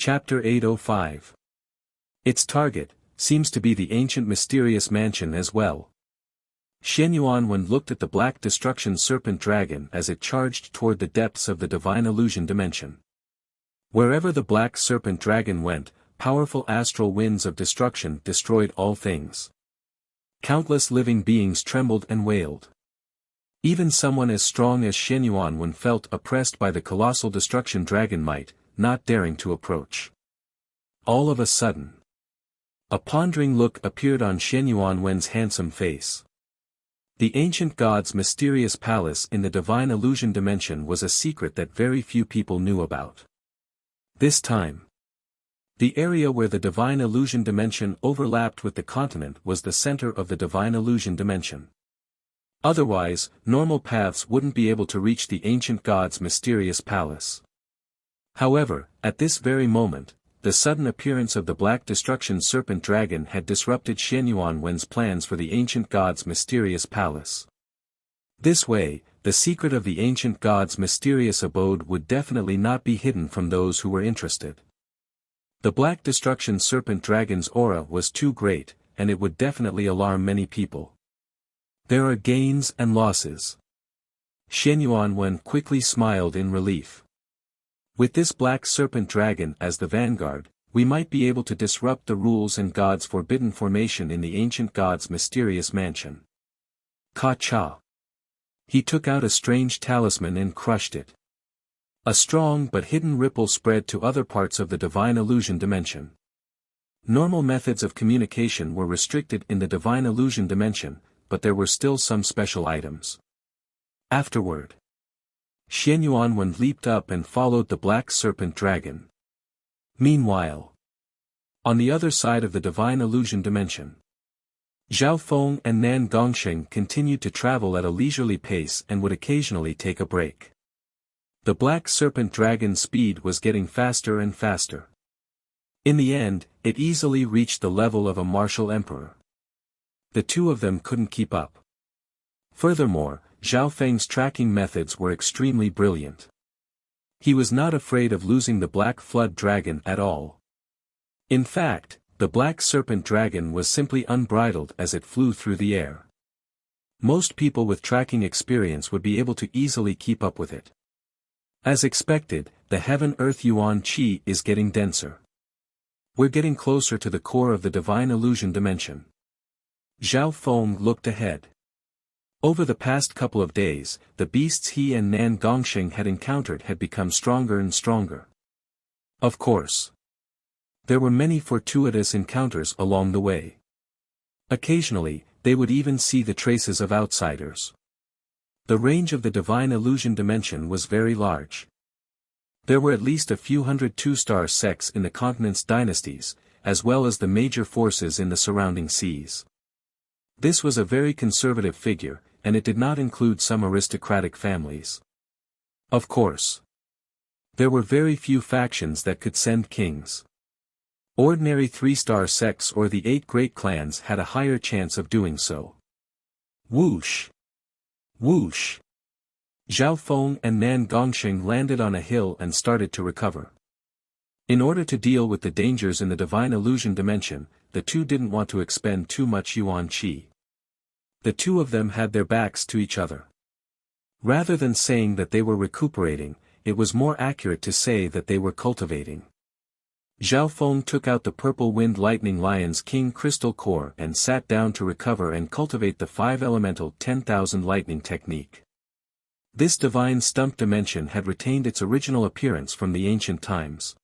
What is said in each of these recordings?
Chapter 805. Its target seems to be the ancient mysterious mansion as well. Xian Yuanwen looked at the black destruction serpent dragon as it charged toward the depths of the divine illusion dimension. Wherever the black serpent dragon went, powerful astral winds of destruction destroyed all things. Countless living beings trembled and wailed. Even someone as strong as Xian Yuanwen felt oppressed by the colossal destruction dragon might, not daring to approach. All of a sudden, a pondering look appeared on Xian Yuanwen's handsome face. The ancient god's mysterious palace in the divine illusion dimension was a secret that very few people knew about. This time, the area where the divine illusion dimension overlapped with the continent was the center of the divine illusion dimension. Otherwise, normal paths wouldn't be able to reach the ancient god's mysterious palace. However, at this very moment, the sudden appearance of the black destruction serpent dragon had disrupted Xian Yuanwen's plans for the ancient god's mysterious palace. This way, the secret of the ancient god's mysterious abode would definitely not be hidden from those who were interested. The black destruction serpent dragon's aura was too great, and it would definitely alarm many people. There are gains and losses. Xian Yuanwen quickly smiled in relief. With this black serpent dragon as the vanguard, we might be able to disrupt the rules and God's forbidden formation in the ancient God's mysterious mansion. Ka-cha. He took out a strange talisman and crushed it. A strong but hidden ripple spread to other parts of the divine illusion dimension. Normal methods of communication were restricted in the divine illusion dimension, but there were still some special items. Afterward, Xian Yuanwen leaped up and followed the black serpent dragon. Meanwhile, on the other side of the divine illusion dimension, Zhao Feng and Nan Gongsheng continued to travel at a leisurely pace and would occasionally take a break. The black serpent dragon's speed was getting faster and faster. In the end, it easily reached the level of a martial emperor. The two of them couldn't keep up. Furthermore, Zhao Feng's tracking methods were extremely brilliant. He was not afraid of losing the black flood dragon at all. In fact, the black serpent dragon was simply unbridled as it flew through the air. Most people with tracking experience would be able to easily keep up with it. As expected, the heaven-earth yuan qi is getting denser. We're getting closer to the core of the divine illusion dimension. Zhao Feng looked ahead. Over the past couple of days, the beasts he and Nan Gongsheng had encountered had become stronger and stronger. Of course, there were many fortuitous encounters along the way. Occasionally, they would even see the traces of outsiders. The range of the divine illusion dimension was very large. There were at least a few hundred two-star sects in the continent's dynasties, as well as the major forces in the surrounding seas. This was a very conservative figure, and it did not include some aristocratic families. Of course, there were very few factions that could send kings. Ordinary three-star sects or the 8 great clans had a higher chance of doing so. Whoosh! Whoosh! Zhao Feng and Nan Gongsheng landed on a hill and started to recover. In order to deal with the dangers in the divine illusion dimension, the two didn't want to expend too much yuan qi. The two of them had their backs to each other. Rather than saying that they were recuperating, it was more accurate to say that they were cultivating. Zhao Feng took out the purple wind lightning lion's king crystal core and sat down to recover and cultivate the 5-elemental 10,000 lightning technique. This divine stump dimension had retained its original appearance from the ancient times.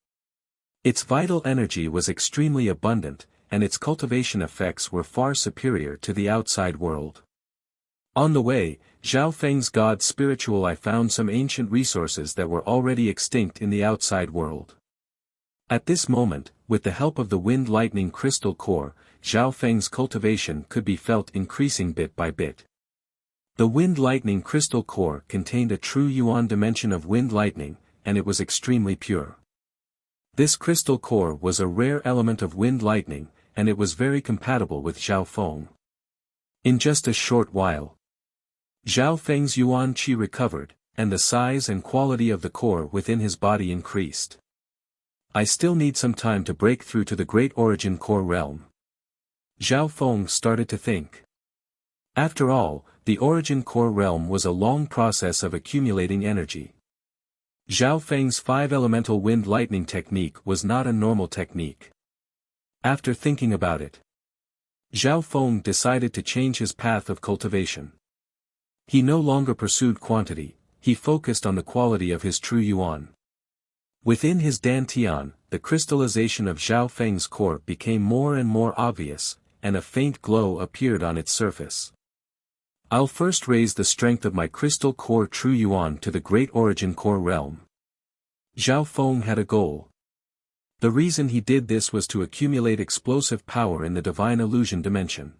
Its vital energy was extremely abundant, and its cultivation effects were far superior to the outside world. On the way, Zhao Feng's god spiritual I found some ancient resources that were already extinct in the outside world. At this moment, with the help of the wind lightning crystal core, Zhao Feng's cultivation could be felt increasing bit by bit. The wind lightning crystal core contained a true yuan dimension of wind lightning, and it was extremely pure. This crystal core was a rare element of wind lightning, and it was very compatible with Zhao Feng. In just a short while, Zhao Feng's yuan qi recovered, and the size and quality of the core within his body increased. I still need some time to break through to the Great Origin Core realm. Zhao Feng started to think. After all, the Origin Core realm was a long process of accumulating energy. Zhao Feng's 5-elemental wind lightning technique was not a normal technique. After thinking about it, Zhao Feng decided to change his path of cultivation. He no longer pursued quantity, he focused on the quality of his true yuan. Within his dantian, the crystallization of Zhao Feng's core became more and more obvious, and a faint glow appeared on its surface. I'll first raise the strength of my crystal core true yuan to the Great Origin Core realm. Zhao Feng had a goal. The reason he did this was to accumulate explosive power in the divine illusion dimension.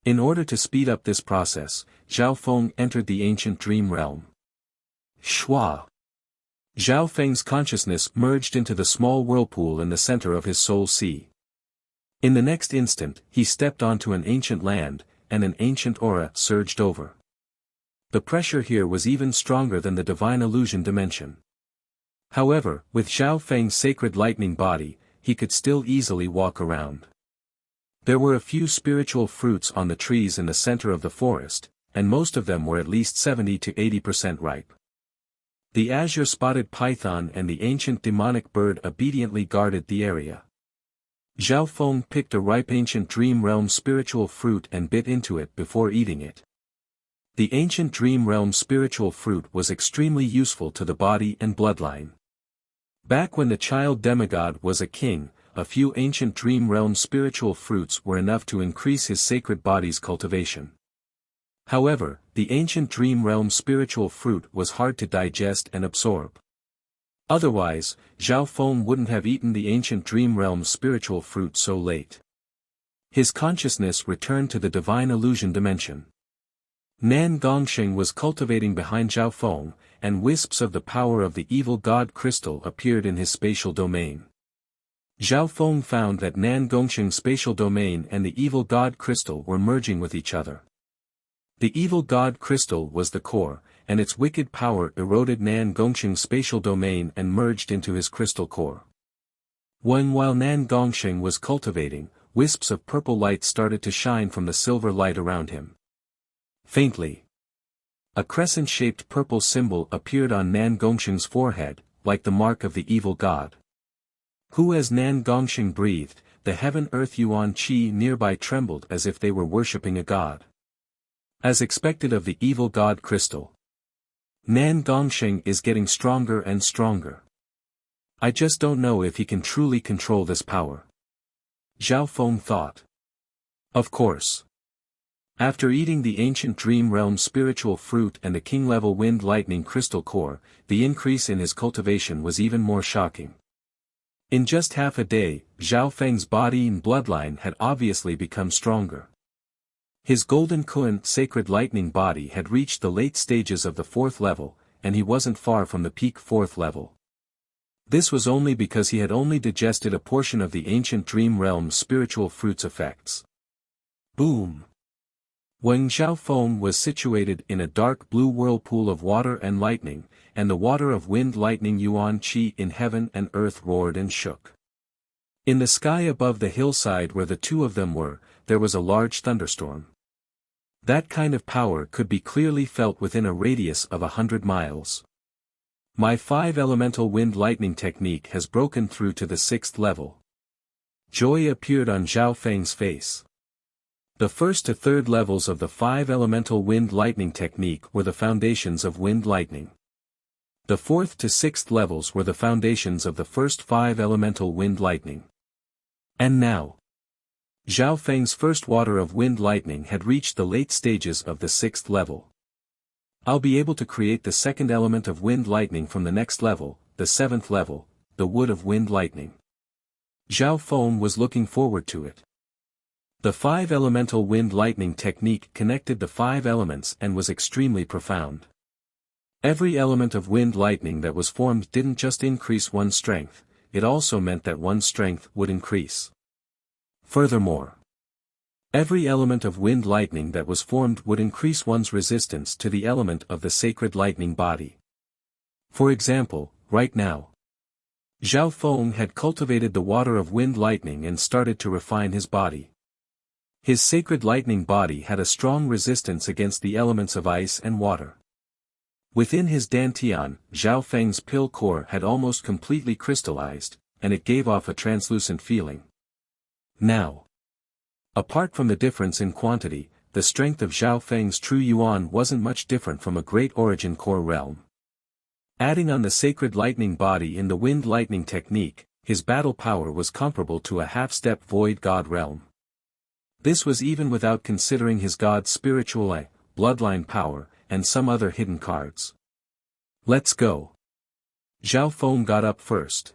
In order to speed up this process, Zhao Feng entered the ancient dream realm. Shua. Zhao Feng's consciousness merged into the small whirlpool in the center of his soul sea. In the next instant, he stepped onto an ancient land, and an ancient aura surged over. The pressure here was even stronger than the divine illusion dimension. However, with Zhao Feng's sacred lightning body, he could still easily walk around. There were a few spiritual fruits on the trees in the center of the forest, and most of them were at least 70 to 80% ripe. The azure-spotted python and the ancient demonic bird obediently guarded the area. Zhao Feng picked a ripe ancient dream realm spiritual fruit and bit into it before eating it. The ancient dream realm spiritual fruit was extremely useful to the body and bloodline. Back when the child demigod was a king, a few ancient dream realm spiritual fruits were enough to increase his sacred body's cultivation. However, the ancient dream realm spiritual fruit was hard to digest and absorb. Otherwise, Zhao Feng wouldn't have eaten the ancient dream realm spiritual fruit so late. His consciousness returned to the divine illusion dimension. Nan Gongsheng was cultivating behind Zhao Feng, and wisps of the power of the evil god crystal appeared in his spatial domain. Zhao Feng found that Nan Gongsheng's spatial domain and the evil god crystal were merging with each other. The evil god crystal was the core, and its wicked power eroded Nan Gongsheng's spatial domain and merged into his crystal core. While Nan Gongsheng was cultivating, wisps of purple light started to shine from the silver light around him. Faintly, a crescent-shaped purple symbol appeared on Nan Gongsheng's forehead, like the mark of the evil god. As Nan Gongsheng breathed, the heaven-earth yuan qi nearby trembled as if they were worshipping a god. As expected of the evil god crystal, Nan Gongsheng is getting stronger and stronger. I just don't know if he can truly control this power. Zhao Feng thought. Of course. After eating the ancient dream realm spiritual fruit and the king-level wind lightning crystal core, the increase in his cultivation was even more shocking. In just half a day, Zhao Feng's body and bloodline had obviously become stronger. His golden Kuan sacred lightning body had reached the late stages of the 4th level, and he wasn't far from the peak 4th level. This was only because he had only digested a portion of the ancient dream realm's spiritual fruit's effects. Boom! When Zhao Feng was situated in a dark blue whirlpool of water and lightning, and the water of wind lightning yuan qi in heaven and earth roared and shook. In the sky above the hillside where the two of them were, there was a large thunderstorm. That kind of power could be clearly felt within a radius of 100 miles. My 5-elemental wind lightning technique has broken through to the 6th level. Joy appeared on Zhao Feng's face. The 1st to 3rd levels of the 5-elemental wind lightning technique were the foundations of wind lightning. The 4th to 6th levels were the foundations of the first 5-elemental wind lightning. And now, Zhao Feng's first water of wind lightning had reached the late stages of the 6th level. I'll be able to create the 2nd element of wind lightning from the next level, the 7th level, the wood of wind lightning. Zhao Feng was looking forward to it. The 5-elemental wind lightning technique connected the 5 elements and was extremely profound. Every element of wind lightning that was formed didn't just increase one's strength, it also meant that one's strength would increase. Furthermore, every element of wind lightning that was formed would increase one's resistance to the element of the sacred lightning body. For example, right now, Zhao Feng had cultivated the water of wind lightning and started to refine his body. His sacred lightning body had a strong resistance against the elements of ice and water. Within his dantian, Zhao Feng's pill core had almost completely crystallized, and it gave off a translucent feeling. Now, apart from the difference in quantity, the strength of Zhao Feng's true yuan wasn't much different from a great origin core realm. Adding on the sacred lightning body in the wind lightning technique, his battle power was comparable to a half-step void god realm. This was even without considering his god's spiritual bloodline power, and some other hidden cards. Let's go. Zhao Feng got up first.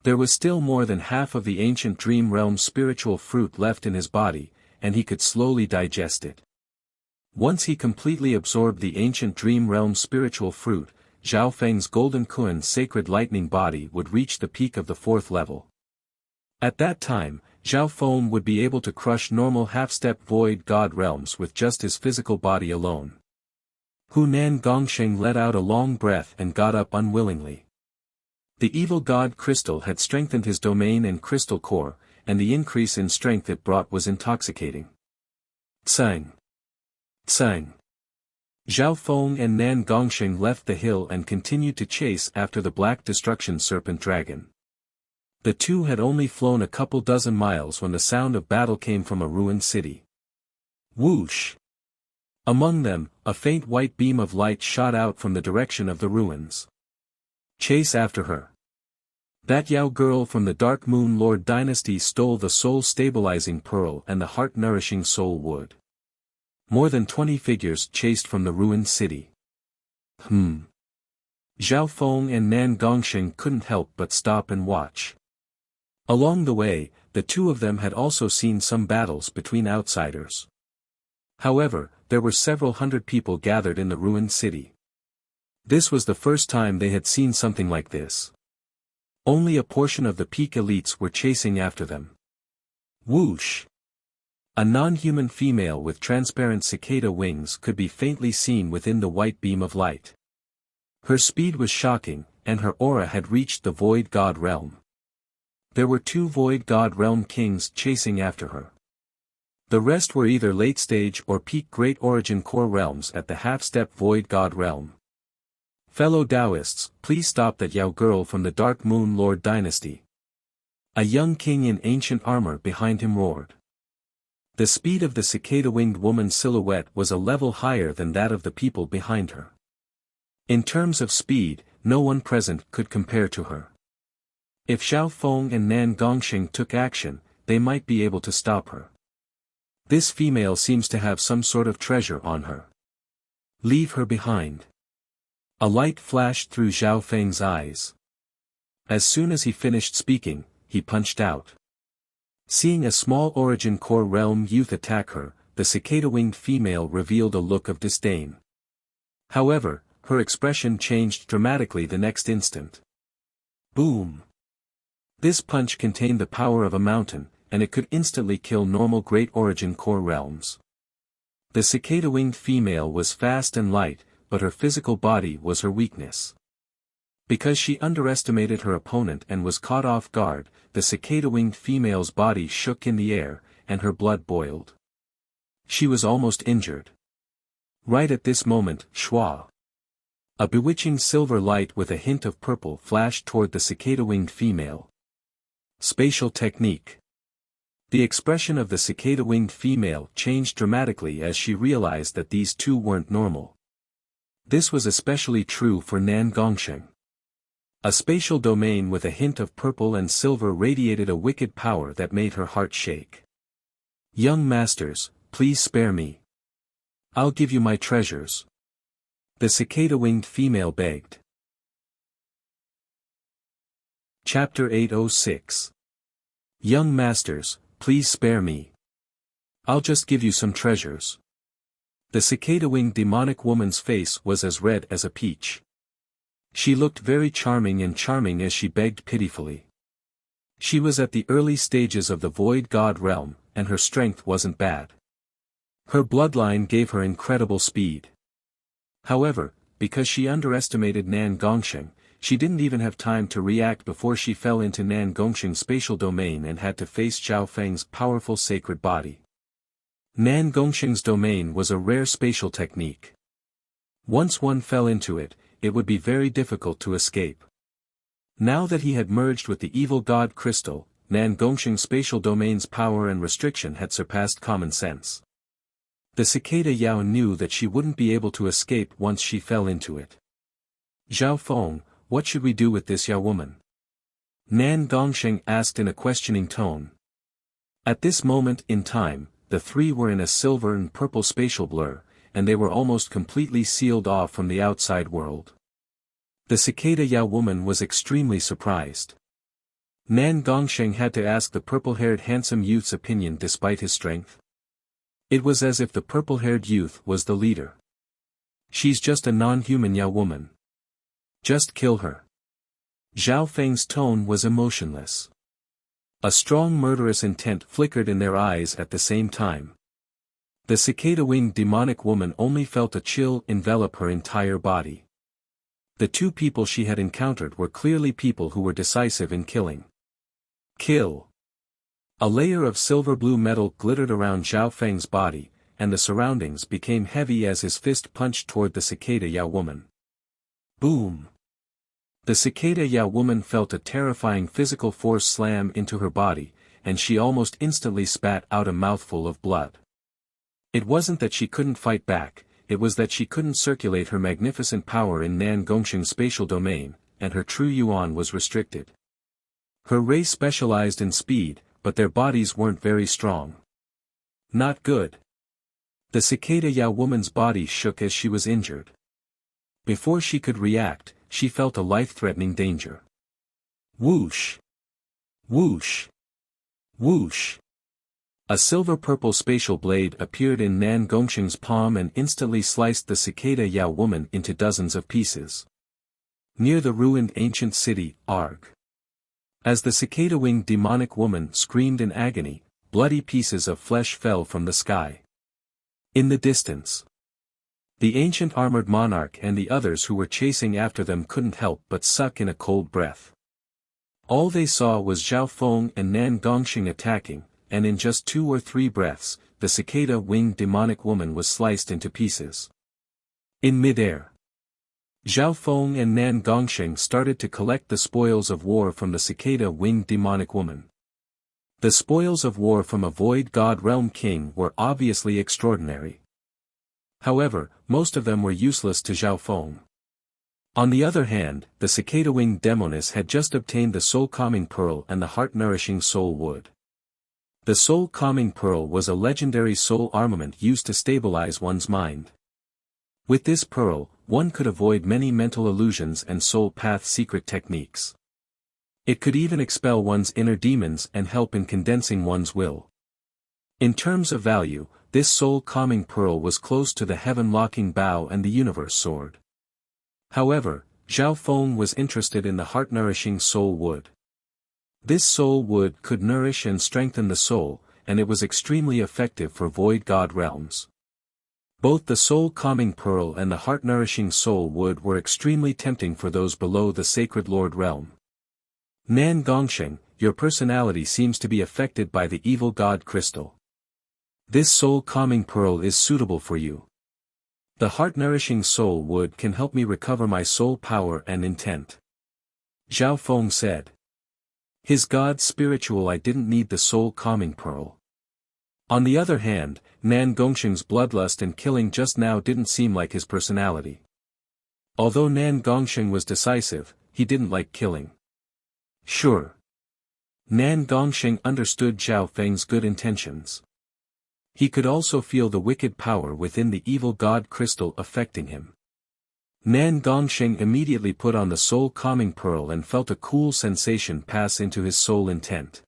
There was still more than half of the ancient dream realm's spiritual fruit left in his body, and he could slowly digest it. Once he completely absorbed the ancient dream realm's spiritual fruit, Zhao Feng's golden Kuan's sacred lightning body would reach the peak of the 4th level. At that time, Zhao Feng would be able to crush normal half-step void god realms with just his physical body alone. Hunan Gongsheng let out a long breath and got up unwillingly. The evil god crystal had strengthened his domain and crystal core, and the increase in strength it brought was intoxicating. Tsang! Tsang! Zhao Feng and Nan Gongsheng left the hill and continued to chase after the black destruction serpent dragon. The two had only flown a couple dozen miles when the sound of battle came from a ruined city. Whoosh! Among them, a faint white beam of light shot out from the direction of the ruins. Chase after her. That Yao girl from the Dark Moon Lord dynasty stole the soul-stabilizing pearl and the heart-nourishing soul wood. More than 20 figures chased from the ruined city. Zhao Feng and Nan Gongsheng couldn't help but stop and watch. Along the way, the two of them had also seen some battles between outsiders. However, there were several hundred people gathered in the ruined city. This was the first time they had seen something like this. Only a portion of the peak elites were chasing after them. Whoosh! A non-human female with transparent cicada wings could be faintly seen within the white beam of light. Her speed was shocking, and her aura had reached the void god realm. There were 2 void god realm kings chasing after her. The rest were either late-stage or peak great origin core realms at the half-step void god realm. Fellow Taoists, please stop that Yao girl from the Dark Moon Lord dynasty. A young king in ancient armor behind him roared. The speed of the cicada-winged woman's silhouette was a level higher than that of the people behind her. In terms of speed, no one present could compare to her. If Zhao Feng and Nan Gongsheng took action, they might be able to stop her. This female seems to have some sort of treasure on her. Leave her behind. A light flashed through Zhao Feng's eyes. As soon as he finished speaking, he punched out. Seeing a small origin core realm youth attack her, the cicada-winged female revealed a look of disdain. However, her expression changed dramatically the next instant. Boom! This punch contained the power of a mountain, and it could instantly kill normal great origin core realms. The cicada-winged female was fast and light, but her physical body was her weakness. Because she underestimated her opponent and was caught off guard, the cicada-winged female's body shook in the air, and her blood boiled. She was almost injured. Right at this moment, Shua! A bewitching silver light with a hint of purple flashed toward the cicada-winged female. Spatial technique. The expression of the cicada-winged female changed dramatically as she realized that these two weren't normal. This was especially true for Nan Gongsheng. A spatial domain with a hint of purple and silver radiated a wicked power that made her heart shake. Young masters, please spare me. I'll give you my treasures. The cicada-winged female begged. Chapter 806. Young masters, please spare me. I'll just give you some treasures. The cicada-winged demonic woman's face was as red as a peach. She looked very charming as she begged pitifully. She was at the early stages of the void god realm, and her strength wasn't bad. Her bloodline gave her incredible speed. However, because she underestimated Nan Gongsheng, she didn't even have time to react before she fell into Nan Gongsheng's spatial domain and had to face Zhao Feng's powerful sacred body. Nan Gongsheng's domain was a rare spatial technique. Once one fell into it, it would be very difficult to escape. Now that he had merged with the evil god crystal, Nan Gongsheng's spatial domain's power and restriction had surpassed common sense. The cicada Yao knew that she wouldn't be able to escape once she fell into it. Zhao Feng, what should we do with this Yao woman? Nan Gongsheng asked in a questioning tone. At this moment in time, the three were in a silver and purple spatial blur, and they were almost completely sealed off from the outside world. The cicada Yao woman was extremely surprised. Nan Gongsheng had to ask the purple-haired handsome youth's opinion despite his strength. It was as if the purple-haired youth was the leader. She's just a non-human Yao woman. Just kill her. Zhao Feng's tone was emotionless. A strong murderous intent flickered in their eyes at the same time. The cicada-winged demonic woman only felt a chill envelop her entire body. The two people she had encountered were clearly people who were decisive in killing. Kill. A layer of silver-blue metal glittered around Zhao Feng's body, and the surroundings became heavy as his fist punched toward the cicada Yao woman. Boom. The cicada Yao woman felt a terrifying physical force slam into her body, and she almost instantly spat out a mouthful of blood. It wasn't that she couldn't fight back, it was that she couldn't circulate her magnificent power in Nan Gongsheng's spatial domain, and her true yuan was restricted. Her race specialized in speed, but their bodies weren't very strong. Not good. The cicada Yao woman's body shook as she was injured. Before she could react, she felt a life-threatening danger. Whoosh! Whoosh! Whoosh! A silver-purple spatial blade appeared in Nan Gongsheng's palm and instantly sliced the cicada Yao woman into dozens of pieces. Near the ruined ancient city, Arg. As the cicada-winged demonic woman screamed in agony, bloody pieces of flesh fell from the sky. In the distance, the ancient armored monarch and the others who were chasing after them couldn't help but suck in a cold breath. All they saw was Zhao Feng and Nan Gongsheng attacking, and in just 2 or 3 breaths, the cicada-winged demonic woman was sliced into pieces. In midair, Zhao Feng and Nan Gongsheng started to collect the spoils of war from the cicada-winged demonic woman. The spoils of war from a void god realm king were obviously extraordinary. However, most of them were useless to Zhao Feng. On the other hand, the cicada-winged demoness had just obtained the soul-calming pearl and the heart-nourishing soul wood. The soul-calming pearl was a legendary soul armament used to stabilize one's mind. With this pearl, one could avoid many mental illusions and soul path secret techniques. It could even expel one's inner demons and help in condensing one's will. In terms of value, this soul-calming pearl was close to the heaven-locking bow and the universe sword. However, Zhao Feng was interested in the heart-nourishing soul wood. This soul wood could nourish and strengthen the soul, and it was extremely effective for void god realms. Both the soul-calming pearl and the heart-nourishing soul wood were extremely tempting for those below the sacred lord realm. Nan Gongsheng, your personality seems to be affected by the evil god crystal. This soul-calming pearl is suitable for you. The heart-nourishing soul wood can help me recover my soul power and intent. Zhao Feng said. His god spiritual I didn't need the soul-calming pearl. On the other hand, Nan Gongsheng's bloodlust and killing just now didn't seem like his personality. Although Nan Gongsheng was decisive, he didn't like killing. Sure. Nan Gongsheng understood Zhao Feng's good intentions. He could also feel the wicked power within the evil god crystal affecting him. Nan Gongsheng immediately put on the soul-calming pearl and felt a cool sensation pass into his soul intent.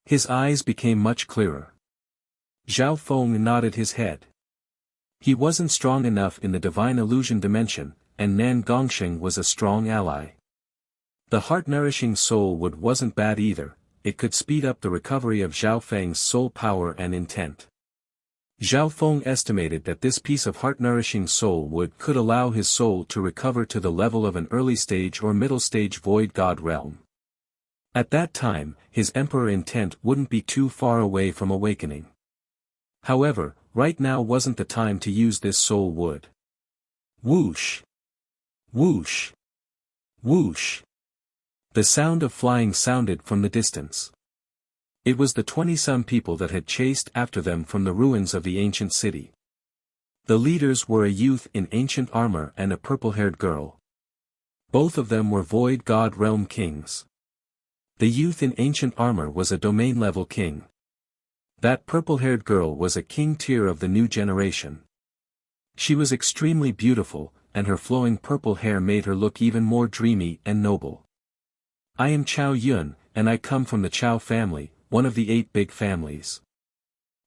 His eyes became much clearer. Zhao Feng nodded his head. He wasn't strong enough in the divine illusion dimension, and Nan Gongsheng was a strong ally. The heart-nourishing soul wood wasn't bad either, it could speed up the recovery of Zhao Feng's soul power and intent. Zhao Feng estimated that this piece of heart-nourishing soul wood could allow his soul to recover to the level of an early stage or middle stage void god realm. At that time, his emperor intent wouldn't be too far away from awakening. However, right now wasn't the time to use this soul wood. Whoosh! Whoosh! Whoosh! The sound of flying sounded from the distance. It was the 20-some people that had chased after them from the ruins of the ancient city. The leaders were a youth in ancient armor and a purple-haired girl. Both of them were void god realm kings. The youth in ancient armor was a domain-level king. That purple-haired girl was a king tier of the new generation. She was extremely beautiful, and her flowing purple hair made her look even more dreamy and noble. I am Chao Yun, and I come from the Chao family, one of the 8 big families.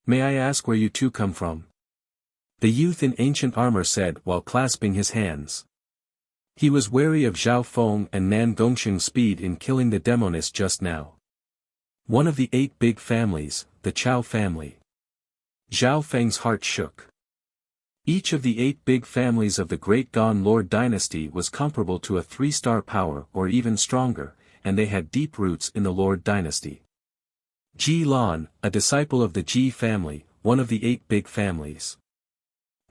May I ask where you two come from? The youth in ancient armor said while clasping his hands. He was wary of Zhao Feng and Nan Gongsheng's speed in killing the demoness just now. One of the 8 big families, the Chao family. Zhao Feng's heart shook. Each of the 8 big families of the Great Gan Lord dynasty was comparable to a 3-star power or even stronger, and they had deep roots in the Lord dynasty. Ji Lan, a disciple of the Ji family, one of the 8 big families.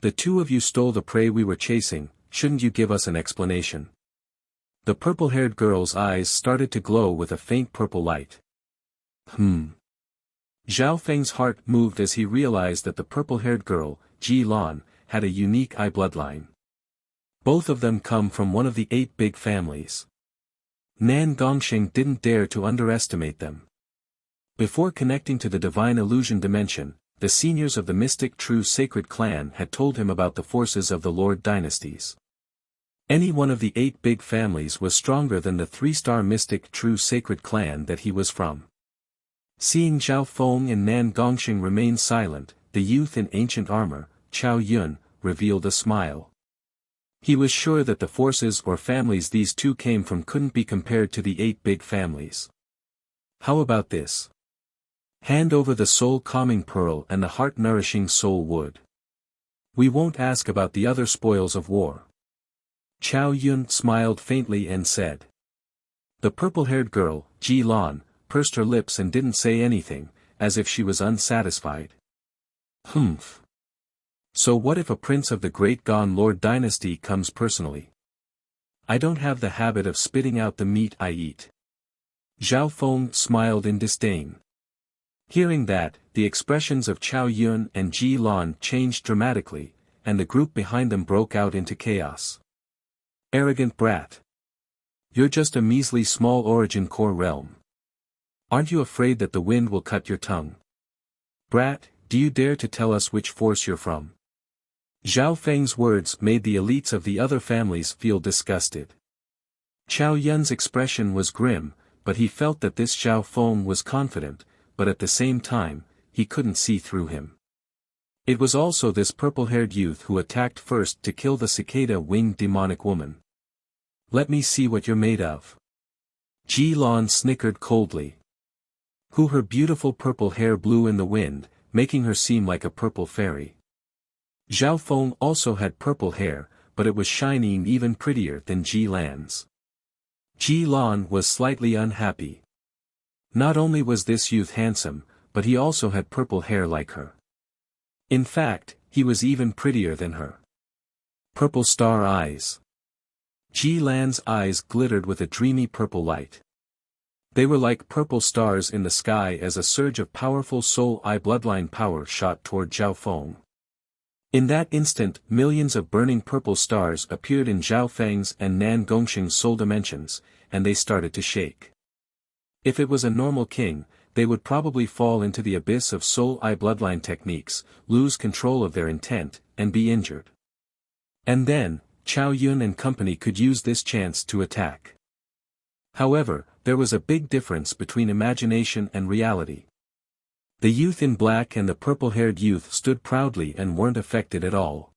The two of you stole the prey we were chasing, shouldn't you give us an explanation? The purple-haired girl's eyes started to glow with a faint purple light. Zhao Feng's heart moved as he realized that the purple-haired girl, Ji Lan, had a unique eye bloodline. Both of them come from one of the 8 big families. Nan Gongsheng didn't dare to underestimate them. Before connecting to the divine illusion dimension, the seniors of the mystic true sacred clan had told him about the forces of the Lord dynasties. Any one of the 8 big families was stronger than the 3-star mystic true sacred clan that he was from. Seeing Zhao Feng and Nan Gongsheng remain silent, the youth in ancient armor, Chao Yun, revealed a smile. He was sure that the forces or families these two came from couldn't be compared to the 8 big families. How about this? Hand over the soul-calming pearl and the heart-nourishing soul wood. We won't ask about the other spoils of war. Chao Yun smiled faintly and said. The purple-haired girl, Ji Lan, pursed her lips and didn't say anything, as if she was unsatisfied. Humph. So what if a prince of the Great Gan Lord dynasty comes personally? I don't have the habit of spitting out the meat I eat. Zhao Feng smiled in disdain. Hearing that, the expressions of Chao Yun and Ji Lan changed dramatically, and the group behind them broke out into chaos. Arrogant brat. You're just a measly small origin core realm. Aren't you afraid that the wind will cut your tongue? Brat, do you dare to tell us which force you're from? Zhao Feng's words made the elites of the other families feel disgusted. Chao Yun's expression was grim, but he felt that this Zhao Feng was confident, but at the same time, he couldn't see through him. It was also this purple-haired youth who attacked first to kill the cicada-winged demonic woman. Let me see what you're made of. Ji Lan snickered coldly. Who her beautiful purple hair blew in the wind, making her seem like a purple fairy. Zhao Feng also had purple hair, but it was shining even prettier than Ji Lan's. Ji Lan was slightly unhappy. Not only was this youth handsome, but he also had purple hair like her. In fact, he was even prettier than her. Purple star eyes. Ji Lan's eyes glittered with a dreamy purple light. They were like purple stars in the sky as a surge of powerful soul eye bloodline power shot toward Zhao Feng. In that instant, millions of burning purple stars appeared in Zhao Feng's and Nan Gongsheng's soul dimensions, and they started to shake. If it was a normal king, they would probably fall into the abyss of soul eye bloodline techniques, lose control of their intent, and be injured. And then, Chao Yun and company could use this chance to attack. However, there was a big difference between imagination and reality. The youth in black and the purple-haired youth stood proudly and weren't affected at all.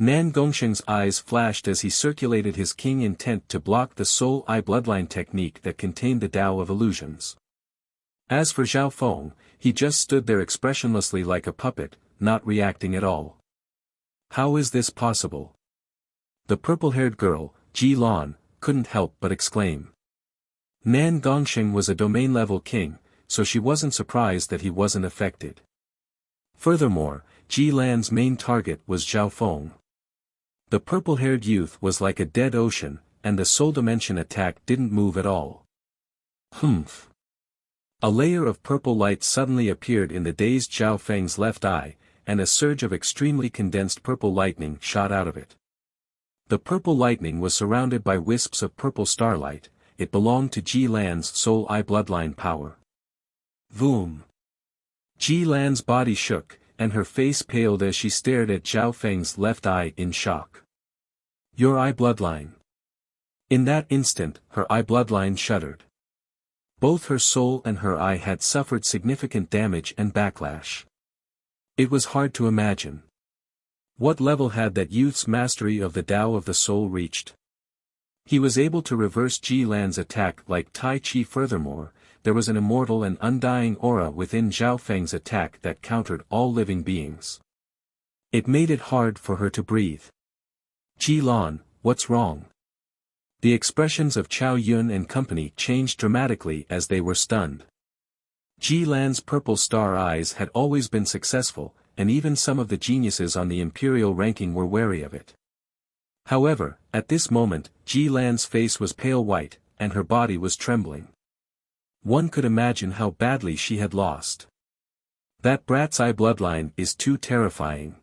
Nan Gongsheng's eyes flashed as he circulated his king intent to block the soul eye bloodline technique that contained the Tao of illusions. As for Zhao Feng, he just stood there expressionlessly like a puppet, not reacting at all. How is this possible? The purple-haired girl, Ji Lan, couldn't help but exclaim. Nan Gongsheng was a domain-level king, so she wasn't surprised that he wasn't affected. Furthermore, Ji Lan's main target was Zhao Feng. The purple-haired youth was like a dead ocean, and the soul dimension attack didn't move at all. Humph. A layer of purple light suddenly appeared in the dazed Zhao Feng's left eye, and a surge of extremely condensed purple lightning shot out of it. The purple lightning was surrounded by wisps of purple starlight. It belonged to Ji Lan's soul eye bloodline power. Vroom. Ji Lan's body shook, and her face paled as she stared at Zhao Feng's left eye in shock. Your eye bloodline. In that instant, her eye bloodline shuddered. Both her soul and her eye had suffered significant damage and backlash. It was hard to imagine. What level had that youth's mastery of the Tao of the soul reached? He was able to reverse Ji Lan's attack like Tai Chi. Furthermore, there was an immortal and undying aura within Zhao Feng's attack that countered all living beings. It made it hard for her to breathe. Ji Lan, what's wrong? The expressions of Chao Yun and company changed dramatically as they were stunned. Ji Lan's purple star eyes had always been successful, and even some of the geniuses on the imperial ranking were wary of it. However, at this moment, Ji Lan's face was pale white, and her body was trembling. One could imagine how badly she had lost. That brat's eye bloodline is too terrifying.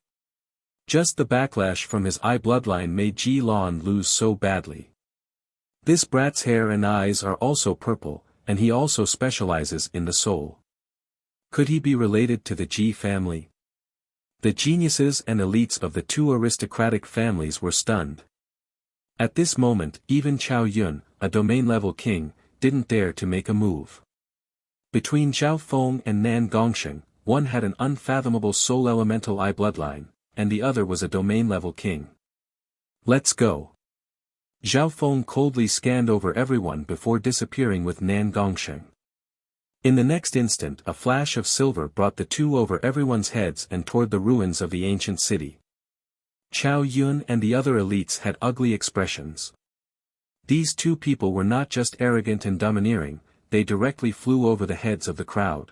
Just the backlash from his eye bloodline made Ji Lan lose so badly. This brat's hair and eyes are also purple, and he also specializes in the soul. Could he be related to the Ji family? The geniuses and elites of the two aristocratic families were stunned. At this moment, even Chao Yun, a domain-level king, didn't dare to make a move. Between Zhao Feng and Nan Gongsheng, one had an unfathomable soul elemental eye bloodline, and the other was a domain-level king. Let's go. Zhao Feng coldly scanned over everyone before disappearing with Nan Gongsheng. In the next instant a flash of silver brought the two over everyone's heads and toward the ruins of the ancient city. Chao Yun and the other elites had ugly expressions. These two people were not just arrogant and domineering, they directly flew over the heads of the crowd.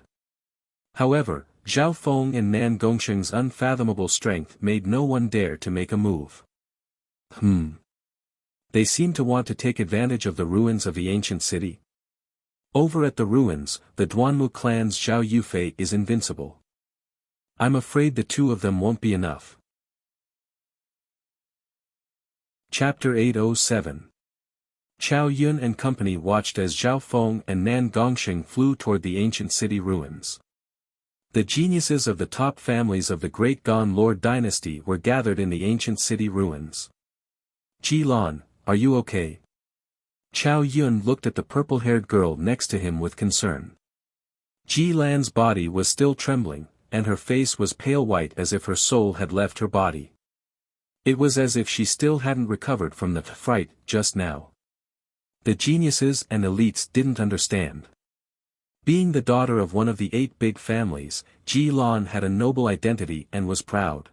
However, Zhao Feng and Nan Gongsheng's unfathomable strength made no one dare to make a move. They seem to want to take advantage of the ruins of the ancient city. Over at the ruins, the Duanmu clan's Zhao Yufei is invincible. I'm afraid the two of them won't be enough. Chapter 807. Chao Yun and company watched as Zhao Feng and Nan Gongsheng flew toward the ancient city ruins. The geniuses of the top families of the Great Gan Lord dynasty were gathered in the ancient city ruins. Ji Lan, are you okay? Chao Yun looked at the purple-haired girl next to him with concern. Ji Lan's body was still trembling, and her face was pale white as if her soul had left her body. It was as if she still hadn't recovered from the fright just now. The geniuses and elites didn't understand. Being the daughter of one of the 8 big families, Ji Lan had a noble identity and was proud.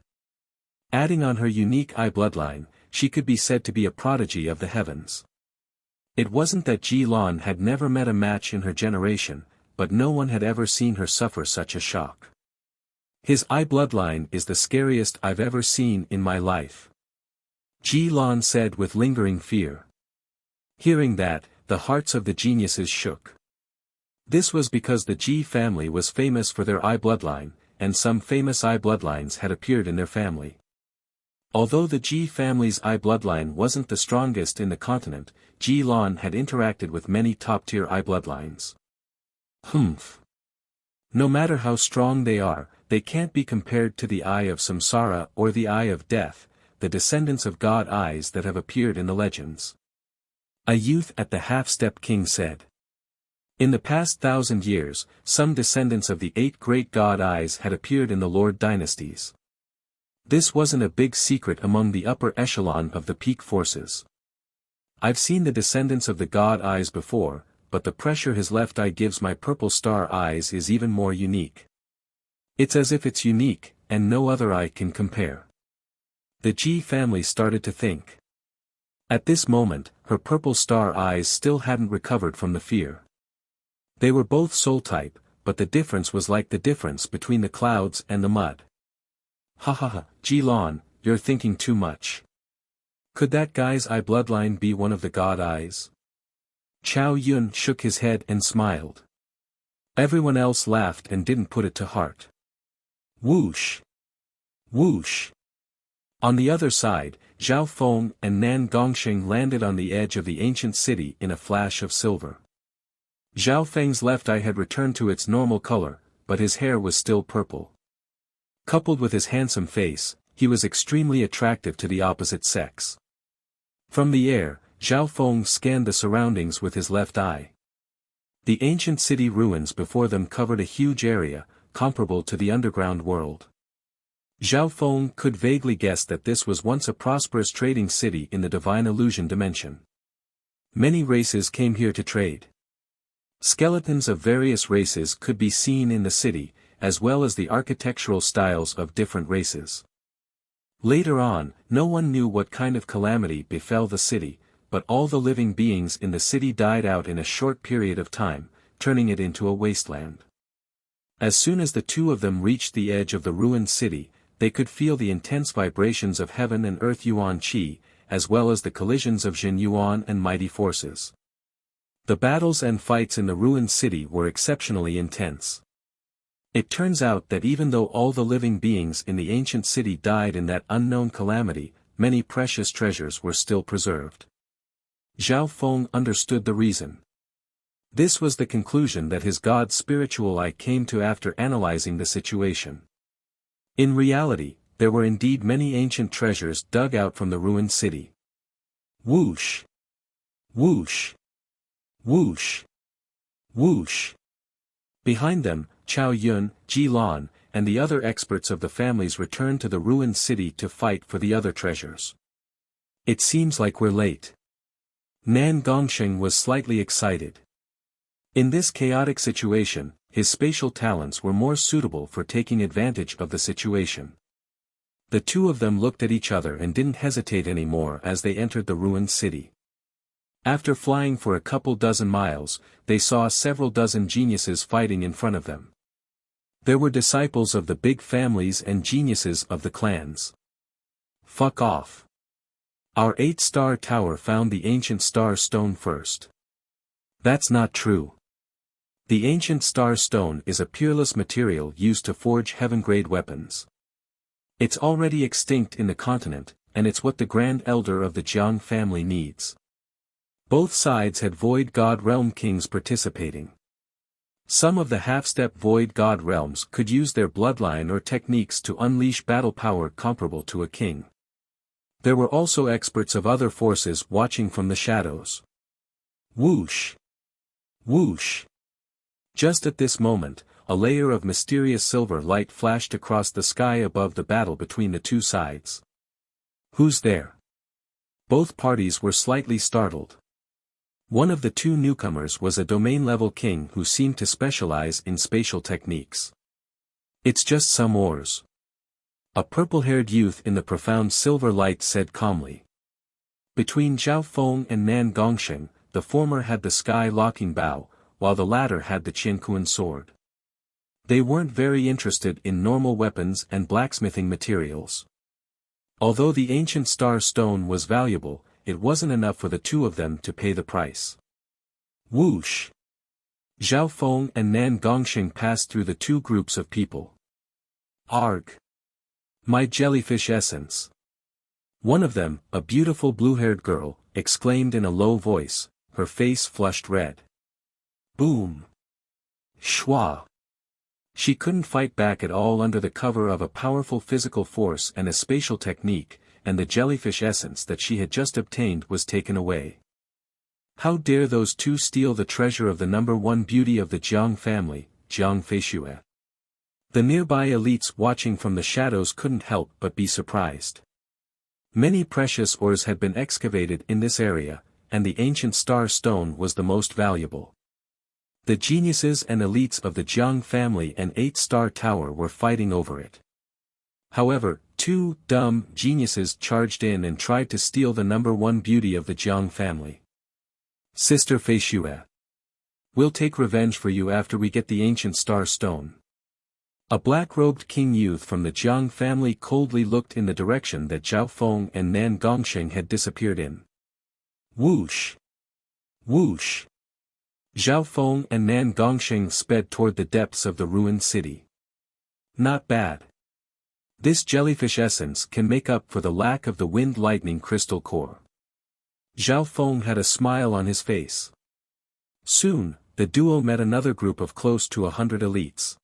Adding on her unique eye bloodline, she could be said to be a prodigy of the heavens. It wasn't that Ji Lan had never met a match in her generation, but no one had ever seen her suffer such a shock. His eye bloodline is the scariest I've ever seen in my life. Ji Lan said with lingering fear. Hearing that, the hearts of the geniuses shook. This was because the Ji family was famous for their eye bloodline, and some famous eye bloodlines had appeared in their family. Although the Ji family's eye bloodline wasn't the strongest in the continent, Ji Lan had interacted with many top-tier eye bloodlines. No matter how strong they are, they can't be compared to the Eye of Samsara or the Eye of Death, the descendants of God eyes that have appeared in the legends. A youth at the half-step king said. In the past 1,000 years, some descendants of the 8 great God eyes had appeared in the Lord dynasties. This wasn't a big secret among the upper echelon of the peak forces. I've seen the descendants of the God eyes before, but the pressure his left eye gives my purple star eyes is even more unique. It's as if it's unique, and no other eye can compare. The Ji family started to think. At this moment, her purple star eyes still hadn't recovered from the fear. They were both soul type, but the difference was like the difference between the clouds and the mud. Ha ha ha, Ji Lan, you're thinking too much. Could that guy's eye bloodline be one of the god eyes? Chow Yun shook his head and smiled. Everyone else laughed and didn't put it to heart. Whoosh! Whoosh! On the other side, Zhao Feng and Nan Gongsheng landed on the edge of the ancient city in a flash of silver. Zhao Feng's left eye had returned to its normal color, but his hair was still purple. Coupled with his handsome face, he was extremely attractive to the opposite sex. From the air, Zhao Feng scanned the surroundings with his left eye. The ancient city ruins before them covered a huge area, comparable to the underground world. Zhao Feng could vaguely guess that this was once a prosperous trading city in the divine illusion dimension. Many races came here to trade. Skeletons of various races could be seen in the city, as well as the architectural styles of different races. Later on, no one knew what kind of calamity befell the city, but all the living beings in the city died out in a short period of time, turning it into a wasteland. As soon as the two of them reached the edge of the ruined city, they could feel the intense vibrations of heaven and earth Yuan Qi, as well as the collisions of Jin Yuan and mighty forces. The battles and fights in the ruined city were exceptionally intense. It turns out that even though all the living beings in the ancient city died in that unknown calamity, many precious treasures were still preserved. Zhao Feng understood the reason. This was the conclusion that his god's spiritual eye came to after analyzing the situation. In reality, there were indeed many ancient treasures dug out from the ruined city. Whoosh! Whoosh! Whoosh! Whoosh! Behind them, Chow Yun, Ji Lan, and the other experts of the families returned to the ruined city to fight for the other treasures. It seems like we're late. Nan Gongsheng was slightly excited. In this chaotic situation, his spatial talents were more suitable for taking advantage of the situation. The two of them looked at each other and didn't hesitate anymore as they entered the ruined city. After flying for a couple dozen miles, they saw several dozen geniuses fighting in front of them. There were disciples of the big families and geniuses of the clans. Fuck off. Our 8-star tower found the ancient star stone first. That's not true. The ancient star stone is a peerless material used to forge heaven-grade weapons. It's already extinct in the continent, and it's what the Grand Elder of the Jiang family needs. Both sides had Void God Realm kings participating. Some of the half-step Void God Realms could use their bloodline or techniques to unleash battle power comparable to a king. There were also experts of other forces watching from the shadows. Whoosh! Whoosh! Just at this moment, a layer of mysterious silver light flashed across the sky above the battle between the two sides. Who's there? Both parties were slightly startled. One of the two newcomers was a domain-level king who seemed to specialize in spatial techniques. It's just some ores. A purple-haired youth in the profound silver light said calmly. Between Zhao Feng and Nan Gongsheng, the former had the sky-locking bow, while the latter had the Qinkuan sword. They weren't very interested in normal weapons and blacksmithing materials. Although the ancient star stone was valuable, it wasn't enough for the two of them to pay the price. Whoosh! Zhao Feng and Nan Gongsheng passed through the two groups of people. Arg! My jellyfish essence! One of them, a beautiful blue-haired girl, exclaimed in a low voice, her face flushed red. Boom! Shwa! She couldn't fight back at all under the cover of a powerful physical force and a spatial technique, and the jellyfish essence that she had just obtained was taken away. How dare those two steal the treasure of the number one beauty of the Jiang family, Jiang Feishue? The nearby elites watching from the shadows couldn't help but be surprised. Many precious ores had been excavated in this area, and the ancient star stone was the most valuable. The geniuses and elites of the Jiang family and 8-star tower were fighting over it. However, two dumb geniuses charged in and tried to steal the number one beauty of the Jiang family. Sister Fei Xue. We'll take revenge for you after we get the ancient star stone. A black-robed king youth from the Jiang family coldly looked in the direction that Zhao Feng and Nan Gongsheng had disappeared in. Whoosh! Whoosh! Zhao Feng and Nan Gongsheng sped toward the depths of the ruined city. Not bad. This jellyfish essence can make up for the lack of the wind lightning crystal core. Zhao Feng had a smile on his face. Soon, the duo met another group of close to 100 elites.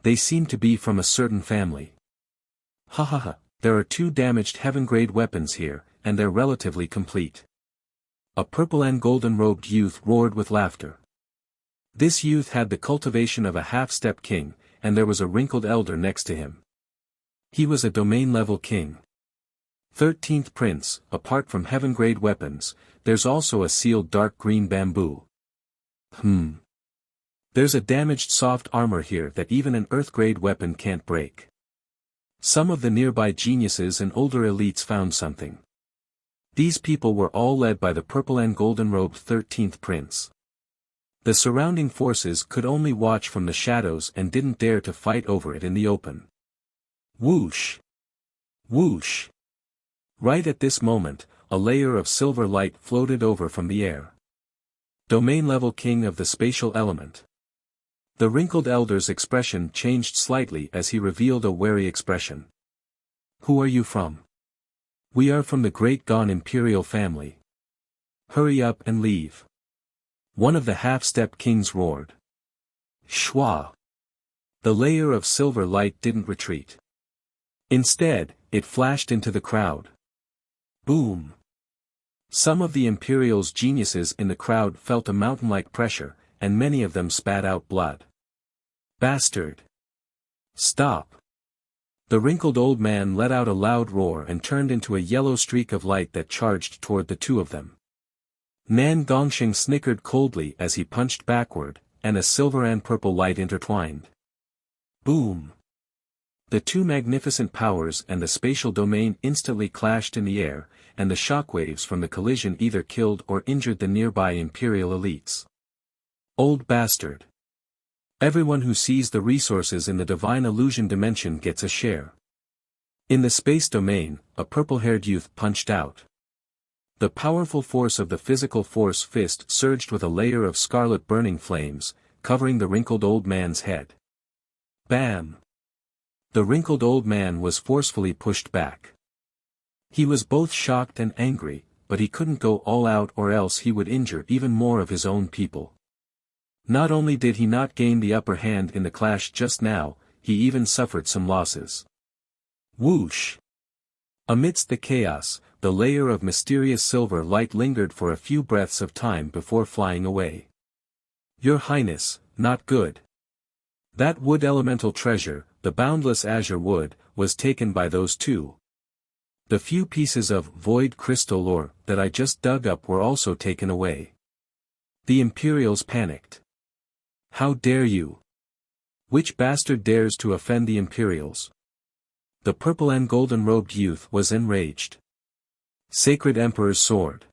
They seemed to be from a certain family. Ha ha ha, there are 2 damaged heaven-grade weapons here, and they're relatively complete. A purple and golden-robed youth roared with laughter. This youth had the cultivation of a half-step king, and there was a wrinkled elder next to him. He was a domain-level king. 13th prince, apart from heaven-grade weapons, there's also a sealed dark green bamboo. There's a damaged soft armor here that even an earth-grade weapon can't break. Some of the nearby geniuses and older elites found something. These people were all led by the purple and golden-robed 13th prince. The surrounding forces could only watch from the shadows and didn't dare to fight over it in the open. Whoosh! Whoosh! Right at this moment, a layer of silver light floated over from the air. Domain-level king of the spatial element. The wrinkled elder's expression changed slightly as he revealed a wary expression. Who are you from? We are from the Great Gone imperial family. Hurry up and leave. One of the half-step kings roared. Shwa! The layer of silver light didn't retreat. Instead, it flashed into the crowd. Boom! Some of the Imperial's geniuses in the crowd felt a mountain-like pressure, and many of them spat out blood. Bastard! Stop! The wrinkled old man let out a loud roar and turned into a yellow streak of light that charged toward the 2 of them. Nan Gongsheng snickered coldly as he punched backward, and a silver and purple light intertwined. Boom! The 2 magnificent powers and the spatial domain instantly clashed in the air, and the shockwaves from the collision either killed or injured the nearby imperial elites. Old bastard! Everyone who sees the resources in the divine illusion dimension gets a share. In the space domain, a purple-haired youth punched out. The powerful force of the physical force fist surged with a layer of scarlet burning flames, covering the wrinkled old man's head. Bam! The wrinkled old man was forcefully pushed back. He was both shocked and angry, but he couldn't go all out or else he would injure even more of his own people. Not only did he not gain the upper hand in the clash just now, he even suffered some losses. Whoosh! Amidst the chaos, the layer of mysterious silver light lingered for a few breaths of time before flying away. Your Highness, not good. That wood elemental treasure, the boundless azure wood, was taken by those 2. The few pieces of void crystal ore that I just dug up were also taken away. The Imperials panicked. How dare you? Which bastard dares to offend the Imperials? The purple and golden-robed youth was enraged. Sacred Emperor's sword.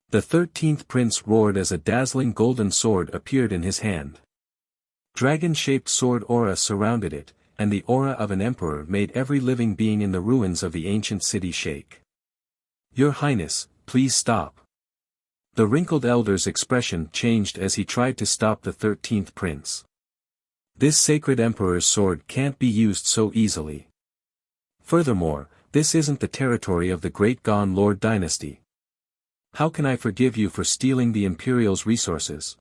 The 13th prince roared as a dazzling golden sword appeared in his hand. Dragon-shaped sword aura surrounded it, and the aura of an emperor made every living being in the ruins of the ancient city shake. Your Highness, please stop. The wrinkled elder's expression changed as he tried to stop the 13th prince. This sacred emperor's sword can't be used so easily. Furthermore, this isn't the territory of the Great Gone Lord dynasty. How can I forgive you for stealing the Imperial's resources?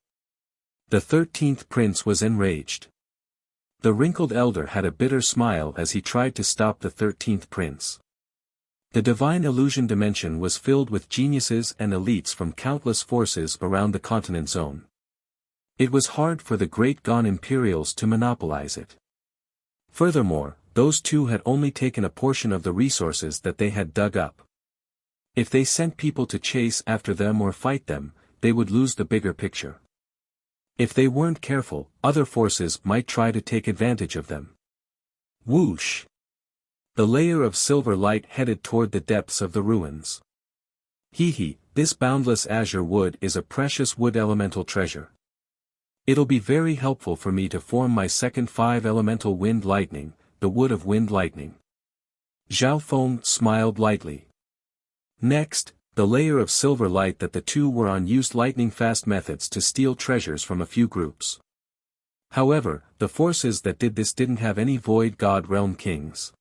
The 13th prince was enraged. The wrinkled elder had a bitter smile as he tried to stop the 13th prince. The divine illusion dimension was filled with geniuses and elites from countless forces around the continent zone. It was hard for the Great Gone Imperials to monopolize it. Furthermore, those 2 had only taken a portion of the resources that they had dug up. If they sent people to chase after them or fight them, they would lose the bigger picture. If they weren't careful, other forces might try to take advantage of them. Whoosh! The layer of silver light headed toward the depths of the ruins. Hee, this boundless azure wood is a precious wood elemental treasure. It'll be very helpful for me to form my second 5-elemental wind lightning, the wood of wind lightning. Zhao Feng smiled lightly. Next, the layer of silver light that the two were on used lightning-fast methods to steal treasures from a few groups. However, the forces that did this didn't have any Void God Realm kings.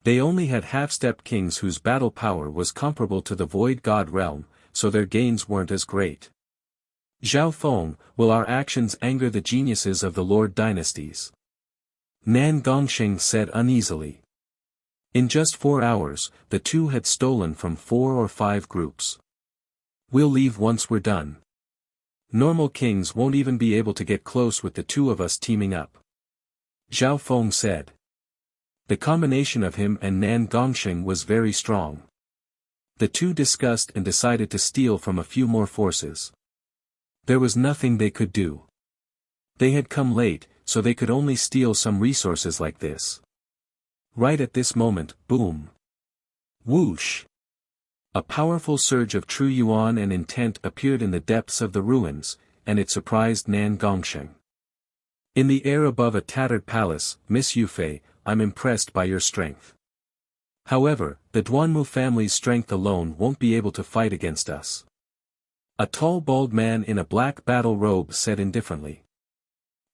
They only had half-step kings whose battle power was comparable to the Void God Realm, so their gains weren't as great. Zhao Feng, will our actions anger the geniuses of the Lord dynasties? Nan Gongsheng said uneasily. In just 4 hours, the two had stolen from 4 or 5 groups. We'll leave once we're done. Normal kings won't even be able to get close with the two of us teaming up. Zhao Feng said. The combination of him and Nan Gongsheng was very strong. The two discussed and decided to steal from a few more forces. There was nothing they could do. They had come late, so they could only steal some resources like this. Right at this moment, boom. Whoosh. A powerful surge of true yuan and intent appeared in the depths of the ruins, and it surprised Nan Gongsheng. In the air above a tattered palace, Miss Yufei, I'm impressed by your strength. However, the Duanmu family's strength alone won't be able to fight against us. A tall bald man in a black battle robe said indifferently.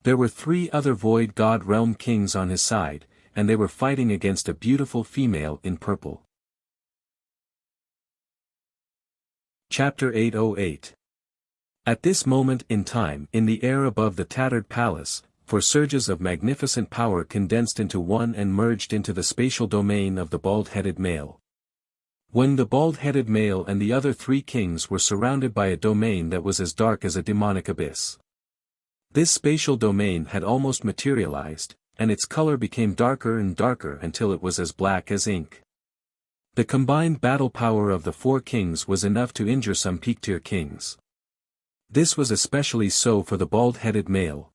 There were 3 other Void God Realm kings on his side, and they were fighting against a beautiful female in purple. Chapter 808. At this moment in time, in the air above the tattered palace, 4 surges of magnificent power condensed into one and merged into the spatial domain of the bald-headed male. When the bald-headed male and the other 3 kings were surrounded by a domain that was as dark as a demonic abyss. This spatial domain had almost materialized, and its color became darker and darker until it was as black as ink. The combined battle power of the 4 kings was enough to injure some peak-tier kings. This was especially so for the bald-headed male.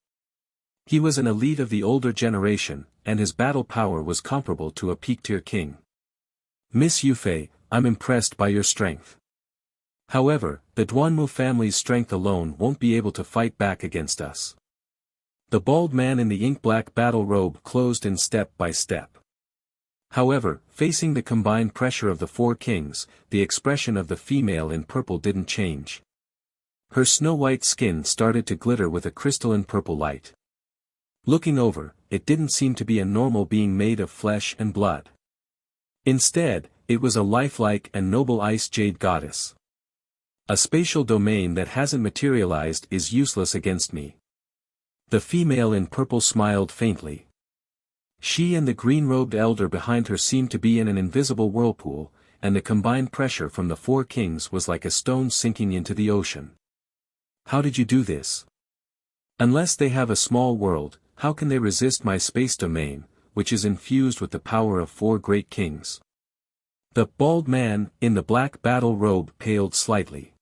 He was an elite of the older generation, and his battle power was comparable to a peak-tier king. Miss Yufei, I'm impressed by your strength. However, the Duanmu family's strength alone won't be able to fight back against us. The bald man in the ink-black battle robe closed in step by step. However, facing the combined pressure of the 4 kings, the expression of the female in purple didn't change. Her snow-white skin started to glitter with a crystalline purple light. Looking over, it didn't seem to be a normal being made of flesh and blood. Instead, it was a lifelike and noble ice jade goddess. A spatial domain that hasn't materialized is useless against me. The female in purple smiled faintly. She and the green-robed elder behind her seemed to be in an invisible whirlpool, and the combined pressure from the 4 kings was like a stone sinking into the ocean. How did you do this? Unless they have a small world, how can they resist my space domain, which is infused with the power of 4 great kings? The bald man, in the black battle robe paled slightly.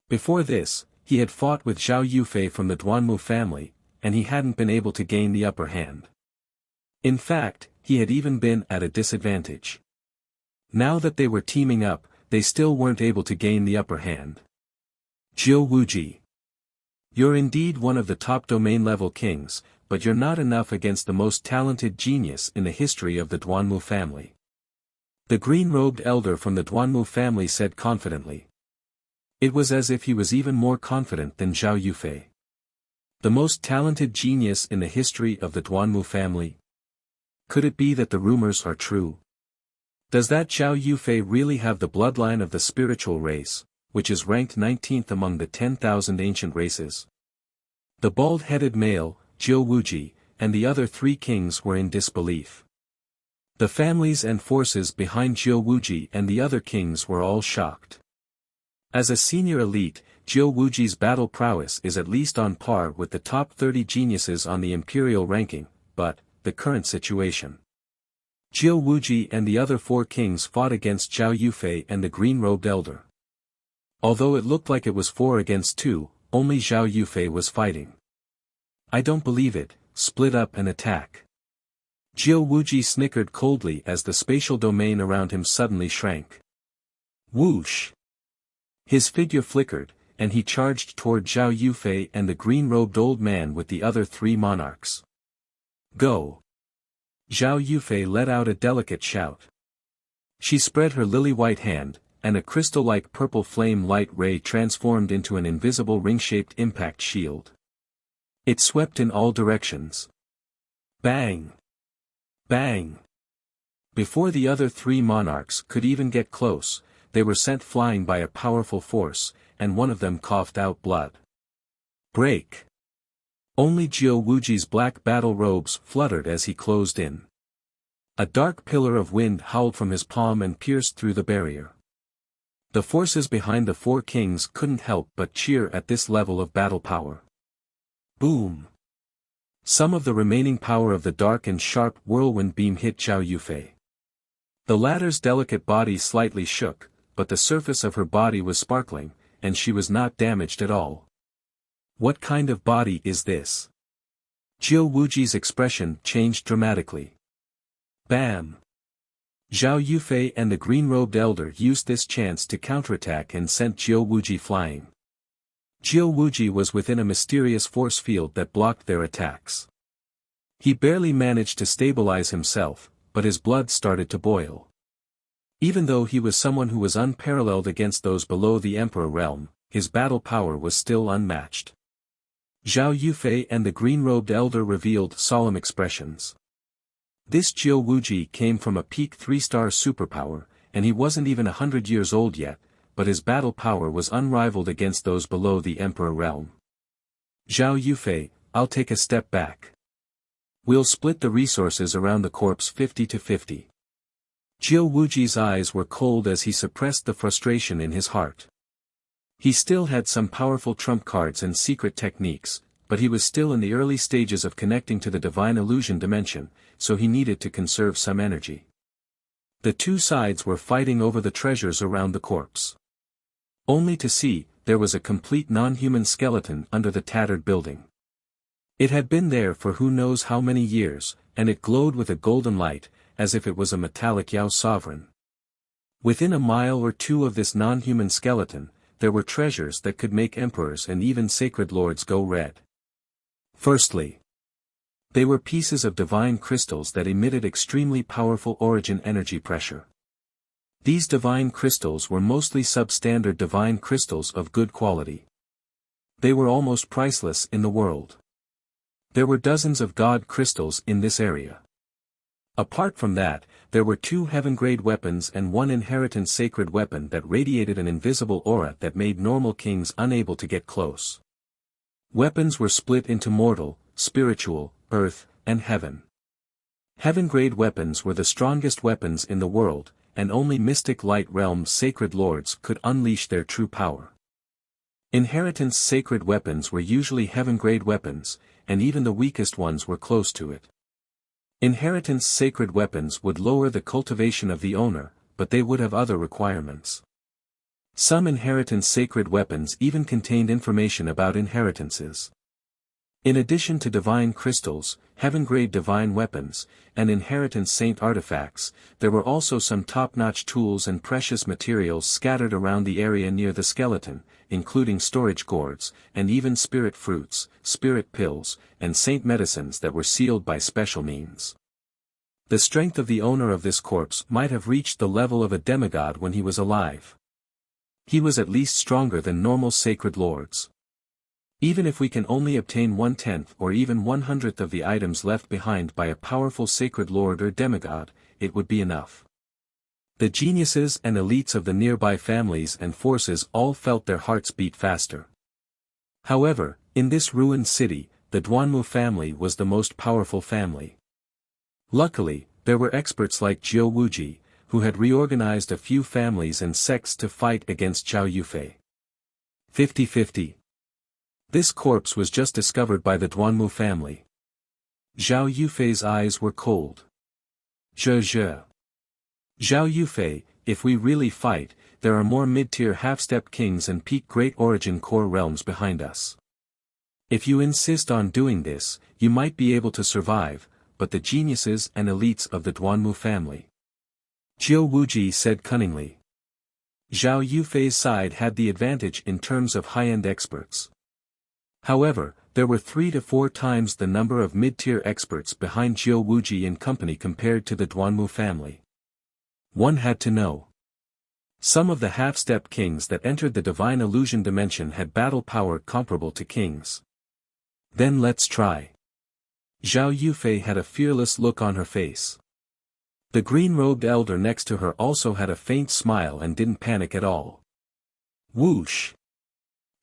Before this, he had fought with Zhao Yufei from the Duanmu family, and he hadn't been able to gain the upper hand. In fact, he had even been at a disadvantage. Now that they were teaming up, they still weren't able to gain the upper hand. Jiu Wuji. You're indeed one of the top domain-level kings, but you're not enough against the most talented genius in the history of the Duanmu family. The green-robed elder from the Duanmu family said confidently. It was as if he was even more confident than Zhao Yufei. The most talented genius in the history of the Duanmu family? Could it be that the rumors are true? Does that Zhao Yufei really have the bloodline of the spiritual race, which is ranked 19th among the 10,000 ancient races? The bald-headed male, Jiu Wuji, and the other 3 kings were in disbelief. The families and forces behind Jiu Wuji and the other kings were all shocked. As a senior elite, Jiu Wuji's battle prowess is at least on par with the top 30 geniuses on the imperial ranking, but, the current situation. Jiu Wuji and the other 4 kings fought against Zhao Yufei and the green-robed elder. Although it looked like it was 4 against 2, only Zhao Yufei was fighting. I don't believe it, split up and attack. Jiao Wuji snickered coldly as the spatial domain around him suddenly shrank. Whoosh! His figure flickered, and he charged toward Zhao Yufei and the green-robed old man with the other 3 monarchs. Go! Zhao Yufei let out a delicate shout. She spread her lily-white hand, and a crystal-like purple flame light ray transformed into an invisible ring-shaped impact shield. It swept in all directions. Bang! Bang! Before the other 3 monarchs could even get close, they were sent flying by a powerful force, and one of them coughed out blood. Break! Only Jiao Wuji's black battle robes fluttered as he closed in. A dark pillar of wind howled from his palm and pierced through the barrier. The forces behind the 4 kings couldn't help but cheer at this level of battle power. Boom! Some of the remaining power of the dark and sharp whirlwind beam hit Zhao Yufei. The latter's delicate body slightly shook, but the surface of her body was sparkling, and she was not damaged at all. What kind of body is this? Jiao Wuji's expression changed dramatically. Bam! Zhao Yufei and the green-robed elder used this chance to counterattack and sent Jiao Wuji flying. Jiao Wuji was within a mysterious force field that blocked their attacks. He barely managed to stabilize himself, but his blood started to boil. Even though he was someone who was unparalleled against those below the Emperor realm, his battle power was still unmatched. Zhao Yufei and the green-robed elder revealed solemn expressions. This Jiao Wuji came from a peak 3-star superpower, and he wasn't even 100 years old yet, but his battle power was unrivaled against those below the Emperor realm. Zhao Yufei, I'll take a step back. We'll split the resources around the corpse 50-50. Jiao Wuji's eyes were cold as he suppressed the frustration in his heart. He still had some powerful trump cards and secret techniques, but he was still in the early stages of connecting to the divine illusion dimension, so he needed to conserve some energy. The 2 sides were fighting over the treasures around the corpse. Only to see, there was a complete non-human skeleton under the tattered building. It had been there for who knows how many years, and it glowed with a golden light, as if it was a metallic Yao sovereign. Within a mile or 2 of this non-human skeleton, there were treasures that could make emperors and even sacred lords go red. Firstly, they were pieces of divine crystals that emitted extremely powerful origin energy pressure. These divine crystals were mostly substandard divine crystals of good quality. They were almost priceless in the world. There were dozens of god crystals in this area. Apart from that, there were 2 heaven-grade weapons and 1 inheritance sacred weapon that radiated an invisible aura that made normal kings unable to get close. Weapons were split into mortal, spiritual, earth, and heaven. Heaven-grade weapons were the strongest weapons in the world, and only mystic light realm's sacred lords could unleash their true power. Inheritance sacred weapons were usually heaven-grade weapons, and even the weakest ones were close to it. Inheritance sacred weapons would lower the cultivation of the owner, but they would have other requirements. Some inheritance sacred weapons even contained information about inheritances. In addition to divine crystals, heaven-grade divine weapons, and inheritance saint artifacts, there were also some top-notch tools and precious materials scattered around the area near the skeleton, including storage gourds, and even spirit fruits, spirit pills, and saint medicines that were sealed by special means. The strength of the owner of this corpse might have reached the level of a demigod when he was alive. He was at least stronger than normal sacred lords. Even if we can only obtain 1/10 or even 1/100th of the items left behind by a powerful sacred lord or demigod, it would be enough. The geniuses and elites of the nearby families and forces all felt their hearts beat faster. However, in this ruined city, the Duanmu family was the most powerful family. Luckily, there were experts like Jiao Wuji, who had reorganized a few families and sects to fight against Zhao Yufei. 50-50. This corpse was just discovered by the Duanmu family. Zhao Yufei's eyes were cold. Zhe. Zhao Yufei, if we really fight, there are more mid-tier half-step kings and peak great origin core realms behind us. If you insist on doing this, you might be able to survive, but the geniuses and elites of the Duanmu family. Jiu Wuji said cunningly. Zhao Yufei's side had the advantage in terms of high-end experts. However, there were 3 to 4 times the number of mid-tier experts behind Jiu Wuji and company compared to the Duanmu family. One had to know. Some of the half-step kings that entered the divine illusion dimension had battle power comparable to kings. Then let's try. Zhao Yufei had a fearless look on her face. The green-robed elder next to her also had a faint smile and didn't panic at all. Whoosh!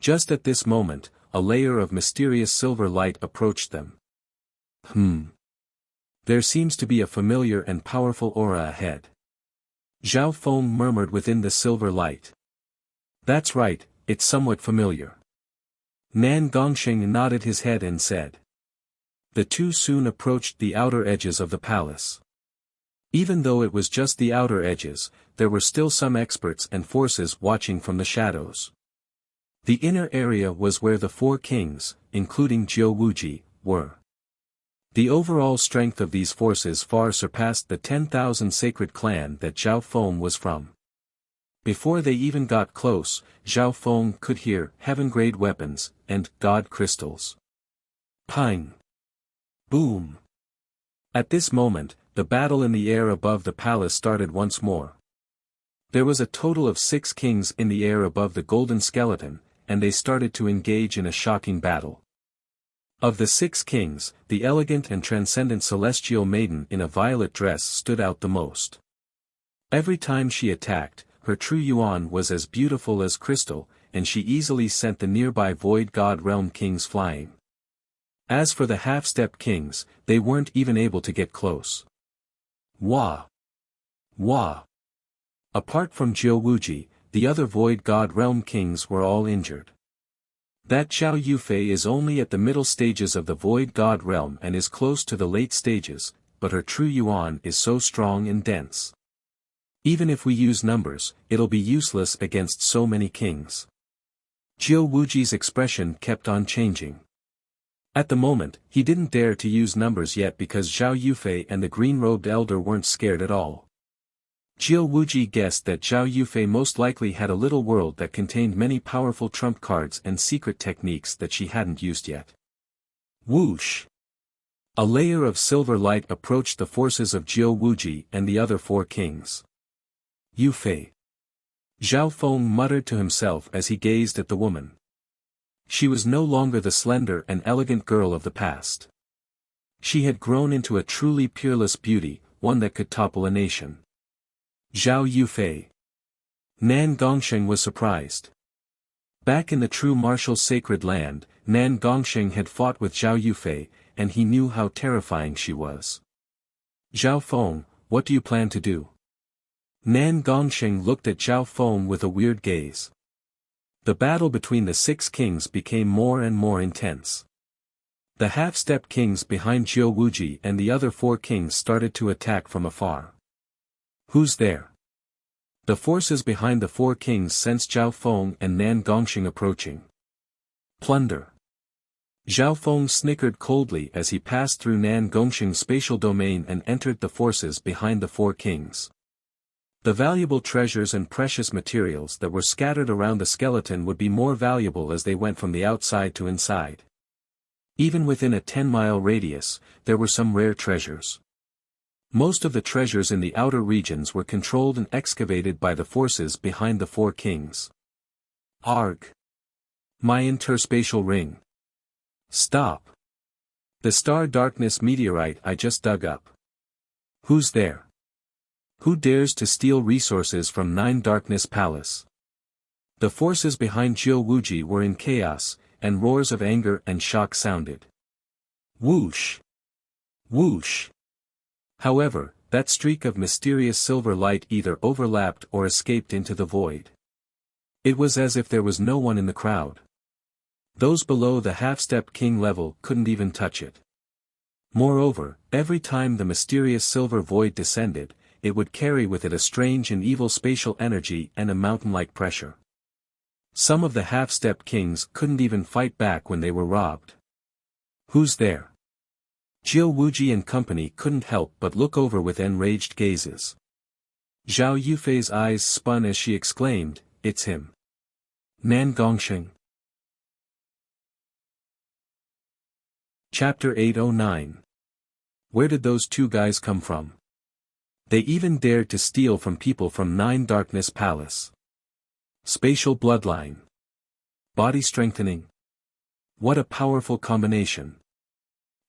Just at this moment, a layer of mysterious silver light approached them. There seems to be a familiar and powerful aura ahead. Zhao Feng murmured within the silver light. That's right, it's somewhat familiar. Nan Gongsheng nodded his head and said. The two soon approached the outer edges of the palace. Even though it was just the outer edges, there were still some experts and forces watching from the shadows. The inner area was where the 4 kings, including Jiu Wuji, were. The overall strength of these forces far surpassed the 10,000 sacred clan that Zhao Feng was from. Before they even got close, Zhao Feng could hear heaven-grade weapons and god crystals. Ping! Boom! At this moment, the battle in the air above the palace started once more. There was a total of 6 kings in the air above the golden skeleton, and they started to engage in a shocking battle. Of the 6 kings, the elegant and transcendent celestial maiden in a violet dress stood out the most. Every time she attacked, her true yuan was as beautiful as crystal, and she easily sent the nearby void god realm kings flying. As for the half-step kings, they weren't even able to get close. Wah! Wah! Apart from Jiu Wuji, the other void god realm kings were all injured. That Zhao Yufei is only at the middle stages of the void god realm and is close to the late stages, but her true yuan is so strong and dense. Even if we use numbers, it'll be useless against so many kings. Jiu Wuji's expression kept on changing. At the moment, he didn't dare to use numbers yet because Zhao Yufei and the green-robed elder weren't scared at all. Jiu Wuji guessed that Zhao Yufei most likely had a little world that contained many powerful trump cards and secret techniques that she hadn't used yet. Whoosh! A layer of silver light approached the forces of Jiu Wuji and the other 4 kings. Yufei! Zhao Feng muttered to himself as he gazed at the woman. She was no longer the slender and elegant girl of the past. She had grown into a truly peerless beauty, one that could topple a nation. Zhao Yufei. Nan Gongsheng was surprised. Back in the true martial sacred land, Nan Gongsheng had fought with Zhao Yufei, and he knew how terrifying she was. Zhao Feng, what do you plan to do? Nan Gongsheng looked at Zhao Feng with a weird gaze. The battle between the 6 kings became more and more intense. The half-step kings behind Jiu Wuji and the other 4 kings started to attack from afar. Who's there? The forces behind the 4 kings sensed Zhao Feng and Nan Gongsheng approaching. Plunder. Zhao Feng snickered coldly as he passed through Nan Gongsheng's spatial domain and entered the forces behind the 4 kings. The valuable treasures and precious materials that were scattered around the skeleton would be more valuable as they went from the outside to inside. Even within a 10-mile radius, there were some rare treasures. Most of the treasures in the outer regions were controlled and excavated by the forces behind the 4 kings. Arg! My interspatial ring. Stop! The star darkness meteorite I just dug up. Who's there? Who dares to steal resources from 9 Darkness Palace? The forces behind Jiu Wuji were in chaos, and roars of anger and shock sounded. Whoosh! Whoosh! However, that streak of mysterious silver light either overlapped or escaped into the void. It was as if there was no one in the crowd. Those below the half-step king level couldn't even touch it. Moreover, every time the mysterious silver void descended, it would carry with it a strange and evil spatial energy and a mountain-like pressure. Some of the half-step kings couldn't even fight back when they were robbed. Who's there? Jiao Wuji and company couldn't help but look over with enraged gazes. Zhao Yufei's eyes spun as she exclaimed, "It's him. Nan Gongsheng." Chapter 809. Where did those two guys come from? They even dared to steal from people from Nine Darkness Palace. Spatial bloodline. Body strengthening. What a powerful combination.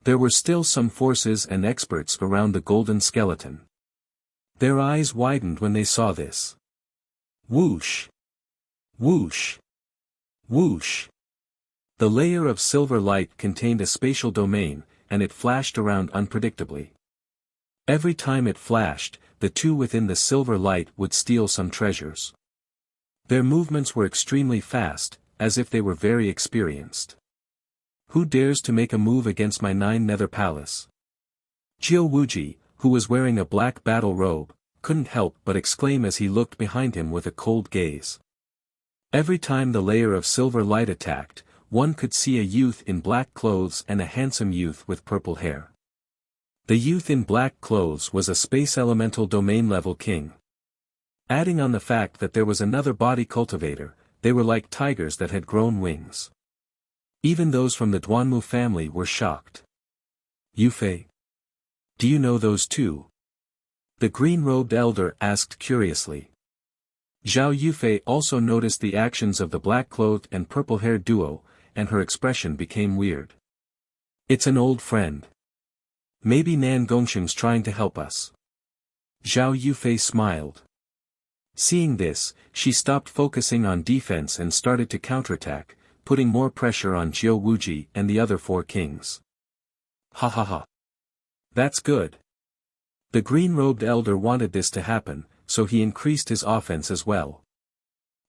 There were still some forces and experts around the golden skeleton. Their eyes widened when they saw this. Whoosh! Whoosh! Whoosh! The layer of silver light contained a spatial domain, and it flashed around unpredictably. Every time it flashed, the two within the silver light would steal some treasures. Their movements were extremely fast, as if they were very experienced. Who dares to make a move against my Nine Nether Palace? Jiao Wuji, who was wearing a black battle robe, couldn't help but exclaim as he looked behind him with a cold gaze. Every time the layer of silver light attacked, one could see a youth in black clothes and a handsome youth with purple hair. The youth in black clothes was a space elemental domain level king. Adding on the fact that there was another body cultivator, they were like tigers that had grown wings. Even those from the Duanmu family were shocked. Yufei? Do you know those two? The green-robed elder asked curiously. Zhao Yufei also noticed the actions of the black-clothed and purple-haired duo, and her expression became weird. It's an old friend. Maybe Nan Gongsheng's trying to help us. Zhao Yufei smiled. Seeing this, she stopped focusing on defense and started to counterattack, putting more pressure on Jiao Wuji and the other four kings. Ha ha ha. That's good. The green-robed elder wanted this to happen, so he increased his offense as well.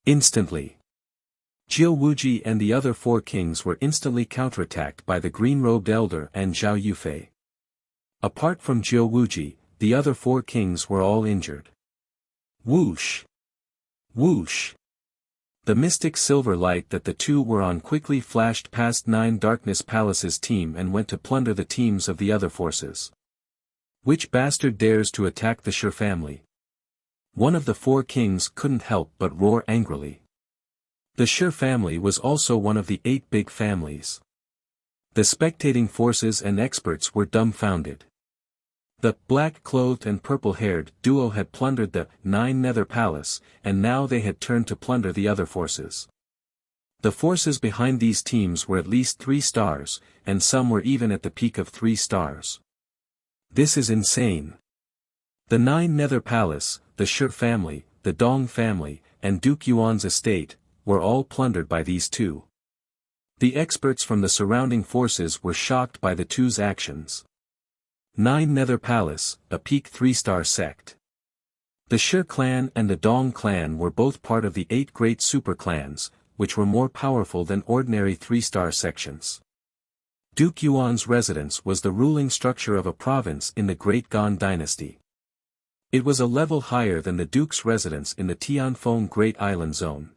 Instantly. Jiao Wuji and the other four kings were instantly counterattacked by the green-robed elder and Zhao Yufei. Apart from Jiao Wuji, the other four kings were all injured. Whoosh! Whoosh! The mystic silver light that the two were on quickly flashed past Nine Darkness Palace's team and went to plunder the teams of the other forces. Which bastard dares to attack the Shi family? One of the four kings couldn't help but roar angrily. The Shi family was also one of the 8 big families. The spectating forces and experts were dumbfounded. The black-clothed and purple-haired duo had plundered the Nine Nether Palace, and now they had turned to plunder the other forces. The forces behind these teams were at least 3 stars, and some were even at the peak of 3 stars. This is insane. The Nine Nether Palace, the Shi family, the Dong family, and Duke Yuan's estate, were all plundered by these two. The experts from the surrounding forces were shocked by the two's actions. Nine Nether Palace, a peak 3-star sect. The Shi clan and the Dong clan were both part of the 8 great super clans, which were more powerful than ordinary 3-star sections. Duke Yuan's residence was the ruling structure of a province in the Great Gan dynasty. It was a level higher than the Duke's residence in the Tianfeng Great Island Zone.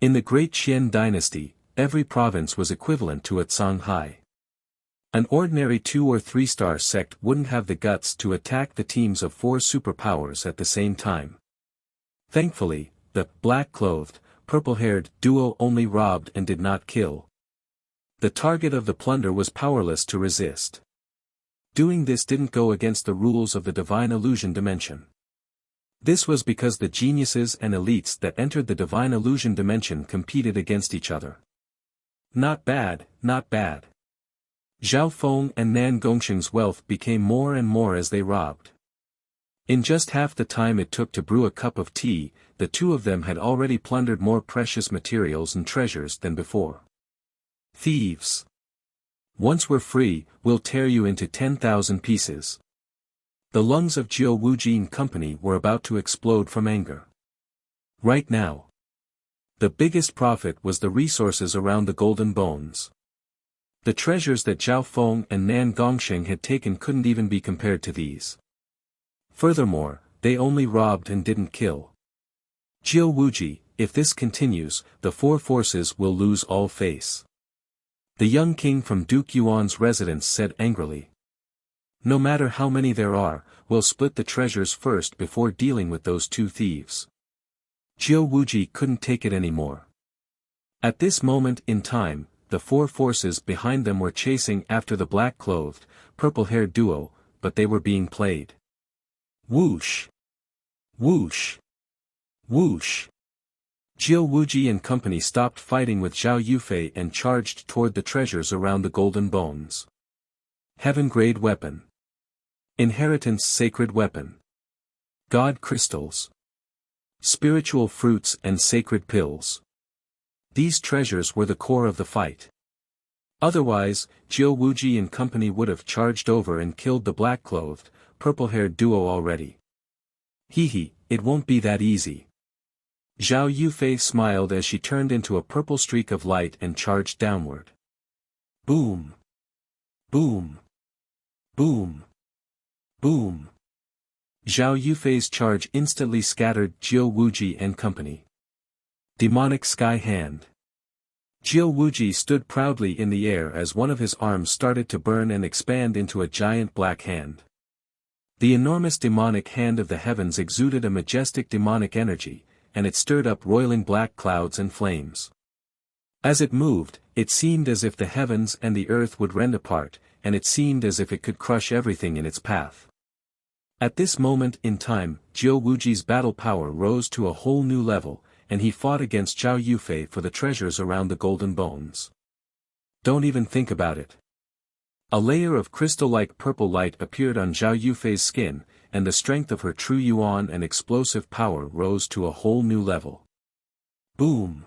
In the Great Qian dynasty, every province was equivalent to a Songhai. An ordinary 2 or 3-star sect wouldn't have the guts to attack the teams of 4 superpowers at the same time. Thankfully, the black-clothed, purple-haired duo only robbed and did not kill. The target of the plunder was powerless to resist. Doing this didn't go against the rules of the divine illusion dimension. This was because the geniuses and elites that entered the divine illusion dimension competed against each other. Not bad, not bad. Zhao Feng and Nan Gongsheng's wealth became more and more as they robbed. In just half the time it took to brew a cup of tea, the two of them had already plundered more precious materials and treasures than before. Thieves! Once we're free, we'll tear you into 10,000 pieces. The lungs of Jiao Wuji and company were about to explode from anger. Right now. The biggest profit was the resources around the golden bones. The treasures that Zhao Feng and Nan Gongsheng had taken couldn't even be compared to these. Furthermore, they only robbed and didn't kill. Jiao Wuji, if this continues, the 4 forces will lose all face. The young king from Duke Yuan's residence said angrily. No matter how many there are, we'll split the treasures first before dealing with those two thieves. Jiu Wuji couldn't take it anymore. At this moment in time, the four forces behind them were chasing after the black-clothed, purple-haired duo, but they were being played. Whoosh! Whoosh! Whoosh! Jiu Wuji and company stopped fighting with Zhao Yufei and charged toward the treasures around the golden bones. Heaven-grade weapon. Inheritance sacred weapon. God crystals. Spiritual fruits and sacred pills. These treasures were the core of the fight. Otherwise, Jiu Wuji and company would have charged over and killed the black-clothed, purple-haired duo already. Hee, it won't be that easy. Zhao Yufei smiled as she turned into a purple streak of light and charged downward. Boom! Boom! Boom! Boom! Zhao Yufei's charge instantly scattered Jiu Wuji and company. Demonic Sky Hand. Jiu Wuji stood proudly in the air as one of his arms started to burn and expand into a giant black hand. The enormous demonic hand of the heavens exuded a majestic demonic energy, and it stirred up roiling black clouds and flames. As it moved, it seemed as if the heavens and the earth would rend apart, and it seemed as if it could crush everything in its path. At this moment in time, Jiu Wuji's battle power rose to a whole new level, and he fought against Zhao Yufei for the treasures around the golden bones. Don't even think about it. A layer of crystal-like purple light appeared on Zhao Yufei's skin, and the strength of her true yuan and explosive power rose to a whole new level. Boom!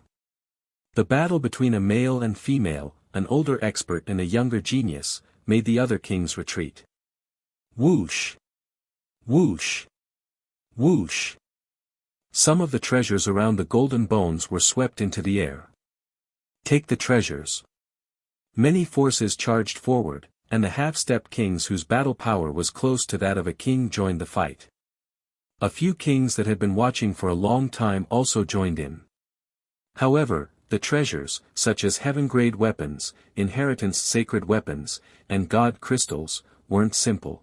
The battle between a male and female, an older expert and a younger genius, made the other kings retreat. Whoosh! Whoosh! Whoosh! Some of the treasures around the golden bones were swept into the air. Take the treasures. Many forces charged forward, and the half-step kings whose battle power was close to that of a king joined the fight. A few kings that had been watching for a long time also joined in. However, the treasures, such as heaven-grade weapons, inheritance sacred weapons, and god crystals, weren't simple.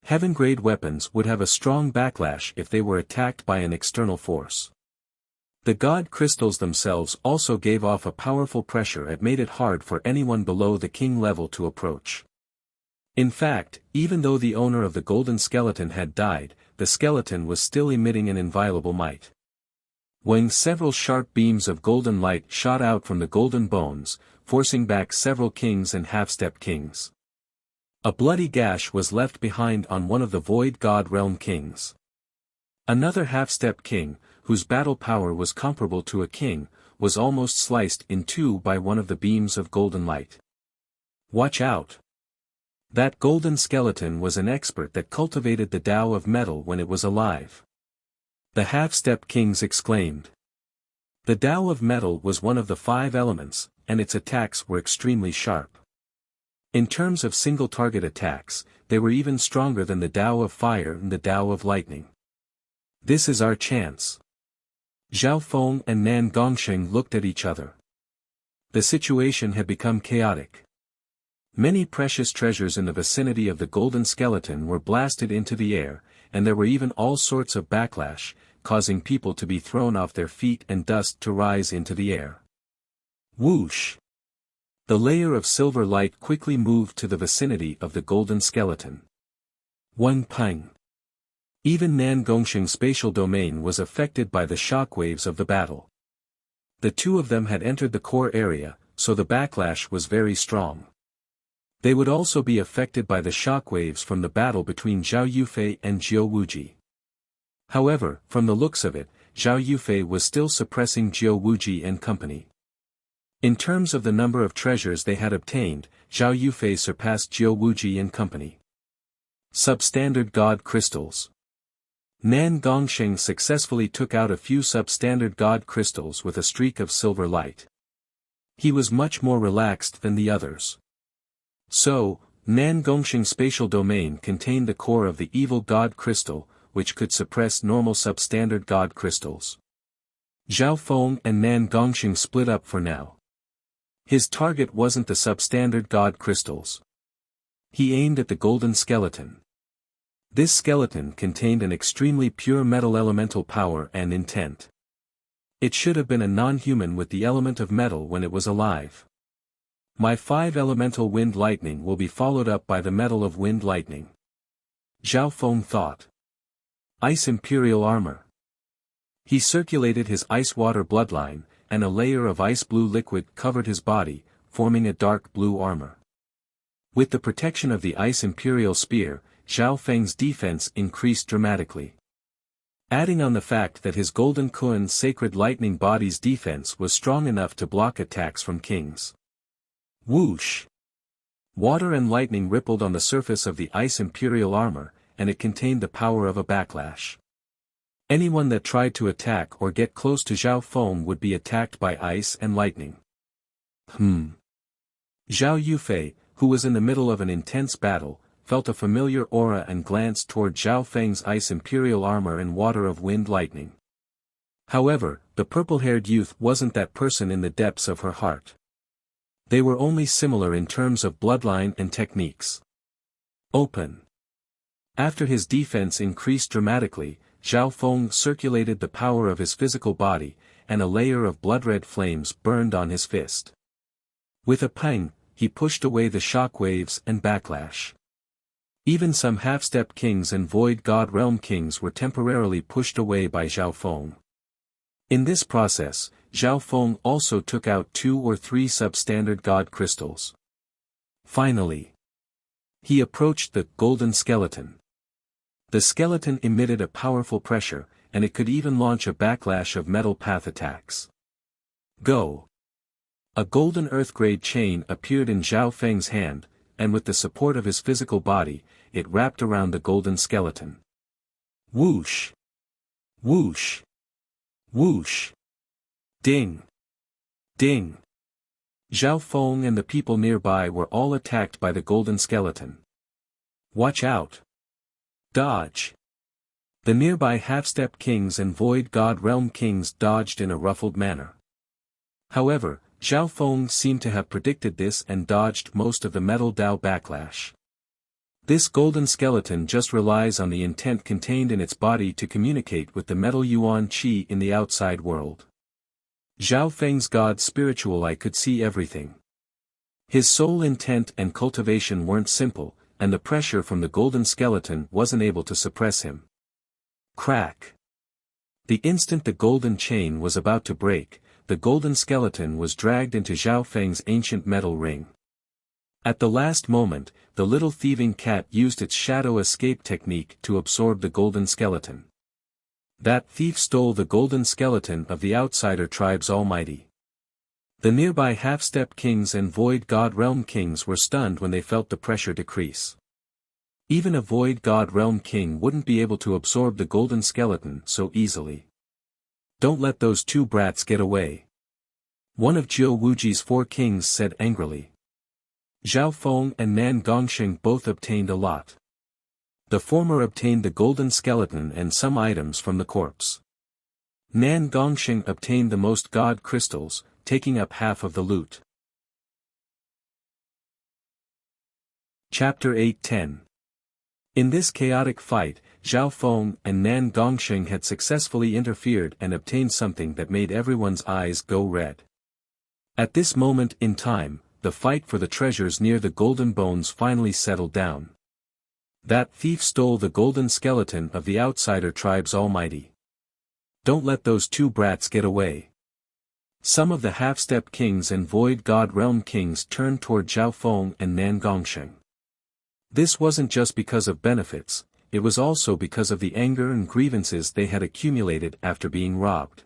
Heaven-grade weapons would have a strong backlash if they were attacked by an external force. The god crystals themselves also gave off a powerful pressure that made it hard for anyone below the king level to approach. In fact, even though the owner of the golden skeleton had died, the skeleton was still emitting an inviolable might. When several sharp beams of golden light shot out from the golden bones, forcing back several kings and half-step kings. A bloody gash was left behind on one of the void god realm kings. Another half-step king, whose battle power was comparable to a king, was almost sliced in two by one of the beams of golden light. Watch out! That golden skeleton was an expert that cultivated the Tao of metal when it was alive. The half-step kings exclaimed. The Tao of metal was one of the 5 elements, and its attacks were extremely sharp. In terms of single-target attacks, they were even stronger than the Tao of fire and the Tao of lightning. This is our chance. Zhao Feng and Nan Gongsheng looked at each other. The situation had become chaotic. Many precious treasures in the vicinity of the golden skeleton were blasted into the air, and there were even all sorts of backlash, causing people to be thrown off their feet and dust to rise into the air. Whoosh! The layer of silver light quickly moved to the vicinity of the golden skeleton. One pang! Even Nan Gongsheng's spatial domain was affected by the shockwaves of the battle. The two of them had entered the core area, so the backlash was very strong. They would also be affected by the shockwaves from the battle between Zhao Yufei and Jiu Wuji. However, from the looks of it, Zhao Yufei was still suppressing Jiu Wuji and company. In terms of the number of treasures they had obtained, Zhao Yufei surpassed Jiu Wuji and company. Substandard God Crystals. Nan Gongsheng successfully took out a few substandard god crystals with a streak of silver light. He was much more relaxed than the others. So, Nan Gongsheng's spatial domain contained the core of the evil god crystal, which could suppress normal substandard god crystals. Zhao Feng and Nan Gongsheng split up for now. His target wasn't the substandard god crystals. He aimed at the golden skeleton. This skeleton contained an extremely pure metal elemental power and intent. It should have been a non-human with the element of metal when it was alive. My 5 elemental wind lightning will be followed up by the metal of wind lightning. Zhao Feng thought. Ice imperial armor. He circulated his ice-water bloodline, and a layer of ice-blue liquid covered his body, forming a dark blue armor. With the protection of the ice imperial spear, Zhao Feng's defense increased dramatically. Adding on the fact that his golden Kuan's sacred lightning body's defense was strong enough to block attacks from kings. Whoosh! Water and lightning rippled on the surface of the ice imperial armor, and it contained the power of a backlash. Anyone that tried to attack or get close to Zhao Feng would be attacked by ice and lightning. Zhao Yufei, who was in the middle of an intense battle, felt a familiar aura and glanced toward Zhao Feng's ice imperial armor and water of wind lightning. However, the purple-haired youth wasn't that person in the depths of her heart. They were only similar in terms of bloodline and techniques. Open. After his defense increased dramatically, Zhao Feng circulated the power of his physical body, and a layer of blood-red flames burned on his fist. With a pang, he pushed away the shock waves and backlash. Even some half-step kings and void god realm kings were temporarily pushed away by Zhao Feng. In this process, Zhao Feng also took out 2 or 3 substandard god crystals. Finally, he approached the golden skeleton. The skeleton emitted a powerful pressure, and it could even launch a backlash of metal path attacks. Go! A golden earth-grade chain appeared in Zhao Feng's hand, and with the support of his physical body, it wrapped around the golden skeleton. Whoosh! Whoosh! Whoosh! Ding! Ding! Zhao Feng and the people nearby were all attacked by the golden skeleton. Watch out! Dodge! The nearby half-step kings and void god realm kings dodged in a ruffled manner. However, Zhao Feng seemed to have predicted this and dodged most of the metal Dao backlash. This golden skeleton just relies on the intent contained in its body to communicate with the metal Yuan Qi in the outside world. Zhao Feng's god spiritual eye could see everything. His soul intent and cultivation weren't simple, and the pressure from the golden skeleton wasn't able to suppress him. Crack! The instant the golden chain was about to break, the golden skeleton was dragged into Zhao Feng's ancient metal ring. At the last moment, the little thieving cat used its shadow escape technique to absorb the golden skeleton. That thief stole the golden skeleton of the outsider tribe's almighty. The nearby half-step kings and void god realm kings were stunned when they felt the pressure decrease. Even a void god realm king wouldn't be able to absorb the golden skeleton so easily. Don't let those 2 brats get away. One of Jiu Wuji's 4 kings said angrily. Zhao Feng and Nan Gongsheng both obtained a lot. The former obtained the golden skeleton and some items from the corpse. Nan Gongsheng obtained the most god crystals, taking up half of the loot. Chapter 8-10. In this chaotic fight, Zhao Feng and Nan Gongsheng had successfully interfered and obtained something that made everyone's eyes go red. At this moment in time, the fight for the treasures near the golden bones finally settled down. That thief stole the golden skeleton of the outsider tribe's almighty. Don't let those 2 brats get away. Some of the half-step kings and void god realm kings turned toward Zhao Feng and Nan Gongsheng. This wasn't just because of benefits, it was also because of the anger and grievances they had accumulated after being robbed.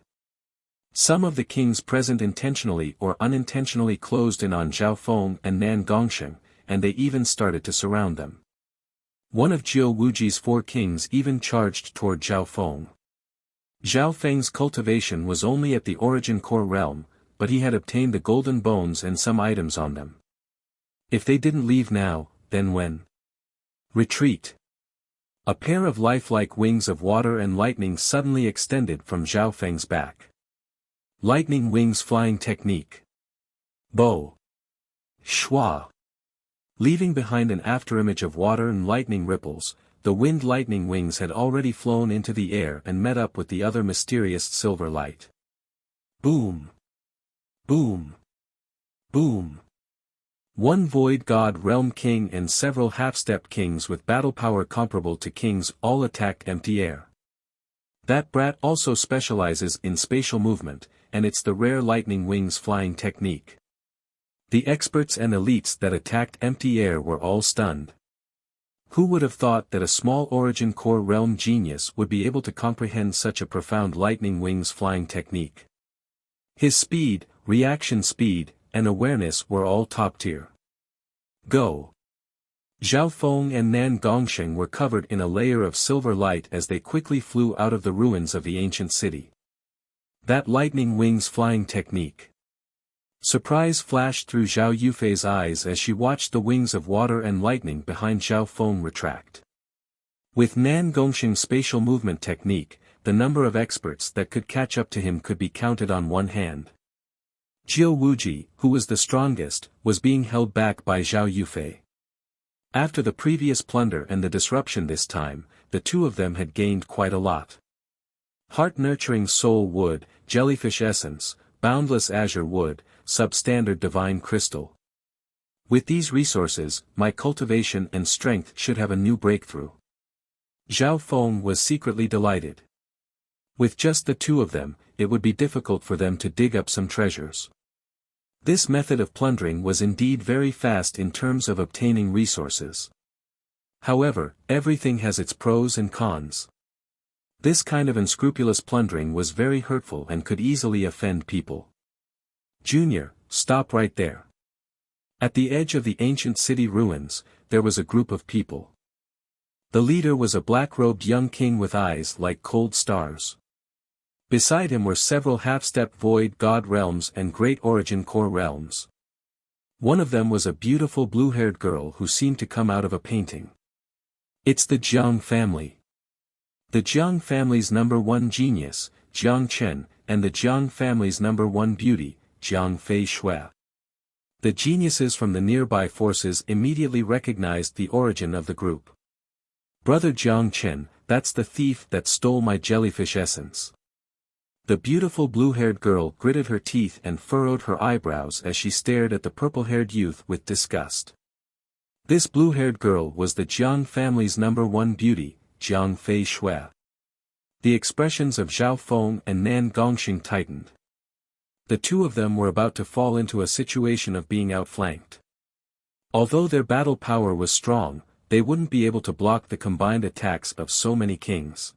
Some of the kings present intentionally or unintentionally closed in on Zhao Feng and Nan Gongsheng, and they even started to surround them. One of Jiu Wuji's 4 kings even charged toward Zhao Feng. Zhao Feng's cultivation was only at the origin core realm, but he had obtained the golden bones and some items on them. If they didn't leave now, then when? Retreat! A pair of lifelike wings of water and lightning suddenly extended from Zhao Feng's back. Lightning wings flying technique. Bo! Shua! Leaving behind an afterimage of water and lightning ripples, the wind lightning wings had already flown into the air and met up with the other mysterious silver light. Boom! Boom! Boom! One void god realm king and several half-stepped kings with battle power comparable to kings all attacked empty air. That brat also specializes in spatial movement, and it's the rare lightning wings flying technique. The experts and elites that attacked empty air were all stunned. Who would have thought that a small origin core realm genius would be able to comprehend such a profound lightning wings flying technique? His speed, reaction speed, and awareness were all top tier. Go! Zhao Feng and Nan Gongsheng were covered in a layer of silver light as they quickly flew out of the ruins of the ancient city. That lightning wings flying technique. Surprise flashed through Zhao Yufei's eyes as she watched the wings of water and lightning behind Zhao Feng retract. With Nan Gongsheng's spatial movement technique, the number of experts that could catch up to him could be counted on one hand. Jiu Wuji, who was the strongest, was being held back by Zhao Yufei. After the previous plunder and the disruption this time, the two of them had gained quite a lot. Heart-nurturing soul wood, jellyfish essence, boundless azure wood, substandard divine crystal. With these resources, my cultivation and strength should have a new breakthrough. Zhao Feng was secretly delighted. With just the two of them, it would be difficult for them to dig up some treasures. This method of plundering was indeed very fast in terms of obtaining resources. However, everything has its pros and cons. This kind of unscrupulous plundering was very hurtful and could easily offend people. Junior, stop right there. At the edge of the ancient city ruins, there was a group of people. The leader was a black-robed young king with eyes like cold stars. Beside him were several half-step void god realms and great origin core realms. One of them was a beautiful blue-haired girl who seemed to come out of a painting. It's the Jiang family. The Jiang family's number one genius, Jiang Chen, and the Jiang family's number one beauty, Jiang Fei Shui. The geniuses from the nearby forces immediately recognized the origin of the group. Brother Jiang Chen, that's the thief that stole my jellyfish essence. The beautiful blue-haired girl gritted her teeth and furrowed her eyebrows as she stared at the purple-haired youth with disgust. This blue-haired girl was the Jiang family's number one beauty, Jiang Fei Shui. The expressions of Zhao Feng and Nan Gongsheng tightened. The two of them were about to fall into a situation of being outflanked. Although their battle power was strong, they wouldn't be able to block the combined attacks of so many kings.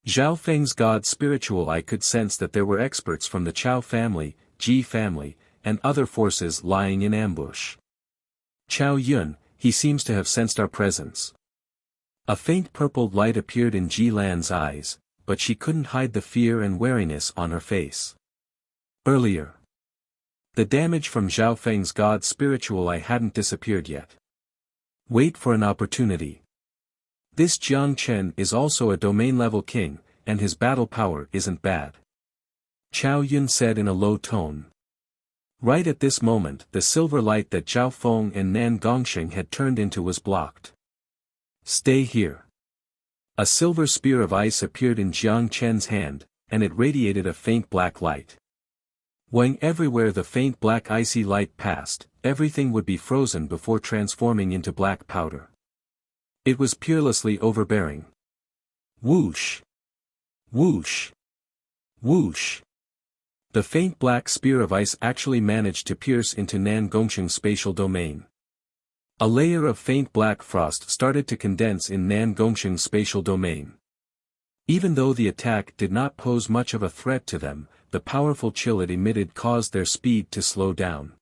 Zhao Feng's god spiritual eye could sense that there were experts from the Chao family, Ji family, and other forces lying in ambush. Chao Yun, he seems to have sensed our presence. A faint purple light appeared in Ji Lan's eyes, but she couldn't hide the fear and wariness on her face. Earlier. The damage from Zhao Feng's god spiritual eye hadn't disappeared yet. Wait for an opportunity. This Jiang Chen is also a domain-level king, and his battle power isn't bad. Chao Yun said in a low tone. Right at this moment the silver light that Zhao Feng and Nan Gongsheng had turned into was blocked. Stay here. A silver spear of ice appeared in Jiang Chen's hand, and it radiated a faint black light. When everywhere the faint black icy light passed, everything would be frozen before transforming into black powder. It was peerlessly overbearing. Whoosh! Whoosh! Whoosh! The faint black spear of ice actually managed to pierce into Nan Gongsheng's spatial domain. A layer of faint black frost started to condense in Nan Gongsheng's spatial domain. Even though the attack did not pose much of a threat to them, the powerful chill it emitted caused their speed to slow down.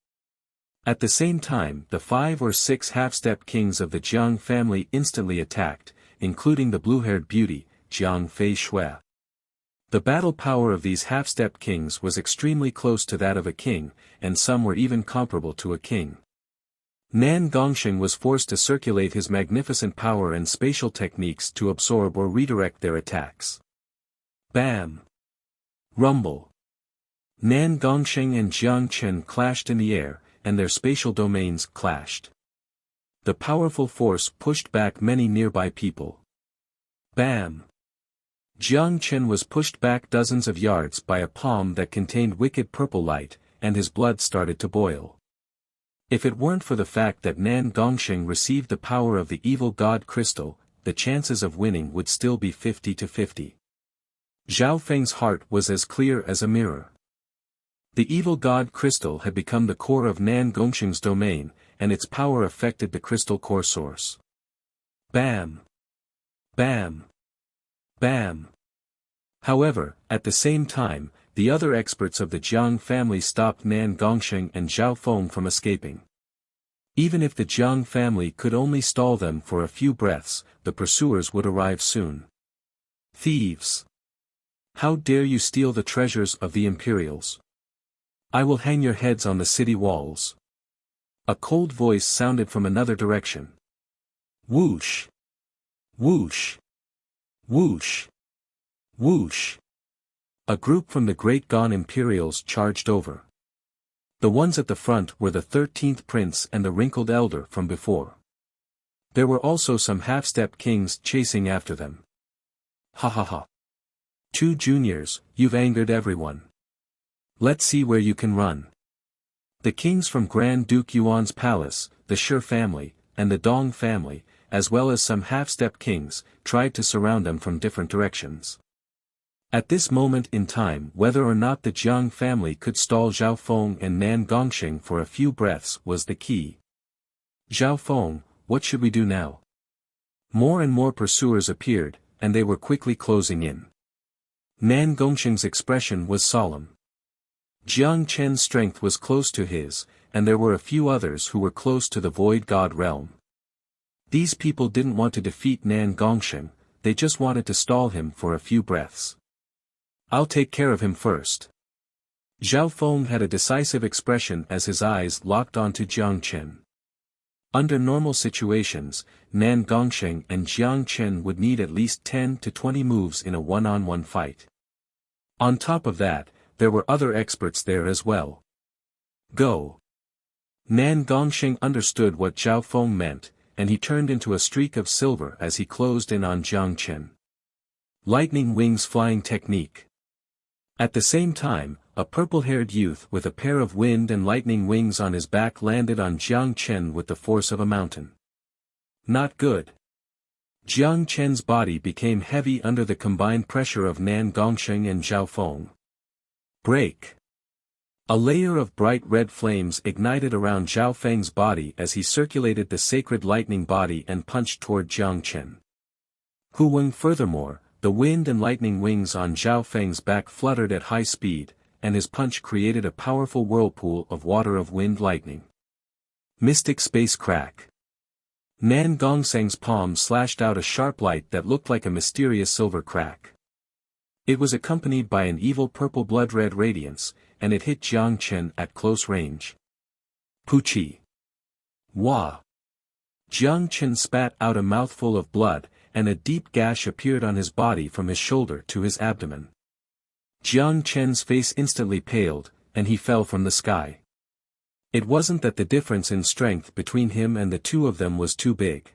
At the same time, the 5 or 6 half-step kings of the Jiang family instantly attacked, including the blue-haired beauty, Jiang Fei Shui. The battle power of these half-step kings was extremely close to that of a king, and some were even comparable to a king. Nan Gongsheng was forced to circulate his magnificent power and spatial techniques to absorb or redirect their attacks. Bam! Rumble! Nan Gongsheng and Jiang Chen clashed in the air, and their spatial domains clashed. the powerful force pushed back many nearby people. Bam! Jiang Chen was pushed back dozens of yards by a palm that contained wicked purple light, and his blood started to boil. If it weren't for the fact that Nan Gongsheng received the power of the evil god crystal, the chances of winning would still be 50-50. Zhao Feng's heart was as clear as a mirror. The evil god crystal had become the core of Nan Gongsheng's domain, and its power affected the crystal core source. Bam! Bam! Bam! However, at the same time, the other experts of the Jiang family stopped Nan Gongsheng and Zhao Feng from escaping. Even if the Jiang family could only stall them for a few breaths, the pursuers would arrive soon. Thieves! How dare you steal the treasures of the Imperials? I will hang your heads on the city walls. A cold voice sounded from another direction. Whoosh! Whoosh! Whoosh! Whoosh! A group from the Great Ghan Imperials charged over. The ones at the front were the 13th prince and the wrinkled elder from before. There were also some half-step kings chasing after them. Ha ha ha. 2 juniors, you've angered everyone. Let's see where you can run. The kings from Grand Duke Yuan's palace, the Shi family, and the Dong family, as well as some half-step kings, tried to surround them from different directions. At this moment in time, whether or not the Jiang family could stall Zhao Feng and Nan Gongsheng for a few breaths was the key. Zhao Feng, what should we do now? More and more pursuers appeared, and they were quickly closing in. Nan Gongsheng's expression was solemn. Jiang Chen's strength was close to his, and there were a few others who were close to the Void God realm. These people didn't want to defeat Nan Gongsheng, they just wanted to stall him for a few breaths. I'll take care of him first. Zhao Feng had a decisive expression as his eyes locked onto Jiang Chen. Under normal situations, Nan Gongsheng and Jiang Chen would need at least 10 to 20 moves in a one-on-one fight. On top of that, there were other experts there as well. Go! Nan Gongsheng understood what Zhao Feng meant, and he turned into a streak of silver as he closed in on Jiang Chen. Lightning wings flying technique. At the same time, a purple-haired youth with a pair of wind and lightning wings on his back landed on Jiang Chen with the force of a mountain. Not good. Jiang Chen's body became heavy under the combined pressure of Nan Gongsheng and Zhao Feng. Break! A layer of bright red flames ignited around Zhao Feng's body as he circulated the sacred lightning body and punched toward Jiang Chen. Furthermore, the wind and lightning wings on Zhao Feng's back fluttered at high speed, and his punch created a powerful whirlpool of water of wind lightning. Mystic space crack. Nan Gongsheng's palm slashed out a sharp light that looked like a mysterious silver crack. It was accompanied by an evil purple blood-red radiance, and it hit Jiang Chen at close range. Puchi. Wah! Jiang Chen spat out a mouthful of blood, and a deep gash appeared on his body from his shoulder to his abdomen. Jiang Chen's face instantly paled, and he fell from the sky. It wasn't that the difference in strength between him and the two of them was too big.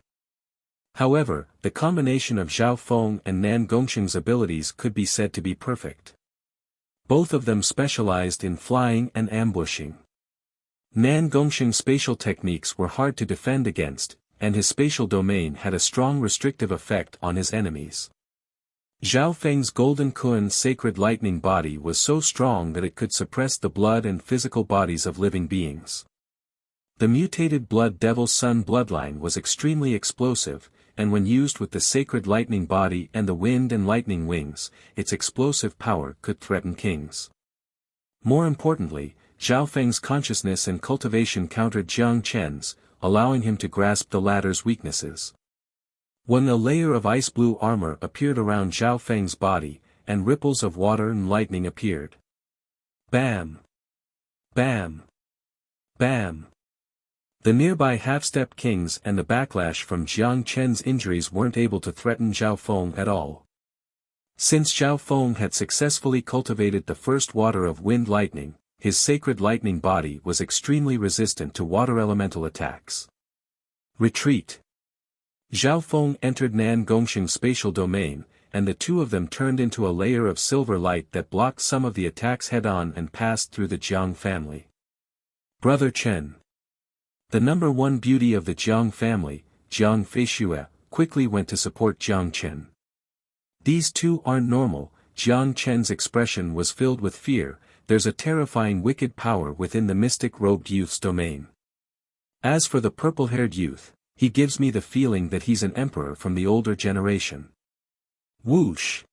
However, the combination of Zhao Feng and Nan Gongsheng's abilities could be said to be perfect. Both of them specialized in flying and ambushing. Nan Gongsheng's spatial techniques were hard to defend against, and his spatial domain had a strong restrictive effect on his enemies. Zhao Feng's golden Kun's sacred lightning body was so strong that it could suppress the blood and physical bodies of living beings. The mutated Blood Devil's Sun bloodline was extremely explosive, and when used with the sacred lightning body and the wind and lightning wings, its explosive power could threaten kings. More importantly, Zhao Feng's consciousness and cultivation countered Jiang Chen's, allowing him to grasp the latter's weaknesses. When a layer of ice-blue armor appeared around Zhao Feng's body, and ripples of water and lightning appeared. Bam! Bam! Bam! The nearby half-step kings and the backlash from Jiang Chen's injuries weren't able to threaten Zhao Feng at all. Since Zhao Feng had successfully cultivated the first water of wind lightning, his sacred lightning body was extremely resistant to water elemental attacks. Retreat. Zhao Feng entered Nan Gongsheng's spatial domain, and the two of them turned into a layer of silver light that blocked some of the attacks head-on and passed through the Jiang family. Brother Chen. The number one beauty of the Jiang family, Jiang Feishue, quickly went to support Jiang Chen. These two aren't normal. Jiang Chen's expression was filled with fear. There's a terrifying wicked power within the mystic-robed youth's domain. As for the purple-haired youth, he gives me the feeling that he's an emperor from the older generation. Whoosh!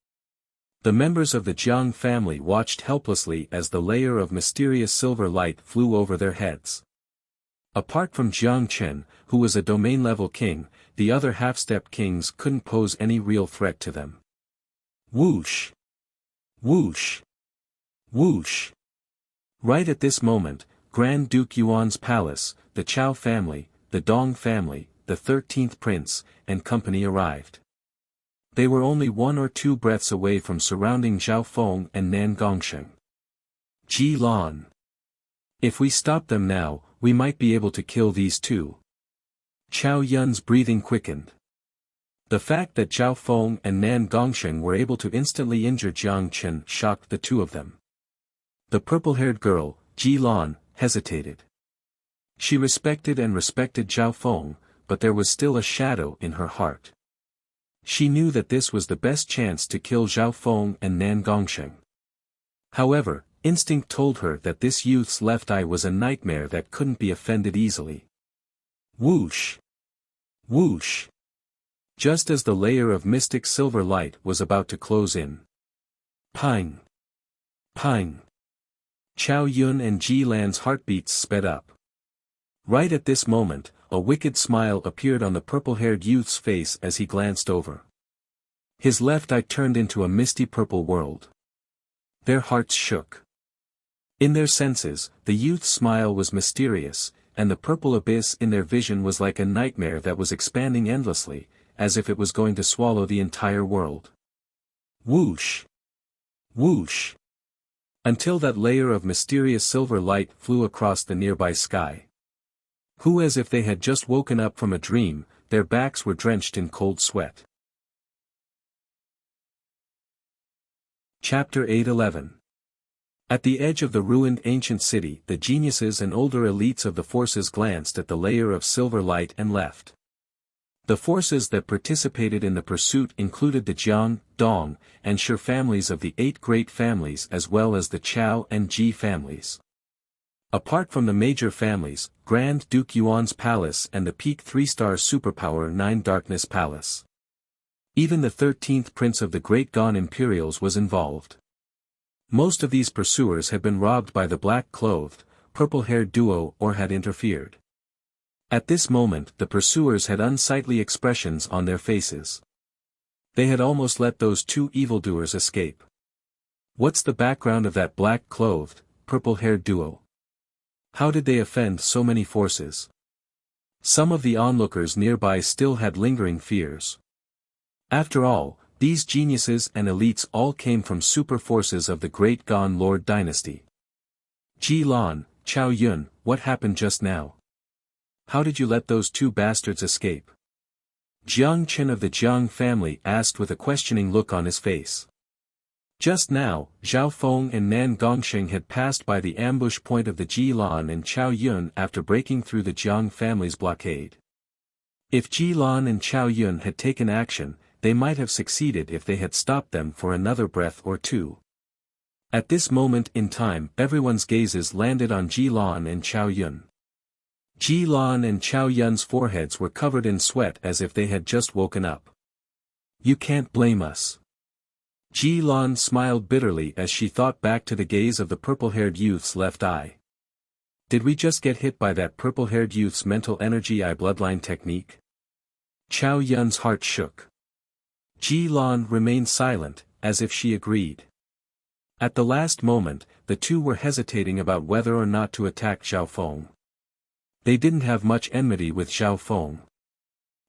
The members of the Jiang family watched helplessly as the layer of mysterious silver light flew over their heads. Apart from Jiang Chen, who was a domain-level king, the other half-step kings couldn't pose any real threat to them. Whoosh! Whoosh! Whoosh! Right at this moment, Grand Duke Yuan's palace, the Chao family, the Dong family, the 13th prince, and company arrived. They were only 1 or 2 breaths away from surrounding Zhao Feng and Nan Gongsheng. Ji Lan. If we stop them now, we might be able to kill these two. Chao Yun's breathing quickened. The fact that Zhao Feng and Nan Gongsheng were able to instantly injure Jiang Chen shocked the two of them. The purple-haired girl, Ji Lan, hesitated. She respected Zhao Feng, but there was still a shadow in her heart. She knew that this was the best chance to kill Zhao Feng and Nan Gongsheng. However, instinct told her that this youth's left eye was a nightmare that couldn't be offended easily. Whoosh! Whoosh! Just as the layer of mystic silver light was about to close in. Pang! Pang! Chao Yun and Ji Lan's heartbeats sped up. Right at this moment, a wicked smile appeared on the purple-haired youth's face as he glanced over. His left eye turned into a misty purple world. Their hearts shook. In their senses, the youth's smile was mysterious, and the purple abyss in their vision was like a nightmare that was expanding endlessly, as if it was going to swallow the entire world. Whoosh! Whoosh! Until that layer of mysterious silver light flew across the nearby sky. Who, as if they had just woken up from a dream, their backs were drenched in cold sweat. Chapter 8:11. At the edge of the ruined ancient city, the geniuses and older elites of the forces glanced at the layer of silver light and left. The forces that participated in the pursuit included the Jiang, Dong, and Shi families of the 8 great families as well as the Chao and Ji families. Apart from the major families, Grand Duke Yuan's palace and the peak 3-star superpower 9 Darkness Palace. Even the 13th prince of the Great Gone Imperials was involved. Most of these pursuers had been robbed by the black-clothed, purple-haired duo or had interfered. At this moment the pursuers had unsightly expressions on their faces. They had almost let those 2 evildoers escape. What's the background of that black-clothed, purple-haired duo? How did they offend so many forces? Some of the onlookers nearby still had lingering fears. After all, these geniuses and elites all came from super forces of the Great Gone Lord dynasty. Ji Lan, Chao Yun, what happened just now? How did you let those 2 bastards escape? Jiang Chen of the Jiang family asked with a questioning look on his face. Just now, Zhao Feng and Nan Gongsheng had passed by the ambush point of the Ji Lan and Chao Yun after breaking through the Jiang family's blockade. If Ji Lan and Chao Yun had taken action, they might have succeeded if they had stopped them for another breath or 2. At this moment in time, everyone's gazes landed on Ji Lan and Chao Yun. Ji Lan and Chao Yun's foreheads were covered in sweat as if they had just woken up. You can't blame us. Ji Lan smiled bitterly as she thought back to the gaze of the purple-haired youth's left eye. Did we just get hit by that purple-haired youth's mental energy eye bloodline technique? Chao Yun's heart shook. Ji Lan remained silent, as if she agreed. At the last moment, the two were hesitating about whether or not to attack Zhao Feng. They didn't have much enmity with Zhao Feng.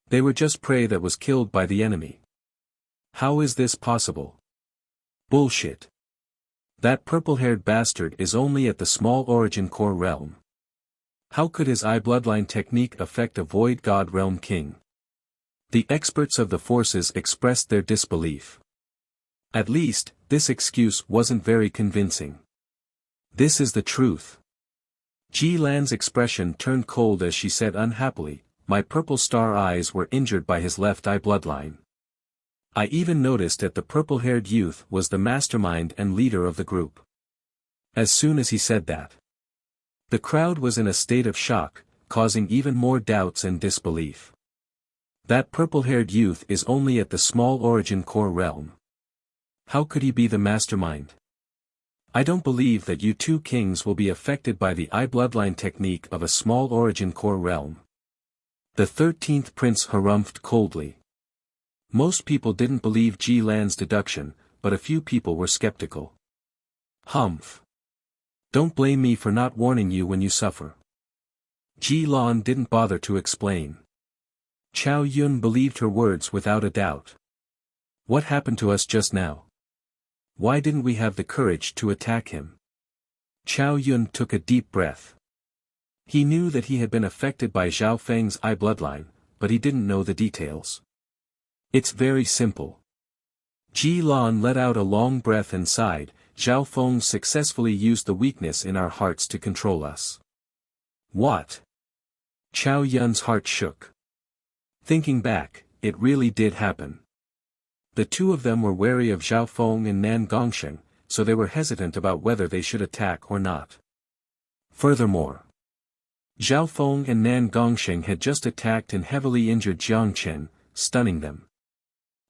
They were just prey that was killed by the enemy. How is this possible? Bullshit. That purple-haired bastard is only at the small origin core realm. How could his eye bloodline technique affect a Void God Realm king? The experts of the forces expressed their disbelief. At least, this excuse wasn't very convincing. This is the truth. Ji Lan's expression turned cold as she said unhappily, my purple star eyes were injured by his left eye bloodline. I even noticed that the purple-haired youth was the mastermind and leader of the group. As soon as he said that, the crowd was in a state of shock, causing even more doubts and disbelief. That purple-haired youth is only at the small origin core realm. How could he be the mastermind? I don't believe that you two kings will be affected by the eye bloodline technique of a small origin core realm. The 13th prince harumphed coldly. Most people didn't believe Ji Lan's deduction, but a few people were skeptical. Humph. Don't blame me for not warning you when you suffer. Ji Lan didn't bother to explain. Chow Yun believed her words without a doubt. What happened to us just now? Why didn't we have the courage to attack him? Chow Yun took a deep breath. He knew that he had been affected by Zhao Feng's eye bloodline, but he didn't know the details. It's very simple. Ji Lan let out a long breath and sighed, Zhao Feng successfully used the weakness in our hearts to control us. What? Chow Yun's heart shook. Thinking back, it really did happen. The two of them were wary of Zhao Feng and Nan Gongsheng, so they were hesitant about whether they should attack or not. Furthermore, Zhao Feng and Nan Gongsheng had just attacked and heavily injured Jiang Chen, stunning them.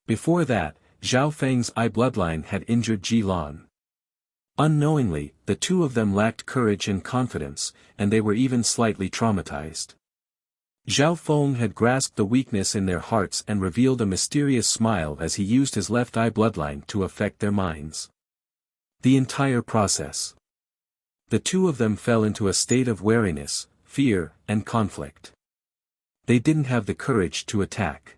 Before that, Zhao Feng's eye bloodline had injured Ji Lan. Unknowingly, the two of them lacked courage and confidence, and they were even slightly traumatized. Zhao Feng had grasped the weakness in their hearts and revealed a mysterious smile as he used his left eye bloodline to affect their minds. The entire process. The two of them fell into a state of wariness, fear, and conflict. They didn't have the courage to attack.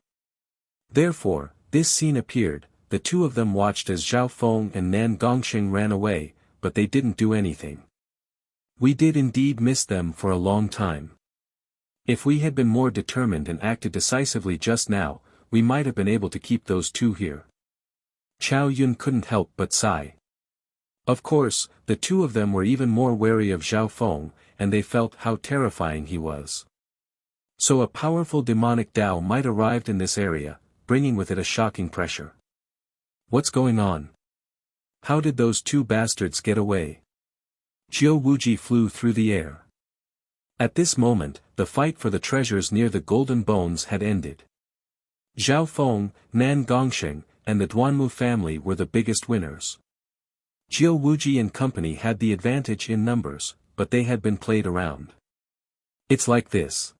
Therefore, this scene appeared, the two of them watched as Zhao Feng and Nan Gongsheng ran away, but they didn't do anything. We did indeed miss them for a long time. If we had been more determined and acted decisively just now, we might have been able to keep those two here. Chow Yun couldn't help but sigh. Of course, the two of them were even more wary of Zhao Feng, and they felt how terrifying he was. So a powerful demonic Tao might arrive in this area, bringing with it a shocking pressure. What's going on? How did those two bastards get away? Jiu Wuji flew through the air. At this moment, the fight for the treasures near the Golden Bones had ended. Zhao Feng, Nan Gongsheng, and the Duanmu family were the biggest winners. Jiu Wuji and company had the advantage in numbers, but they had been played around. It's like this.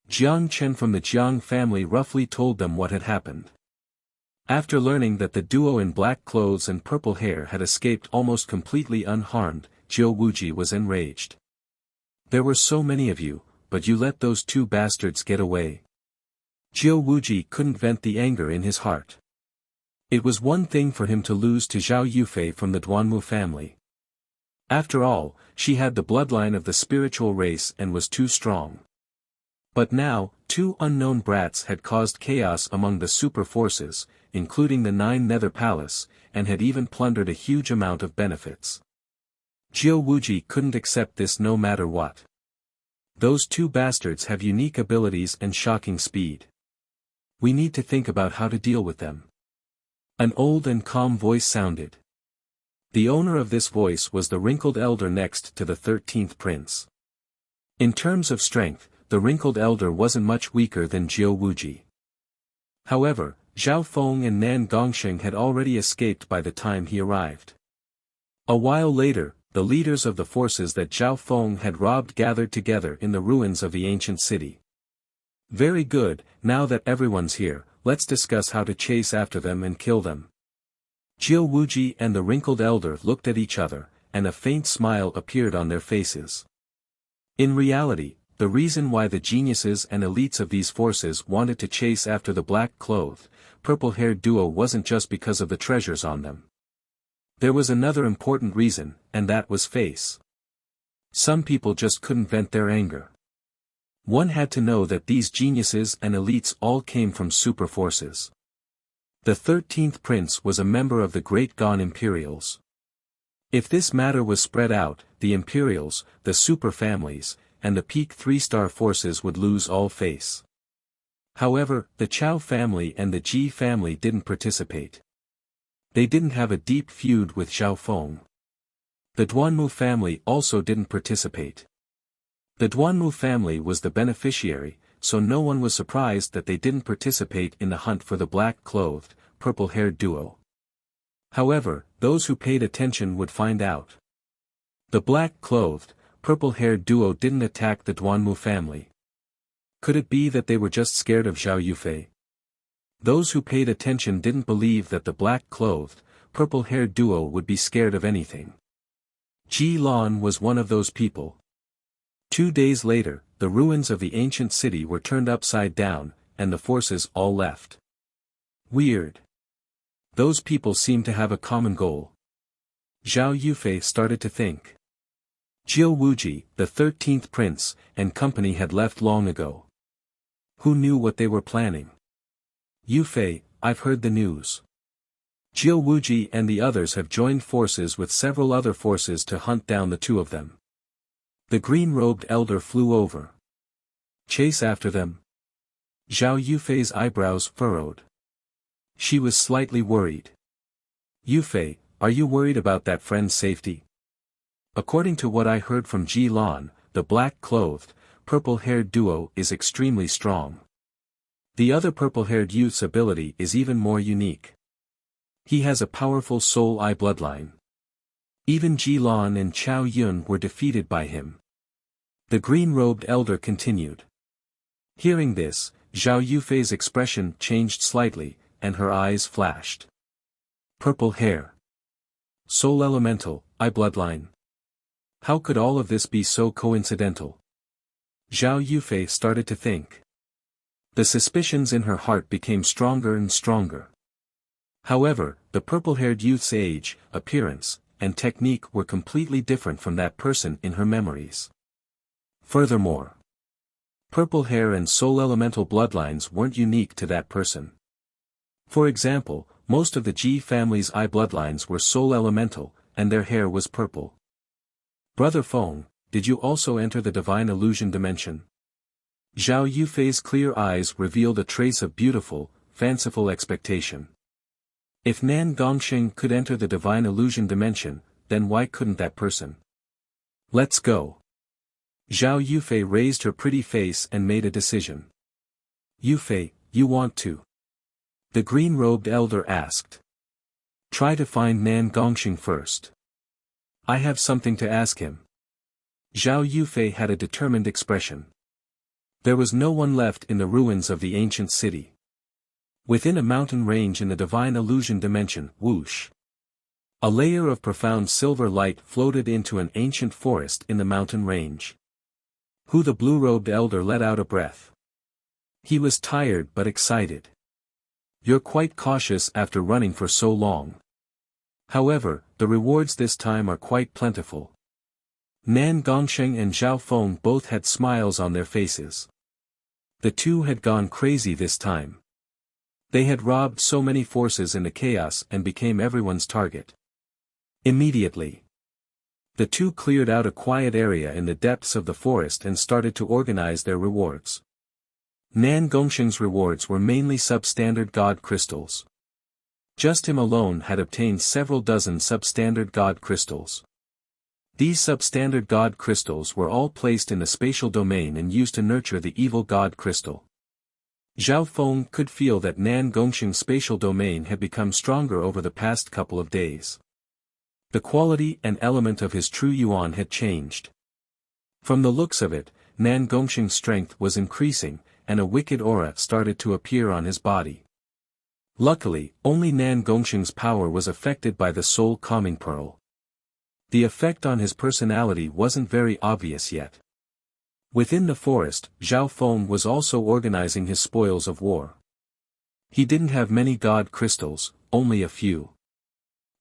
Jiang Chen from the Jiang family roughly told them what had happened. After learning that the duo in black clothes and purple hair had escaped almost completely unharmed, Jiu Wuji was enraged. There were so many of you, but you let those two bastards get away. Jiu Wuji couldn't vent the anger in his heart. It was one thing for him to lose to Zhao Yufei from the Duanmu family. After all, she had the bloodline of the spiritual race and was too strong. But now, two unknown brats had caused chaos among the super forces, including the 9 Nether Palace, and had even plundered a huge amount of benefits. Jiu Wuji couldn't accept this no matter what. Those two bastards have unique abilities and shocking speed. We need to think about how to deal with them. An old and calm voice sounded. The owner of this voice was the wrinkled elder next to the 13th prince. In terms of strength, the wrinkled elder wasn't much weaker than Jiu Wuji. However, Zhao Feng and Nan Gongsheng had already escaped by the time he arrived. A while later, the leaders of the forces that Zhao Feng had robbed gathered together in the ruins of the ancient city. Very good, now that everyone's here, let's discuss how to chase after them and kill them. Jiu Wuji and the wrinkled elder looked at each other, and a faint smile appeared on their faces. In reality, the reason why the geniuses and elites of these forces wanted to chase after the black-clothed, purple-haired duo wasn't just because of the treasures on them. There was another important reason, and that was face. Some people just couldn't vent their anger. One had to know that these geniuses and elites all came from super forces. The 13th prince was a member of the Great Gon Imperials. If this matter was spread out, the Imperials, the super families, and the peak 3-star forces would lose all face. However, the Chao family and the Ji family didn't participate. They didn't have a deep feud with Zhao Feng. The Duanmu family also didn't participate. The Duanmu family was the beneficiary, so no one was surprised that they didn't participate in the hunt for the black-clothed, purple-haired duo. However, those who paid attention would find out. The black-clothed, purple-haired duo didn't attack the Duanmu family. Could it be that they were just scared of Zhao Yufei? Those who paid attention didn't believe that the black-clothed, purple-haired duo would be scared of anything. Ji Lan was one of those people. 2 days later, the ruins of the ancient city were turned upside down, and the forces all left. Weird. Those people seem to have a common goal. Zhao Yufei started to think. Jiu Wuji, the 13th prince, and company had left long ago. Who knew what they were planning? Yufei, I've heard the news. Jiu Wuji and the others have joined forces with several other forces to hunt down the two of them. The green-robed elder flew over. Chase after them? Zhao Yufei's eyebrows furrowed. She was slightly worried. Yufei, are you worried about that friend's safety? According to what I heard from Ji Lan, the black-clothed, purple-haired duo is extremely strong. The other purple-haired youth's ability is even more unique. He has a powerful soul eye bloodline. Even Ji Lan and Chao Yun were defeated by him. The green-robed elder continued. Hearing this, Zhao Yufei's expression changed slightly, and her eyes flashed. Purple hair. Soul elemental, eye bloodline. How could all of this be so coincidental? Zhao Yufei started to think. The suspicions in her heart became stronger and stronger. However, the purple-haired youth's age, appearance, and technique were completely different from that person in her memories. Furthermore, purple hair and soul elemental bloodlines weren't unique to that person. For example, most of the Ji family's eye bloodlines were soul elemental, and their hair was purple. Brother Feng, did you also enter the divine illusion dimension? Zhao Yufei's clear eyes revealed a trace of beautiful, fanciful expectation. If Nan Gongxing could enter the divine illusion dimension, then why couldn't that person? Let's go. Zhao Yufei raised her pretty face and made a decision. Yufei, you want to? The green-robed elder asked. Try to find Nan Gongxing first. I have something to ask him. Zhao Yufei had a determined expression. There was no one left in the ruins of the ancient city. Within a mountain range in the divine illusion dimension, whoosh. A layer of profound silver light floated into an ancient forest in the mountain range. Who the blue-robed elder let out a breath. He was tired but excited. You're quite cautious after running for so long. However, the rewards this time are quite plentiful. Nan Gongxing and Zhao Feng both had smiles on their faces. The two had gone crazy this time. They had robbed so many forces in the chaos and became everyone's target. Immediately, the two cleared out a quiet area in the depths of the forest and started to organize their rewards. Nan Gongxing's rewards were mainly substandard god crystals. Just him alone had obtained several dozen substandard god crystals. These substandard god crystals were all placed in the spatial domain and used to nurture the evil god crystal. Zhao Feng could feel that Nan Gongxing's spatial domain had become stronger over the past couple of days. The quality and element of his true yuan had changed. From the looks of it, Nan Gongxing's strength was increasing, and a wicked aura started to appear on his body. Luckily, only Nan Gongxing's power was affected by the soul calming pearl. The effect on his personality wasn't very obvious yet. Within the forest, Zhao Feng was also organizing his spoils of war. He didn't have many god crystals, only a few.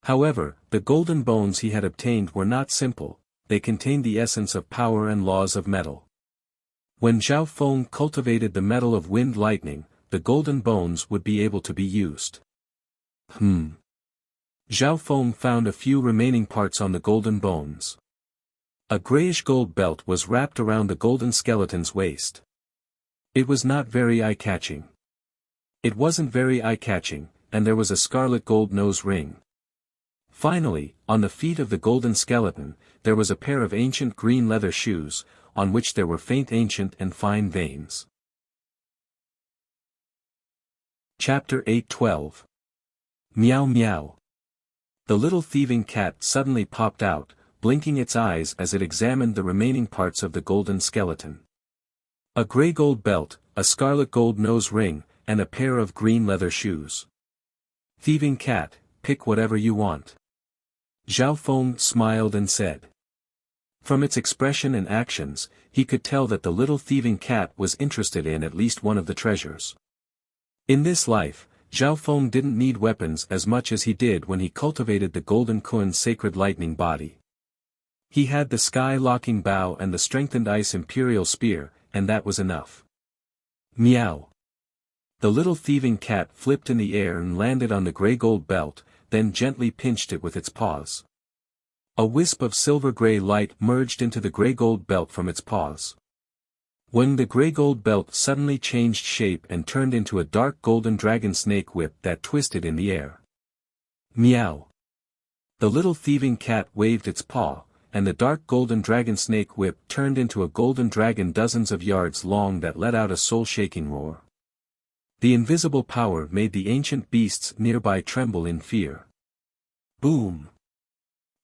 However, the golden bones he had obtained were not simple, they contained the essence of power and laws of metal. When Zhao Feng cultivated the metal of wind lightning, the golden bones would be able to be used. Zhao Feng found a few remaining parts on the golden bones. A grayish gold belt was wrapped around the golden skeleton's waist. It was not very eye-catching. It wasn't very eye-catching, and there was a scarlet gold nose ring. Finally, on the feet of the golden skeleton, there was a pair of ancient green leather shoes, on which there were faint ancient and fine veins. Chapter 8:12. Meow Meow. The little thieving cat suddenly popped out, blinking its eyes as it examined the remaining parts of the golden skeleton. A grey gold belt, a scarlet gold nose ring, and a pair of green leather shoes. Thieving cat, pick whatever you want. Zhao Feng smiled and said. From its expression and actions, he could tell that the little thieving cat was interested in at least one of the treasures. In this life, Zhao Feng didn't need weapons as much as he did when he cultivated the golden Kun's sacred lightning body. He had the sky-locking bow and the strengthened ice imperial spear, and that was enough. Meow. The little thieving cat flipped in the air and landed on the grey gold belt, then gently pinched it with its paws. A wisp of silver-grey light merged into the grey gold belt from its paws. When the grey gold belt suddenly changed shape and turned into a dark golden dragon snake whip that twisted in the air. Meow. The little thieving cat waved its paw, and the dark golden dragon snake whip turned into a golden dragon dozens of yards long that let out a soul-shaking roar. The invisible power made the ancient beasts nearby tremble in fear. Boom!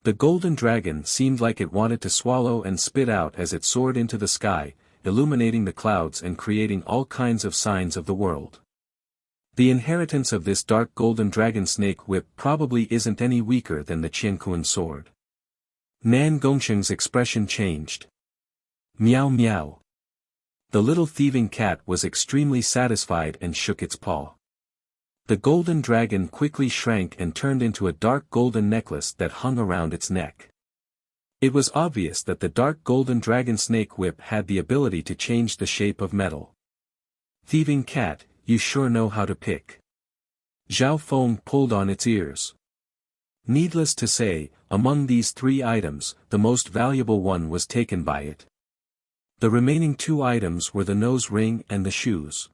The golden dragon seemed like it wanted to swallow and spit out as it soared into the sky, illuminating the clouds and creating all kinds of signs of the world. The inheritance of this dark golden dragon snake whip probably isn't any weaker than the Qiankun sword. Nan Gongsheng's expression changed. Meow meow. The little thieving cat was extremely satisfied and shook its paw. The golden dragon quickly shrank and turned into a dark golden necklace that hung around its neck. It was obvious that the dark golden dragon snake whip had the ability to change the shape of metal. Thieving cat, you sure know how to pick. Zhao Feng pulled on its ears. Needless to say, among these three items, the most valuable one was taken by it. The remaining two items were the nose ring and the shoes.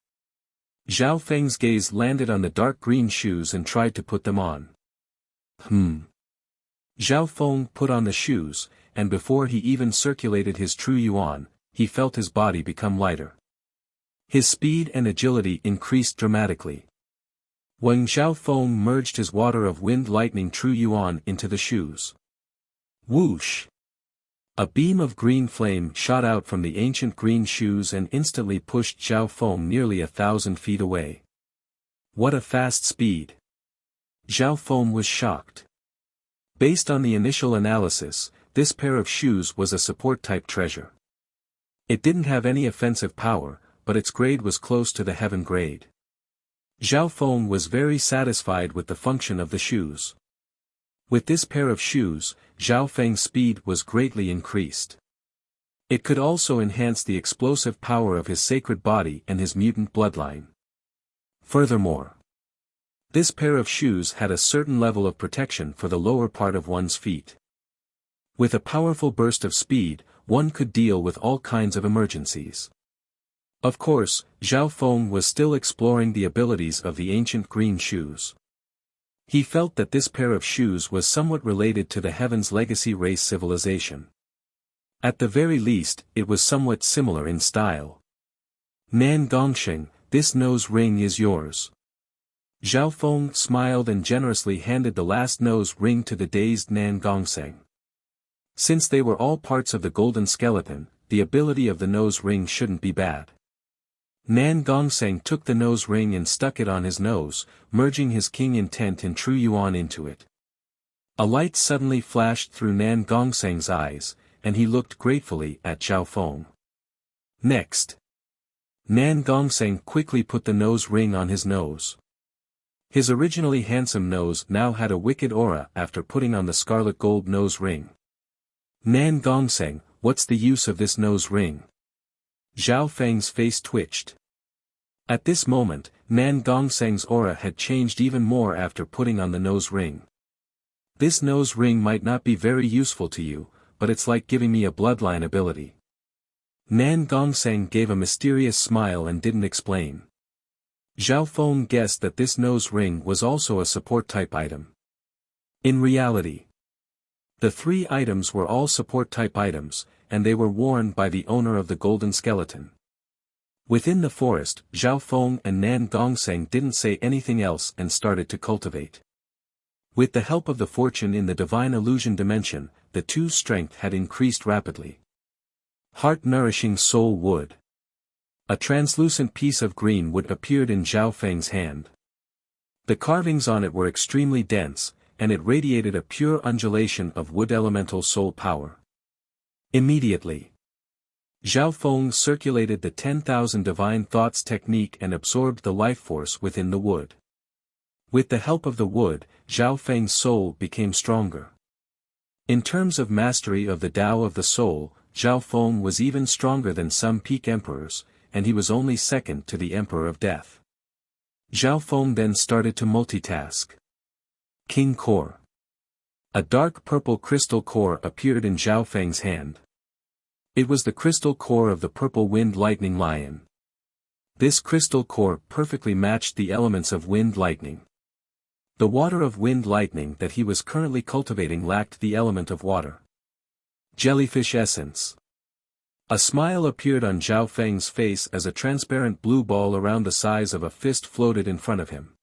Zhao Feng's gaze landed on the dark green shoes and tried to put them on. Zhao Feng put on the shoes, and before he even circulated his true yuan, he felt his body become lighter. His speed and agility increased dramatically. When Zhao Feng merged his water of wind lightning true yuan into the shoes. Whoosh! A beam of green flame shot out from the ancient green shoes and instantly pushed Zhao Feng nearly 1,000 feet away. What a fast speed! Zhao Feng was shocked. Based on the initial analysis, this pair of shoes was a support-type treasure. It didn't have any offensive power, but its grade was close to the heaven grade. Zhao Feng was very satisfied with the function of the shoes. With this pair of shoes, Zhao Feng's speed was greatly increased. It could also enhance the explosive power of his sacred body and his mutant bloodline. Furthermore, this pair of shoes had a certain level of protection for the lower part of one's feet. With a powerful burst of speed, one could deal with all kinds of emergencies. Of course, Zhao Feng was still exploring the abilities of the ancient green shoes. He felt that this pair of shoes was somewhat related to the Heaven's Legacy race civilization. At the very least, it was somewhat similar in style. Nan Gongsheng, this nose ring is yours. Zhao Feng smiled and generously handed the last nose ring to the dazed Nan Gongsheng. Since they were all parts of the golden skeleton, the ability of the nose ring shouldn't be bad. Nan Gongsheng took the nose ring and stuck it on his nose, merging his king intent in true yuan into it. A light suddenly flashed through Nan Gongsheng's eyes, and he looked gratefully at Zhao Feng. Next, Nan Gongsheng quickly put the nose ring on his nose. His originally handsome nose now had a wicked aura after putting on the scarlet gold nose ring. Nan Gongseng, what's the use of this nose ring? Zhao Feng's face twitched. At this moment, Nan Gongseng's aura had changed even more after putting on the nose ring. This nose ring might not be very useful to you, but it's like giving me a bloodline ability. Nan Gongseng gave a mysterious smile and didn't explain. Zhao Feng guessed that this nose ring was also a support-type item. In reality, the three items were all support-type items, and they were worn by the owner of the golden skeleton. Within the forest, Zhao Feng and Nan Gongseng didn't say anything else and started to cultivate. With the help of the fortune in the divine illusion dimension, the two's strength had increased rapidly. Heart-nourishing soul wood. A translucent piece of green wood appeared in Zhao Feng's hand. The carvings on it were extremely dense, and it radiated a pure undulation of wood elemental soul power. Immediately, Zhao Feng circulated the 10,000 divine thoughts technique and absorbed the life force within the wood. With the help of the wood, Zhao Feng's soul became stronger. In terms of mastery of the Tao of the soul, Zhao Feng was even stronger than some peak emperors, and he was only second to the Emperor of Death. Zhao Feng then started to multitask. King Core. A dark purple crystal core appeared in Zhao Feng's hand. It was the crystal core of the purple wind lightning lion. This crystal core perfectly matched the elements of wind lightning. The water of wind lightning that he was currently cultivating lacked the element of water. Jellyfish essence. A smile appeared on Zhao Feng's face as a transparent blue ball around the size of a fist floated in front of him.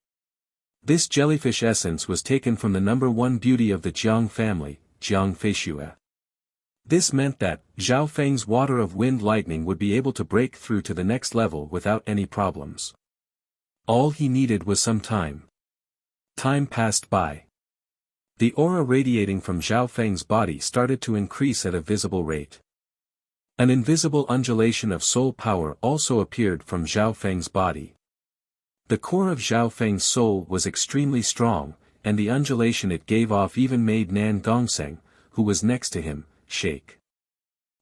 This jellyfish essence was taken from the number one beauty of the Jiang family, Jiang Feishue. This meant that Zhao Feng's water of wind lightning would be able to break through to the next level without any problems. All he needed was some time. Time passed by. The aura radiating from Zhao Feng's body started to increase at a visible rate. An invisible undulation of soul power also appeared from Zhao Feng's body. The core of Zhao Feng's soul was extremely strong, and the undulation it gave off even made Nan Gongseng, who was next to him, shake.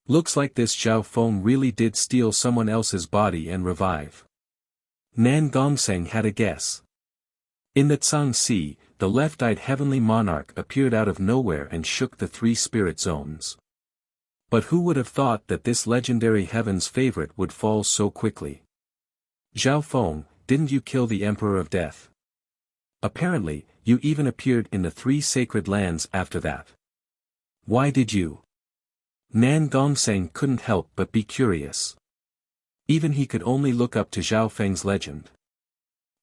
Looks like this Zhao Feng really did steal someone else's body and revive. Nan Gongseng had a guess. In the Tsang Sea, the left-eyed heavenly monarch appeared out of nowhere and shook the three spirit zones. But who would have thought that this legendary heaven's favorite would fall so quickly? Zhao Feng, didn't you kill the Emperor of Death? Apparently, you even appeared in the three sacred lands after that. Why did you? Nan Gongseng couldn't help but be curious. Even he could only look up to Zhao Feng's legend.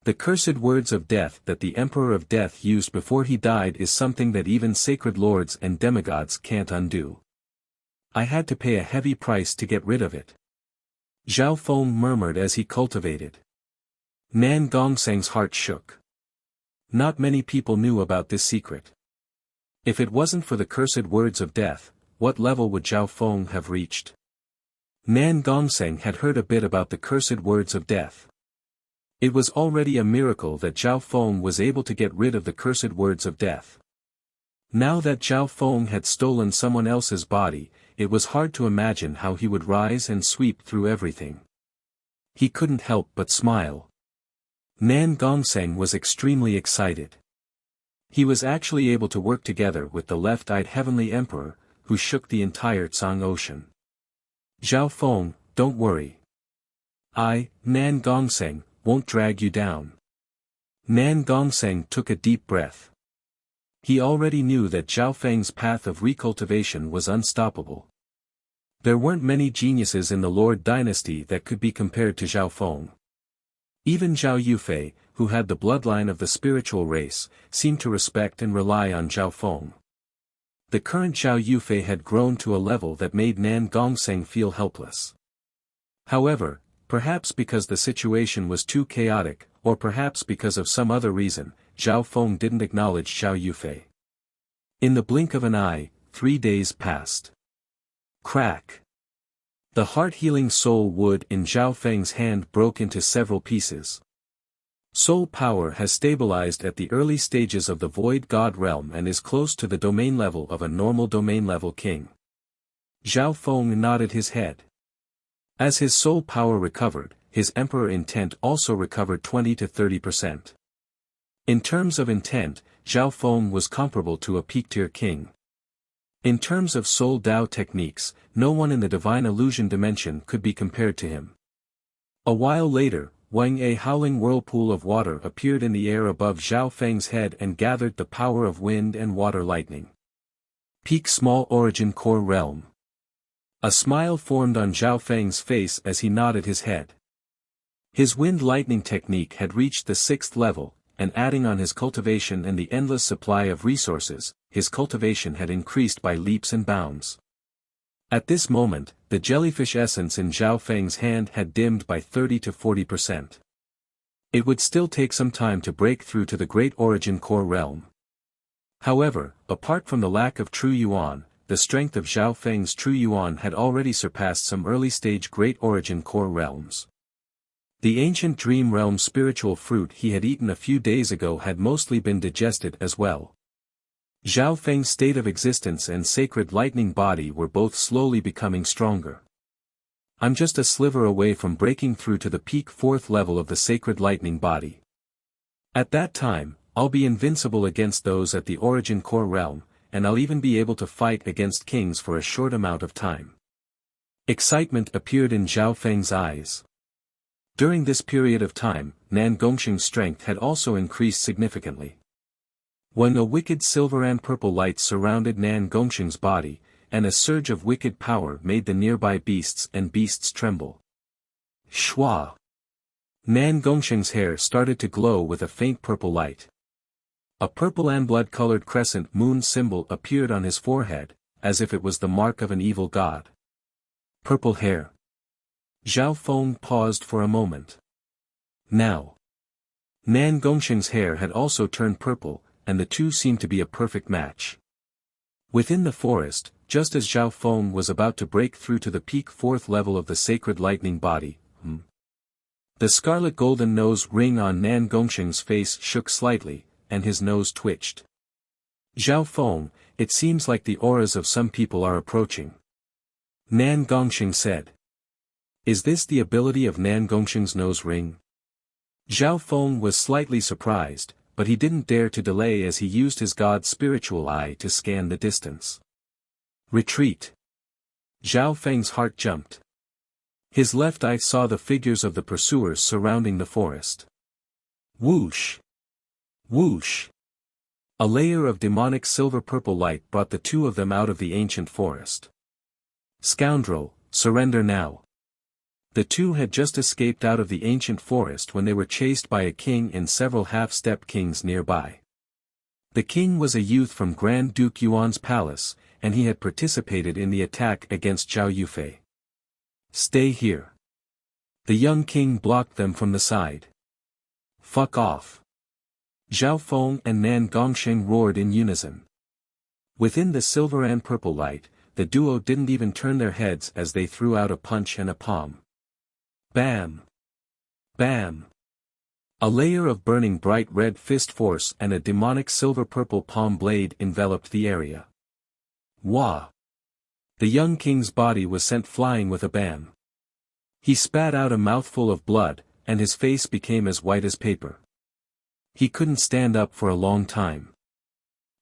The cursed words of death that the Emperor of Death used before he died is something that even sacred lords and demigods can't undo. I had to pay a heavy price to get rid of it. Zhao Feng murmured as he cultivated. Nan Gongseng's heart shook. Not many people knew about this secret. If it wasn't for the cursed words of death, what level would Zhao Feng have reached? Nan Gongseng had heard a bit about the cursed words of death. It was already a miracle that Zhao Feng was able to get rid of the cursed words of death. Now that Zhao Feng had stolen someone else's body, it was hard to imagine how he would rise and sweep through everything. He couldn't help but smile. Nan Gongseng was extremely excited. He was actually able to work together with the left-eyed heavenly emperor, who shook the entire Tsang Ocean. Zhao Feng, don't worry. I, Nan Gongseng, won't drag you down. Nan Gongseng took a deep breath. He already knew that Zhao Feng's path of recultivation was unstoppable. There weren't many geniuses in the Lord dynasty that could be compared to Zhao Feng. Even Zhao Yufei, who had the bloodline of the spiritual race, seemed to respect and rely on Zhao Feng. The current Zhao Yufei had grown to a level that made Nan Gongseng feel helpless. However, perhaps because the situation was too chaotic, or perhaps because of some other reason, Zhao Feng didn't acknowledge Zhao Yufei. In the blink of an eye, 3 days passed. Crack. The heart-healing soul wood in Zhao Feng's hand broke into several pieces. Soul power has stabilized at the early stages of the Void God realm and is close to the domain level of a normal domain level king. Zhao Feng nodded his head. As his soul power recovered, his emperor intent also recovered 20 to 30%. In terms of intent, Zhao Feng was comparable to a peak-tier king. In terms of soul Dao techniques, no one in the divine illusion dimension could be compared to him. A while later, a howling whirlpool of water appeared in the air above Zhao Feng's head and gathered the power of wind and water lightning. Peak Small Origin Core Realm. A smile formed on Zhao Feng's face as he nodded his head. His wind lightning technique had reached the 6th level, and adding on his cultivation and the endless supply of resources, his cultivation had increased by leaps and bounds. At this moment, the jellyfish essence in Zhao Feng's hand had dimmed by 30 to 40%. It would still take some time to break through to the Great Origin Core Realm. However, apart from the lack of True Yuan, the strength of Zhao Feng's True Yuan had already surpassed some early-stage Great Origin Core Realms. The ancient Dream Realm spiritual fruit he had eaten a few days ago had mostly been digested as well. Zhao Feng's state of existence and sacred lightning body were both slowly becoming stronger. I'm just a sliver away from breaking through to the peak 4th level of the sacred lightning body. At that time, I'll be invincible against those at the Origin Core Realm, and I'll even be able to fight against kings for a short amount of time. Excitement appeared in Zhao Feng's eyes. During this period of time, Nan Gongsheng's strength had also increased significantly. When a wicked silver and purple light surrounded Nan Gongsheng's body, and a surge of wicked power made the nearby beasts tremble. Shua! Nan Gongsheng's hair started to glow with a faint purple light. A purple and blood-colored crescent moon symbol appeared on his forehead, as if it was the mark of an evil god. Purple hair. Zhao Feng paused for a moment. Now. Nan Gongsheng's hair had also turned purple, and the two seemed to be a perfect match. Within the forest, just as Zhao Feng was about to break through to the peak 4th level of the sacred lightning body, the scarlet golden nose ring on Nan Gongsheng's face shook slightly, and his nose twitched. Zhao Feng, it seems like the auras of some people are approaching. Nan Gongsheng said. Is this the ability of Nan Gongsheng's nose ring? Zhao Feng was slightly surprised, but he didn't dare to delay as he used his god's spiritual eye to scan the distance. Retreat. Zhao Feng's heart jumped. His left eye saw the figures of the pursuers surrounding the forest. Whoosh! Whoosh! A layer of demonic silver-purple light brought the two of them out of the ancient forest. Scoundrel, surrender now. The two had just escaped out of the ancient forest when they were chased by a king and several half-step kings nearby. The king was a youth from Grand Duke Yuan's palace, and he had participated in the attack against Zhao Yufei. Stay here. The young king blocked them from the side. Fuck off. Zhao Feng and Nan Gongsheng roared in unison. Within the silver and purple light, the duo didn't even turn their heads as they threw out a punch and a palm. Bam! Bam! A layer of burning bright red fist force and a demonic silver-purple palm blade enveloped the area. Wah! The young king's body was sent flying with a bam. He spat out a mouthful of blood, and his face became as white as paper. He couldn't stand up for a long time.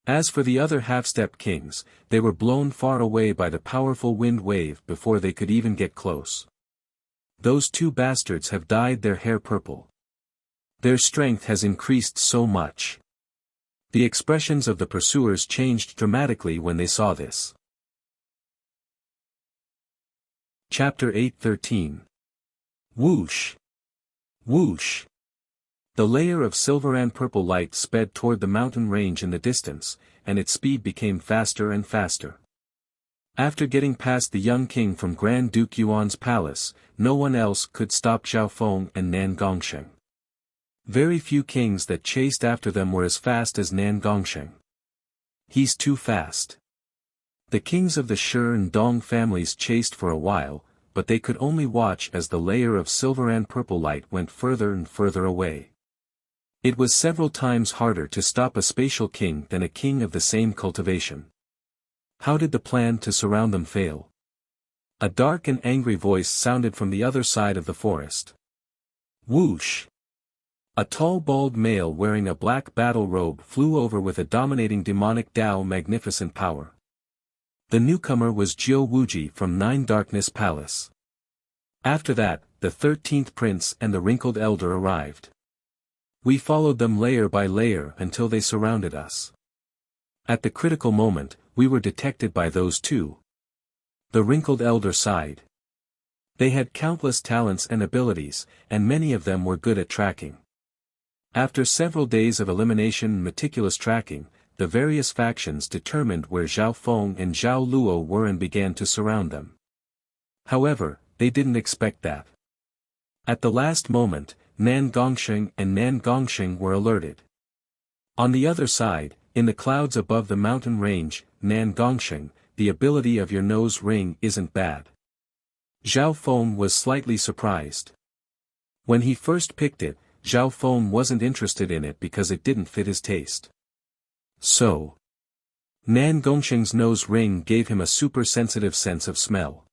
As for the other half-step kings, they were blown far away by the powerful wind wave before they could even get close. Those two bastards have dyed their hair purple. Their strength has increased so much. The expressions of the pursuers changed dramatically when they saw this. Chapter 8:13. Whoosh! Whoosh! The layer of silver and purple light sped toward the mountain range in the distance, and its speed became faster and faster. After getting past the young king from Grand Duke Yuan's palace, no one else could stop Zhao Feng and Nan Gongsheng. Very few kings that chased after them were as fast as Nan Gongsheng. He's too fast. The kings of the Shi and Dong families chased for a while, but they could only watch as the layer of silver and purple light went further and further away. It was several times harder to stop a spatial king than a king of the same cultivation. How did the plan to surround them fail? A dark and angry voice sounded from the other side of the forest. Whoosh! A tall bald male wearing a black battle robe flew over with a dominating demonic Dao magnificent power. The newcomer was Jiu Wuji from Nine Darkness Palace. After that, the 13th prince and the wrinkled elder arrived. We followed them layer by layer until they surrounded us. At the critical moment, we were detected by those two. The wrinkled elder sighed. They had countless talents and abilities, and many of them were good at tracking. After several days of elimination and meticulous tracking, the various factions determined where Zhao Feng and Zhao Luo were and began to surround them. However, they didn't expect that. At the last moment, Nan Gongsheng and Nan Gongsheng were alerted. On the other side, in the clouds above the mountain range, Nan Gongsheng, the ability of your nose ring isn't bad. Zhao Feng was slightly surprised. When he first picked it, Zhao Feng wasn't interested in it because it didn't fit his taste. So, Nan Gongsheng's nose ring gave him a super-sensitive sense of smell.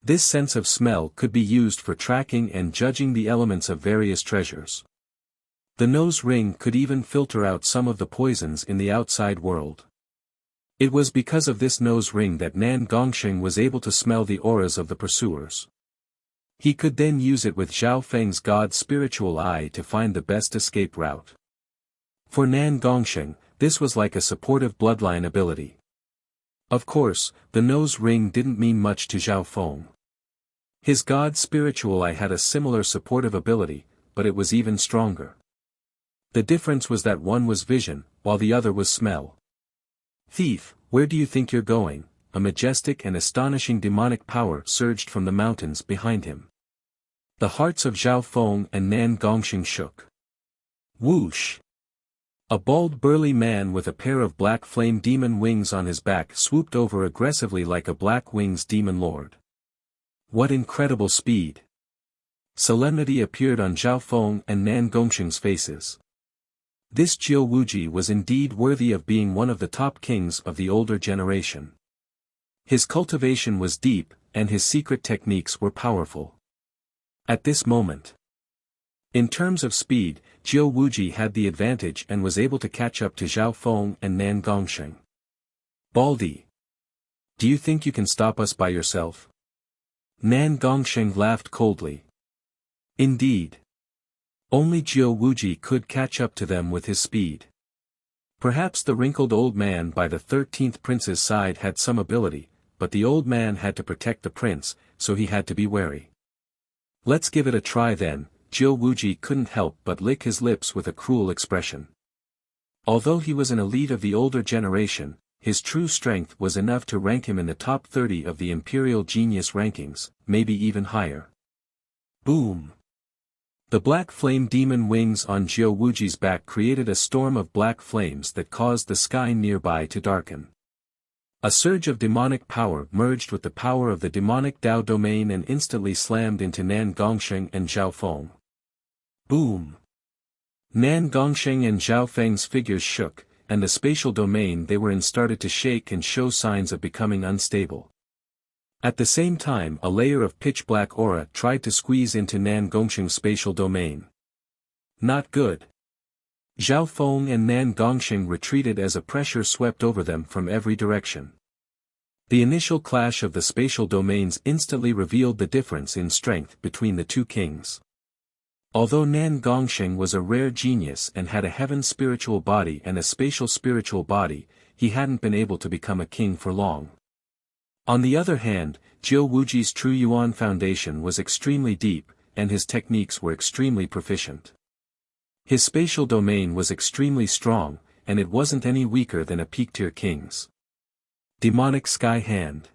This sense of smell could be used for tracking and judging the elements of various treasures. The nose ring could even filter out some of the poisons in the outside world. It was because of this nose ring that Nan Gongsheng was able to smell the auras of the pursuers. He could then use it with Zhao Feng's God's spiritual eye to find the best escape route. For Nan Gongsheng, this was like a supportive bloodline ability. Of course, the nose ring didn't mean much to Zhao Feng. His God's spiritual eye had a similar supportive ability, but it was even stronger. The difference was that one was vision, while the other was smell. Thief, where do you think you're going? A majestic and astonishing demonic power surged from the mountains behind him. The hearts of Zhao Feng and Nan Gongsheng shook. Whoosh! A bald burly man with a pair of black flame demon wings on his back swooped over aggressively like a black wings demon lord. What incredible speed! Solemnity appeared on Zhao Feng and Nan Gongsheng's faces. This Jiu Wuji was indeed worthy of being one of the top kings of the older generation. His cultivation was deep, and his secret techniques were powerful. At this moment, in terms of speed, Jiu Wuji had the advantage and was able to catch up to Zhao Feng and Nan Gongsheng. Baldy! Do you think you can stop us by yourself? Nan Gongsheng laughed coldly. Indeed. Only Jiu Wuji could catch up to them with his speed. Perhaps the wrinkled old man by the 13th prince's side had some ability, but the old man had to protect the prince, so he had to be wary. Let's give it a try then. Jiu Wuji couldn't help but lick his lips with a cruel expression. Although he was an elite of the older generation, his true strength was enough to rank him in the top 30 of the Imperial Genius rankings, maybe even higher. Boom! The black flame demon wings on Jiu Wuji's back created a storm of black flames that caused the sky nearby to darken. A surge of demonic power merged with the power of the demonic Dao domain and instantly slammed into Nan Gongsheng and Zhao Feng. Boom! Nan Gongsheng and Zhao Feng's figures shook, and the spatial domain they were in started to shake and show signs of becoming unstable. At the same time, a layer of pitch-black aura tried to squeeze into Nan Gongsheng's spatial domain. Not good. Zhao Feng and Nan Gongsheng retreated as a pressure swept over them from every direction. The initial clash of the spatial domains instantly revealed the difference in strength between the two kings. Although Nan Gongsheng was a rare genius and had a heaven spiritual body and a spatial spiritual body, he hadn't been able to become a king for long. On the other hand, Jiu Wuji's true Yuan foundation was extremely deep, and his techniques were extremely proficient. His spatial domain was extremely strong, and it wasn't any weaker than a peak-tier king's. Demonic Sky Hand.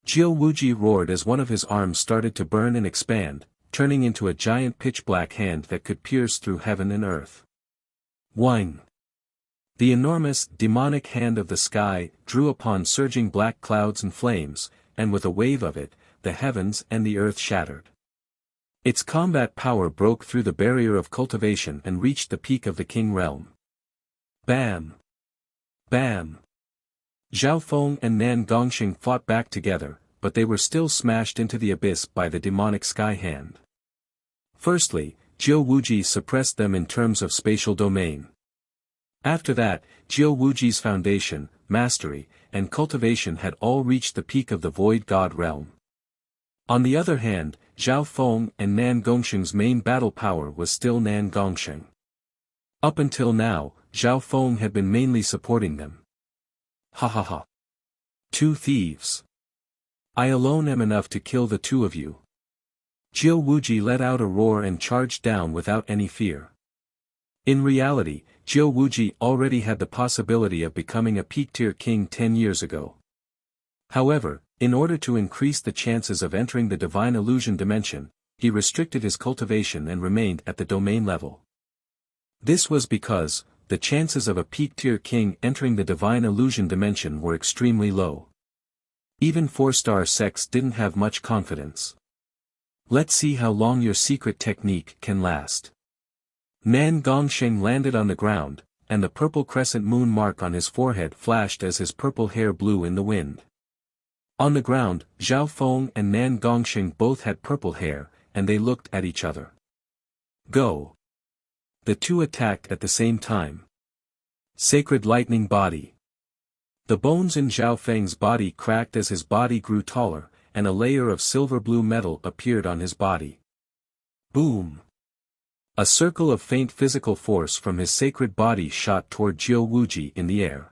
Jiu Wuji roared as one of his arms started to burn and expand, turning into a giant pitch-black hand that could pierce through heaven and earth. Whine! The enormous, demonic hand of the sky drew upon surging black clouds and flames, and with a wave of it, the heavens and the earth shattered. Its combat power broke through the barrier of cultivation and reached the peak of the king realm. Bam! Bam! Zhao Feng and Nan Gongsheng fought back together, but they were still smashed into the abyss by the demonic sky hand. Firstly, Jiu Wuji suppressed them in terms of spatial domain. After that, Jiu Wuji's foundation, mastery, and cultivation had all reached the peak of the Void God realm. On the other hand, Zhao Feng and Nan Gongsheng's main battle power was still Nan Gongsheng. Up until now, Zhao Feng had been mainly supporting them. Ha ha ha. 2 thieves. I alone am enough to kill the 2 of you. Jiu Wuji let out a roar and charged down without any fear. In reality, Jiu Wuji already had the possibility of becoming a peak-tier king 10 years ago. However, in order to increase the chances of entering the divine illusion dimension, he restricted his cultivation and remained at the domain level. This was because, the chances of a peak-tier king entering the divine illusion dimension were extremely low. Even 4-star sects didn't have much confidence. Let's see how long your secret technique can last. Nan Gongsheng landed on the ground, and the purple crescent moon mark on his forehead flashed as his purple hair blew in the wind. On the ground, Zhao Feng and Nan Gongsheng both had purple hair, and they looked at each other. Go! The 2 attacked at the same time. Sacred Lightning Body. The bones in Zhao Feng's body cracked as his body grew taller, and a layer of silver-blue metal appeared on his body. Boom! A circle of faint physical force from his sacred body shot toward Jiu Wuji in the air.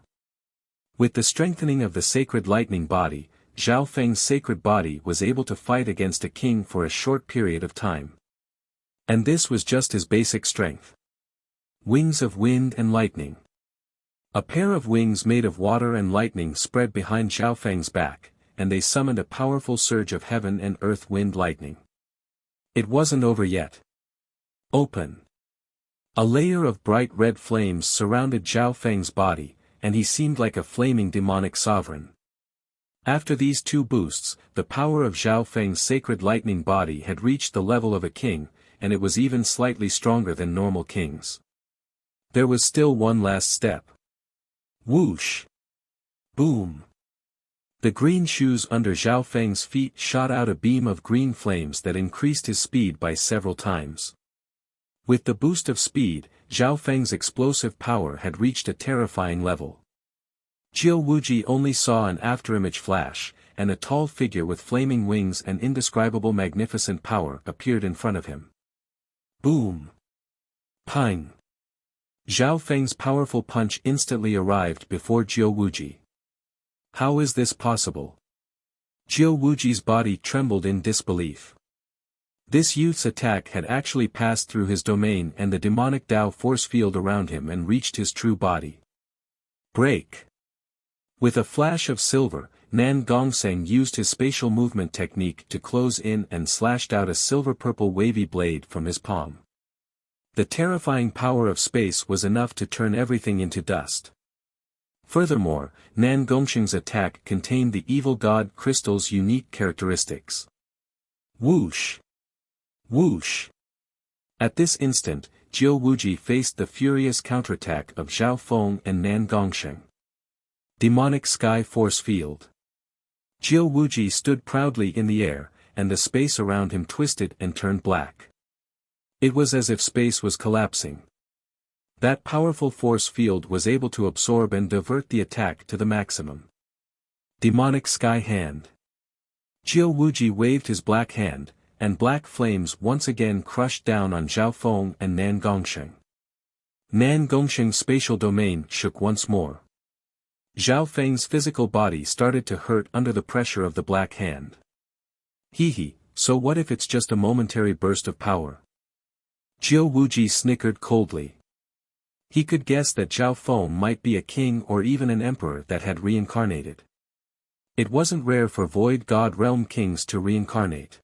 With the strengthening of the sacred lightning body, Zhao Feng's sacred body was able to fight against a king for a short period of time. And this was just his basic strength. Wings of wind and lightning. A pair of wings made of water and lightning spread behind Zhao Feng's back, and they summoned a powerful surge of heaven and earth wind lightning. It wasn't over yet. Open. A layer of bright red flames surrounded Zhao Feng's body, and he seemed like a flaming demonic sovereign. After these 2 boosts, the power of Zhao Feng's sacred lightning body had reached the level of a king, and it was even slightly stronger than normal kings. There was still one last step. Whoosh! Boom! The green shoes under Zhao Feng's feet shot out a beam of green flames that increased his speed by several times. With the boost of speed, Zhao Feng's explosive power had reached a terrifying level. Jiu Wuji only saw an afterimage flash, and a tall figure with flaming wings and indescribable magnificent power appeared in front of him. Boom! Pang! Zhao Feng's powerful punch instantly arrived before Jiu Wuji. How is this possible? Jiu Wuji's body trembled in disbelief. This youth's attack had actually passed through his domain and the demonic Tao force field around him and reached his true body. Break! With a flash of silver, Nan Gongsheng used his spatial movement technique to close in and slashed out a silver-purple wavy blade from his palm. The terrifying power of space was enough to turn everything into dust. Furthermore, Nan Gongsheng's attack contained the evil god crystal's unique characteristics. Whoosh! Whoosh! At this instant, Jiu Wuji faced the furious counterattack of Zhao Feng and Nan Gongsheng. Demonic Sky Force Field. Jiu Wuji stood proudly in the air, and the space around him twisted and turned black. It was as if space was collapsing. That powerful force field was able to absorb and divert the attack to the maximum. Demonic Sky Hand. Jiu Wuji waved his black hand, and black flames once again crushed down on Zhao Feng and Nan Gongsheng. Nan Gongsheng's spatial domain shook once more. Zhao Feng's physical body started to hurt under the pressure of the black hand. Hee, so what if it's just a momentary burst of power? Jiu Wuji snickered coldly. He could guess that Zhao Feng might be a king or even an emperor that had reincarnated. It wasn't rare for Void God Realm kings to reincarnate.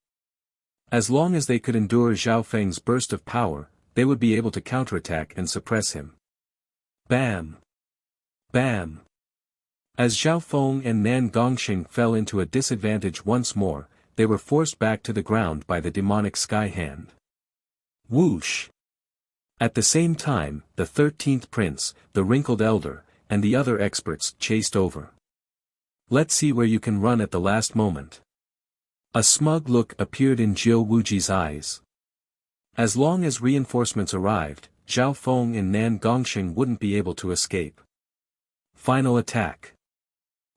As long as they could endure Zhao Feng's burst of power, they would be able to counterattack and suppress him. Bam! Bam! As Zhao Feng and Nan Gongsheng fell into a disadvantage once more, they were forced back to the ground by the demonic sky hand. Whoosh! At the same time, the 13th prince, the wrinkled elder, and the other experts chased over. Let's see where you can run at the last moment. A smug look appeared in Jiu Wuji's eyes. As long as reinforcements arrived, Zhao Feng and Nan Gongxing wouldn't be able to escape. Final attack.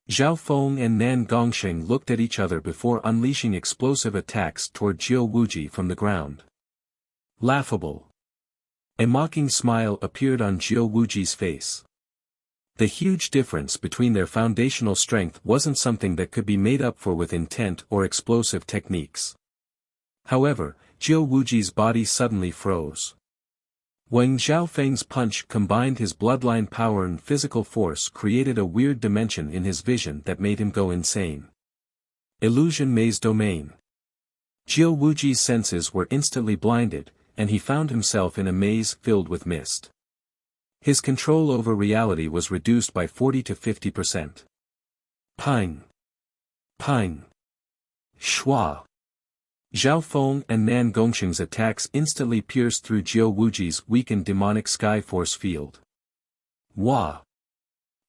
Zhao Feng and Nan Gongxing looked at each other before unleashing explosive attacks toward Jiu Wuji from the ground. Laughable. A mocking smile appeared on Jiu Wuji's face. The huge difference between their foundational strength wasn't something that could be made up for with intent or explosive techniques. However, Jiu Wuji's body suddenly froze. When Zhao Feng's punch combined his bloodline power and physical force created a weird dimension in his vision that made him go insane. Illusion Maze Domain. Jiu Wuji's senses were instantly blinded, and he found himself in a maze filled with mist. His control over reality was reduced by 40 to 50%. Ping. Ping. Shua. Zhao Feng and Nan Gongxing's attacks instantly pierced through Jiu Wuji's weakened demonic sky force field. Wah!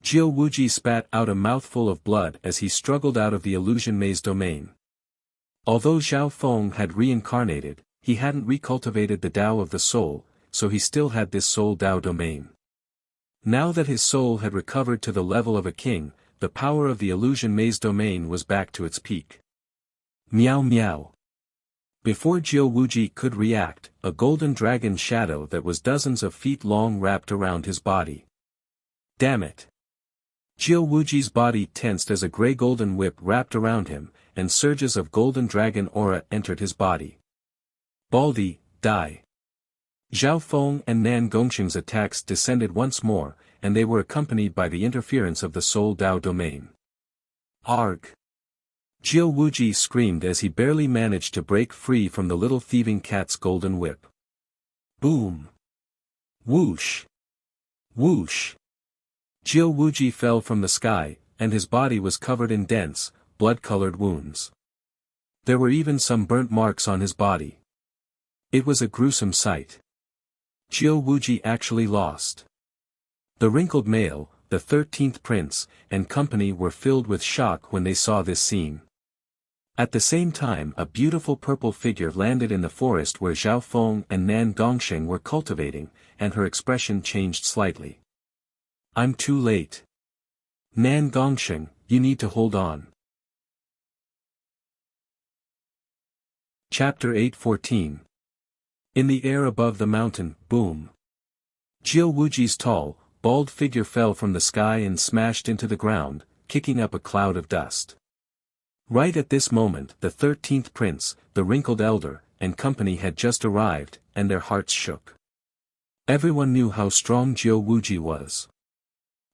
Jiu Wuji spat out a mouthful of blood as he struggled out of the illusion maze domain. Although Zhao Feng had reincarnated, he hadn't recultivated the Tao of the soul, so he still had this soul Tao domain. Now that his soul had recovered to the level of a king, the power of the illusion maze domain was back to its peak. Meow meow. Before Jiu Wuji could react, a golden dragon shadow that was dozens of feet long wrapped around his body. Damn it! Jiu Wuji's body tensed as a gray-golden whip wrapped around him, and surges of golden dragon aura entered his body. Baldi, die! Zhao Feng and Nan Gongxing's attacks descended once more, and they were accompanied by the interference of the Soul Tao domain. Arg! Jiu Wuji screamed as he barely managed to break free from the little thieving cat's golden whip. Boom! Whoosh! Whoosh! Jiu Wuji fell from the sky, and his body was covered in dense, blood-colored wounds. There were even some burnt marks on his body. It was a gruesome sight. Jiu Wuji actually lost. The wrinkled male, the 13th prince, and company were filled with shock when they saw this scene. At the same time, a beautiful purple figure landed in the forest where Zhao Feng and Nan Gongxing were cultivating, and her expression changed slightly. I'm too late. Nan Gongxing, you need to hold on. Chapter 8:14. In the air above the mountain, boom. Jiu Wuji's tall, bald figure fell from the sky and smashed into the ground, kicking up a cloud of dust. Right at this moment, the 13th prince, the wrinkled elder, and company had just arrived, and their hearts shook. Everyone knew how strong Jiu Wuji was.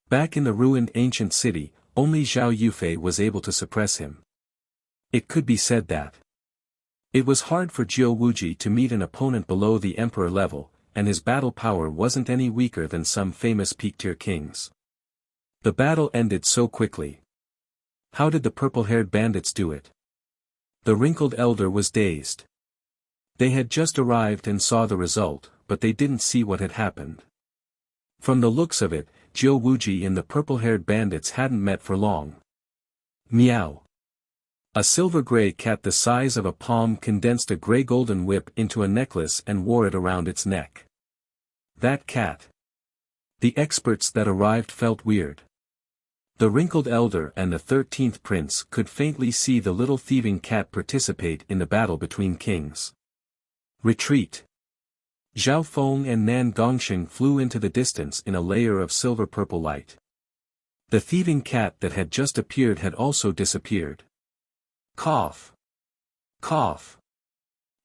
Back in the ruined ancient city, only Zhao Yufei was able to suppress him. It could be said that it was hard for Jiu Wuji to meet an opponent below the emperor level, and his battle power wasn't any weaker than some famous peak-tier kings. The battle ended so quickly. How did the purple-haired bandits do it? The wrinkled elder was dazed. They had just arrived and saw the result, but they didn't see what had happened. From the looks of it, Jiu Wuji and the purple-haired bandits hadn't met for long. Meow. A silver-gray cat the size of a palm condensed a gray-golden whip into a necklace and wore it around its neck. That cat. The experts that arrived felt weird. The wrinkled elder and the 13th prince could faintly see the little thieving cat participate in the battle between kings. Retreat. Zhao Feng and Nan Gongxing flew into the distance in a layer of silver-purple light. The thieving cat that had just appeared had also disappeared. Cough. Cough.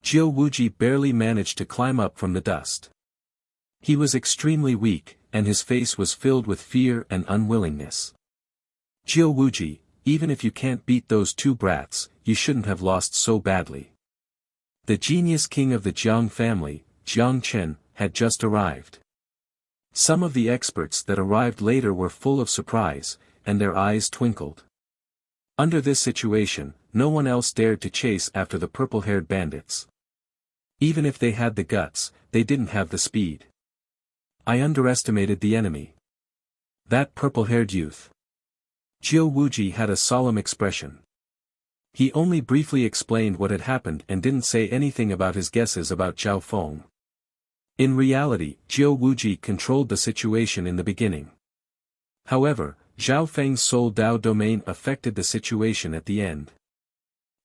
Jiu Wuji barely managed to climb up from the dust. He was extremely weak, and his face was filled with fear and unwillingness. Jiu Wuji, even if you can't beat those two brats, you shouldn't have lost so badly. The genius king of the Jiang family, Jiang Chen, had just arrived. Some of the experts that arrived later were full of surprise, and their eyes twinkled. Under this situation, no one else dared to chase after the purple-haired bandits. Even if they had the guts, they didn't have the speed. I underestimated the enemy. That purple-haired youth. Jiu Wuji had a solemn expression. He only briefly explained what had happened and didn't say anything about his guesses about Zhao Feng. In reality, Jiu Wuji controlled the situation in the beginning. However, Zhao Feng's soul Dao domain affected the situation at the end.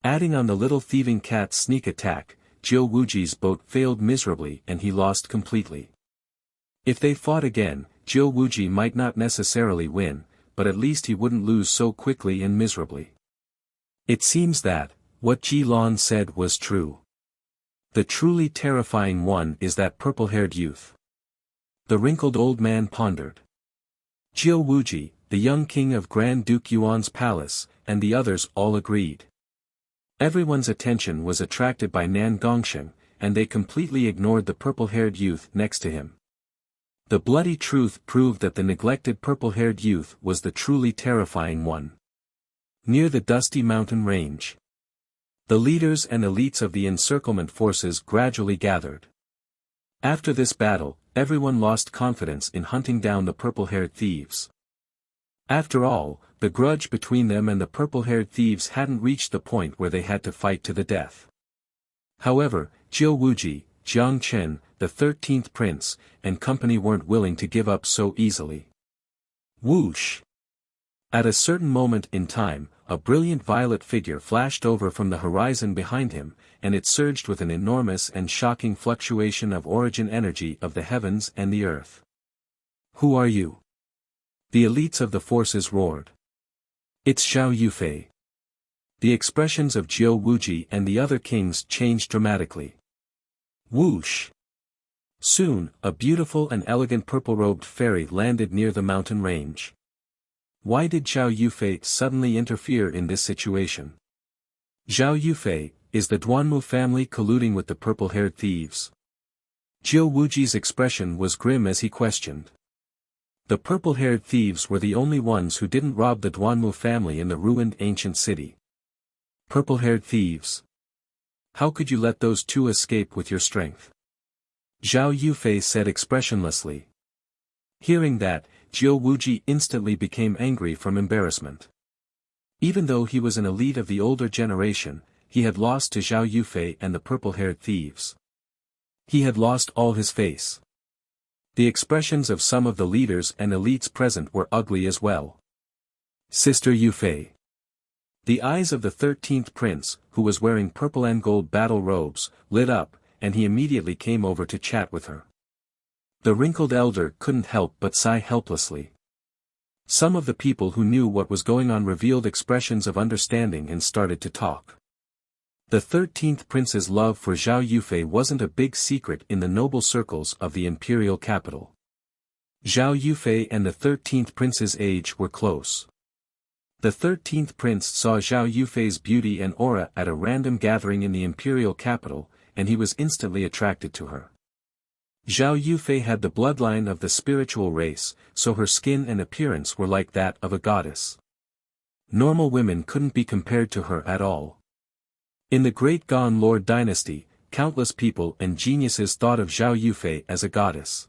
Adding on the little thieving cat's sneak attack, Jiu Wuji's boat failed miserably and he lost completely. If they fought again, Jiu Wuji might not necessarily win, but at least he wouldn't lose so quickly and miserably. It seems that, what Ji Lan said was true. The truly terrifying one is that purple-haired youth. The wrinkled old man pondered. Jiu Wuji, the young king of Grand Duke Yuan's palace, and the others all agreed. Everyone's attention was attracted by Nan Gongsheng, and they completely ignored the purple-haired youth next to him. The bloody truth proved that the neglected purple-haired youth was the truly terrifying one. Near the dusty mountain range, the leaders and elites of the encirclement forces gradually gathered. After this battle, everyone lost confidence in hunting down the purple-haired thieves. After all, the grudge between them and the purple-haired thieves hadn't reached the point where they had to fight to the death. However, Jiu Wuji, Jiang Chen, the 13th prince, and company weren't willing to give up so easily. Whoosh! At a certain moment in time, a brilliant violet figure flashed over from the horizon behind him, and it surged with an enormous and shocking fluctuation of origin energy of the heavens and the earth. Who are you? The elites of the forces roared. It's Xiao Yufei. The expressions of Jiu Wuji and the other kings changed dramatically. Whoosh! Soon, a beautiful and elegant purple-robed fairy landed near the mountain range. Why did Xiao Yufei suddenly interfere in this situation? Xiao Yufei, is the Duanmu family colluding with the purple-haired thieves? Jiu Wuji's expression was grim as he questioned. The purple-haired thieves were the only ones who didn't rob the Duanmu family in the ruined ancient city. Purple-haired thieves. How could you let those two escape with your strength? Zhao Yufei said expressionlessly. Hearing that, Jiu Wuji instantly became angry from embarrassment. Even though he was an elite of the older generation, he had lost to Zhao Yufei and the purple-haired thieves. He had lost all his face. The expressions of some of the leaders and elites present were ugly as well. Sister Yufei. The eyes of the 13th prince, who was wearing purple and gold battle robes, lit up, and he immediately came over to chat with her. The wrinkled elder couldn't help but sigh helplessly. Some of the people who knew what was going on revealed expressions of understanding and started to talk. The 13th prince's love for Zhao Yufei wasn't a big secret in the noble circles of the imperial capital. Zhao Yufei and the 13th prince's age were close. The 13th prince saw Zhao Yufei's beauty and aura at a random gathering in the imperial capital, and he was instantly attracted to her. Zhao Yufei had the bloodline of the spiritual race, so her skin and appearance were like that of a goddess. Normal women couldn't be compared to her at all. In the Great Gan Lord dynasty, countless people and geniuses thought of Zhao Yufei as a goddess.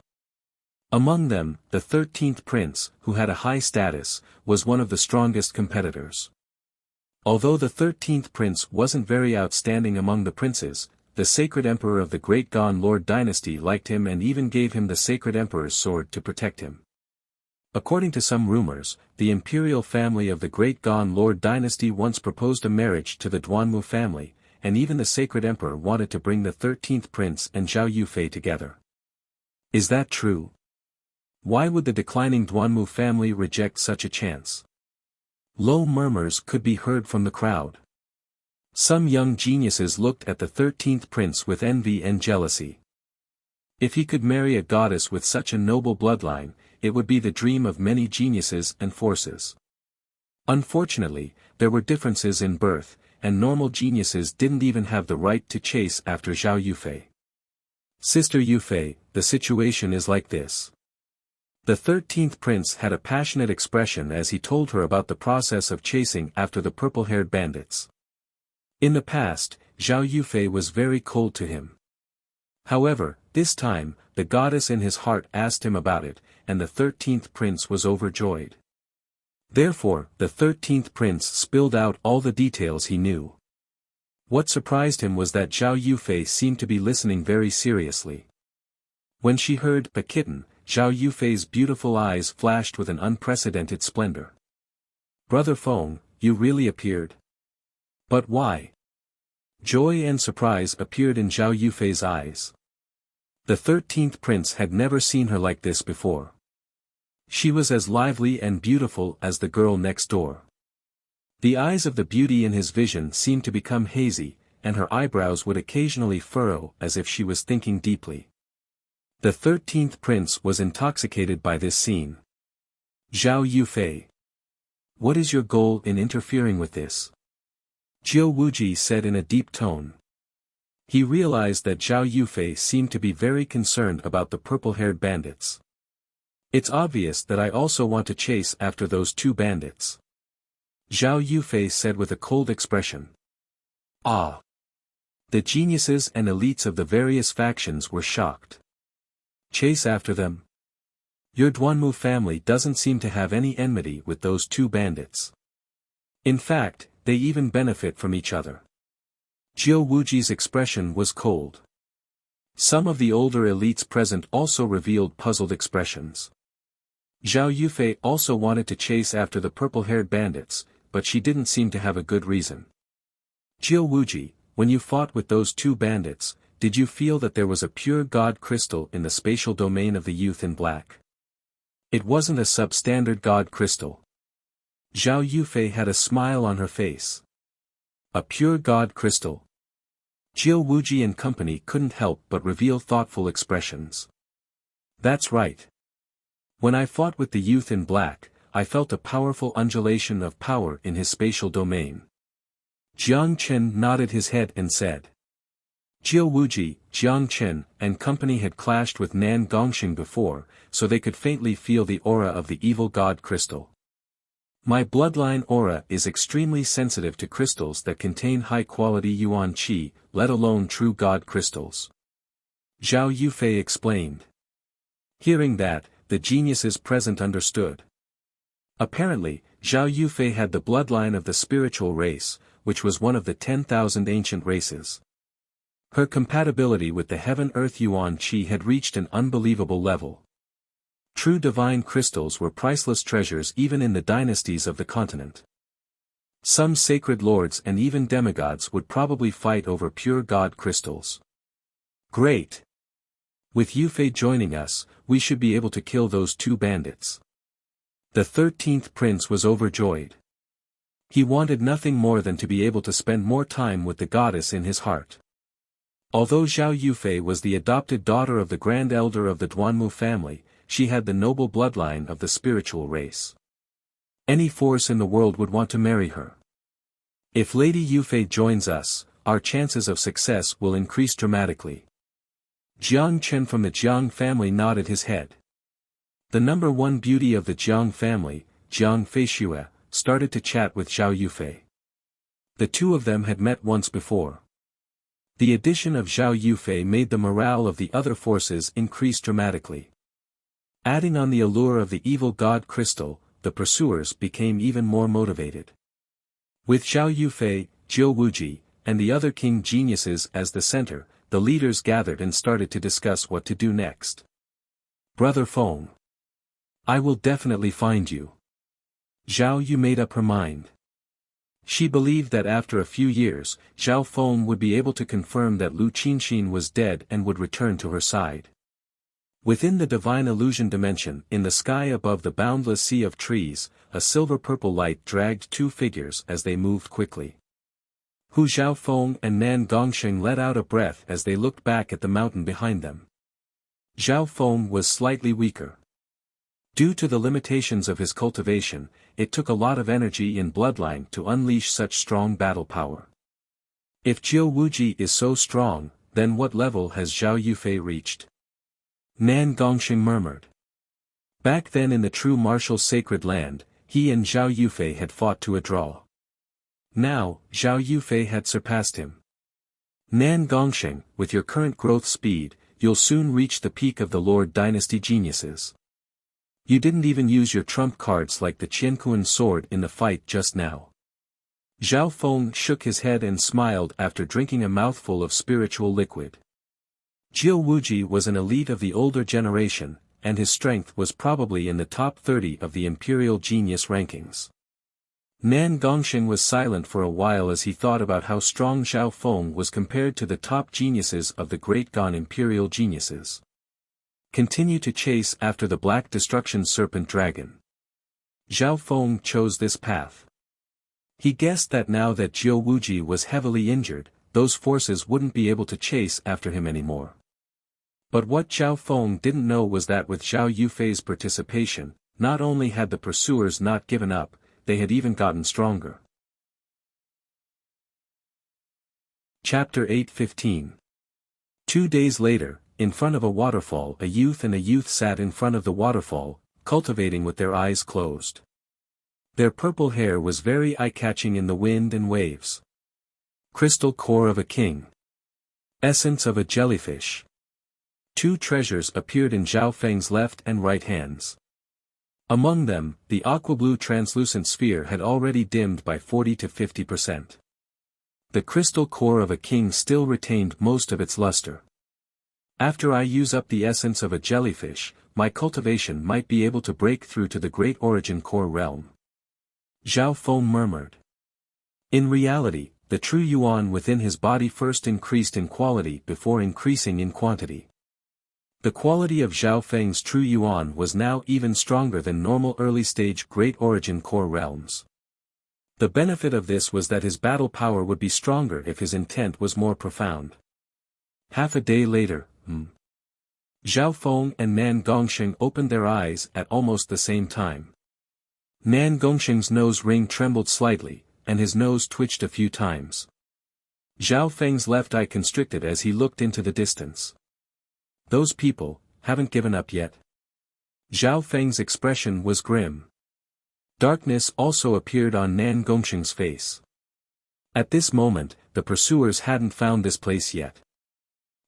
Among them, the 13th prince, who had a high status, was one of the strongest competitors. Although the 13th prince wasn't very outstanding among the princes, the sacred emperor of the Great Gan Lord dynasty liked him and even gave him the sacred emperor's sword to protect him. According to some rumors, the imperial family of the Great Gan Lord dynasty once proposed a marriage to the Duanmu family, and even the sacred emperor wanted to bring the 13th prince and Zhao Yufei together. Is that true? Why would the declining Duanmu family reject such a chance? Low murmurs could be heard from the crowd. Some young geniuses looked at the 13th prince with envy and jealousy. If he could marry a goddess with such a noble bloodline, it would be the dream of many geniuses and forces. Unfortunately, there were differences in birth, and normal geniuses didn't even have the right to chase after Zhao Yufei. Sister Yufei, the situation is like this. The 13th prince had a passionate expression as he told her about the process of chasing after the purple-haired bandits. In the past, Zhao Yufei was very cold to him. However, this time, the goddess in his heart asked him about it, and the 13th prince was overjoyed. Therefore, the 13th prince spilled out all the details he knew. What surprised him was that Zhao Yufei seemed to be listening very seriously. When she heard a kitten, Zhao Yufei's beautiful eyes flashed with an unprecedented splendor. "Brother Feng, you really appeared? But why?" Joy and surprise appeared in Zhao Yufei's eyes. The 13th prince had never seen her like this before. She was as lively and beautiful as the girl next door. The eyes of the beauty in his vision seemed to become hazy, and her eyebrows would occasionally furrow as if she was thinking deeply. The 13th prince was intoxicated by this scene. "Zhao Yufei. What is your goal in interfering with this?" Jiu Wuji said in a deep tone. He realized that Zhao Yufei seemed to be very concerned about the purple-haired bandits. "It's obvious that I also want to chase after those two bandits," Zhao Yufei said with a cold expression. "Ah!" The geniuses and elites of the various factions were shocked. "Chase after them? Your Duanmu family doesn't seem to have any enmity with those two bandits. In fact, they even benefit from each other." Jiu Wuji's expression was cold. Some of the older elites present also revealed puzzled expressions. Zhao Yufei also wanted to chase after the purple-haired bandits, but she didn't seem to have a good reason. "Jiu Wuji, when you fought with those two bandits, did you feel that there was a pure god crystal in the spatial domain of the youth in black? It wasn't a substandard god crystal." Zhao Yufei had a smile on her face. "A pure god crystal?" Jiu Wuji and company couldn't help but reveal thoughtful expressions. "That's right. When I fought with the youth in black, I felt a powerful undulation of power in his spatial domain." Jiang Chen nodded his head and said. Jiu Wuji, Jiang Chen, and company had clashed with Nan Gongxing before, so they could faintly feel the aura of the evil god crystal. "My bloodline aura is extremely sensitive to crystals that contain high-quality yuan qi, let alone true god crystals," Zhao Yufei explained. Hearing that, the geniuses present understood. Apparently, Zhao Yufei had the bloodline of the spiritual race, which was one of the 10,000 ancient races. Her compatibility with the heaven-earth yuan qi had reached an unbelievable level. True divine crystals were priceless treasures even in the dynasties of the continent. Some sacred lords and even demigods would probably fight over pure god crystals. "Great! With Yufei joining us, we should be able to kill those two bandits." The 13th prince was overjoyed. He wanted nothing more than to be able to spend more time with the goddess in his heart. Although Zhao Yufei was the adopted daughter of the Grand Elder of the Duanmu family, she had the noble bloodline of the spiritual race. Any force in the world would want to marry her. "If Lady Yufei joins us, our chances of success will increase dramatically." Jiang Chen from the Jiang family nodded his head. The number one beauty of the Jiang family, Jiang Feishue, started to chat with Zhao Yufei. The two of them had met once before. The addition of Zhao Yufei made the morale of the other forces increase dramatically. Adding on the allure of the evil god crystal, the pursuers became even more motivated. With Zhao Yufei, Jiu Wuji, and the other king geniuses as the center, the leaders gathered and started to discuss what to do next. "Brother Feng. I will definitely find you." Zhao Yu made up her mind. She believed that after a few years, Zhao Feng would be able to confirm that Lu Qinxin was dead and would return to her side. Within the divine illusion dimension, in the sky above the boundless sea of trees, a silver-purple light dragged two figures as they moved quickly. Hu Zhaofeng and Nan Gongxing let out a breath as they looked back at the mountain behind them. Zhaofeng was slightly weaker. Due to the limitations of his cultivation, it took a lot of energy in bloodline to unleash such strong battle power. If Jiu Wuji is so strong, then what level has Zhao Yufei reached? Nan Gongxing murmured. Back then in the true martial sacred land, he and Zhao Yufei had fought to a draw. Now, Zhao Yufei had surpassed him. Nan Gongxing, with your current growth speed, you'll soon reach the peak of the Lord Dynasty geniuses. You didn't even use your trump cards like the Qianquan sword in the fight just now. Zhao Feng shook his head and smiled after drinking a mouthful of spiritual liquid. Jiu Wuji was an elite of the older generation, and his strength was probably in the top 30 of the imperial genius rankings. Nan Gongsheng was silent for a while as he thought about how strong Zhao Feng was compared to the top geniuses of the Great Gan imperial geniuses. Continue to chase after the Black Destruction Serpent Dragon. Zhao Feng chose this path. He guessed that now that Jiu Wuji was heavily injured, those forces wouldn't be able to chase after him anymore. But what Zhao Feng didn't know was that with Zhao Yufei's participation, not only had the pursuers not given up, they had even gotten stronger. Chapter 8:15. 2 days later, in front of a waterfall, a youth and a youth sat in front of the waterfall, cultivating with their eyes closed. Their purple hair was very eye-catching in the wind and waves. Crystal core of a king. Essence of a jellyfish. 2 treasures appeared in Zhao Feng's left and right hands. Among them, the aqua-blue translucent sphere had already dimmed by 40 to 50%. The crystal core of a king still retained most of its luster. After I use up the essence of a jellyfish, my cultivation might be able to break through to the great origin core realm. Zhao Feng murmured. In reality, the true yuan within his body first increased in quality before increasing in quantity. The quality of Zhao Feng's true yuan was now even stronger than normal early-stage Great Origin Core realms. The benefit of this was that his battle power would be stronger if his intent was more profound. Half a day later, Zhao Feng and Nan Gongsheng opened their eyes at almost the same time. Nan Gongsheng's nose ring trembled slightly, and his nose twitched a few times. Zhao Feng's left eye constricted as he looked into the distance. Those people haven't given up yet. Zhao Feng's expression was grim. Darkness also appeared on Nan Gongsheng's face. At this moment, the pursuers hadn't found this place yet.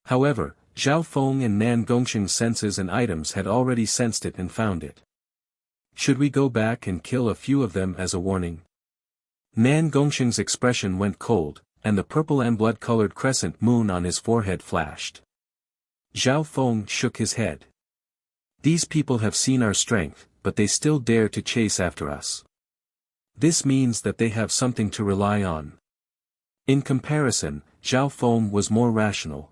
However, Zhao Feng and Nan Gongsheng's senses and items had already sensed it and found it. Should we go back and kill a few of them as a warning? Nan Gongsheng's expression went cold, and the purple and blood-colored crescent moon on his forehead flashed. Zhao Feng shook his head. These people have seen our strength, but they still dare to chase after us. This means that they have something to rely on. In comparison, Zhao Feng was more rational.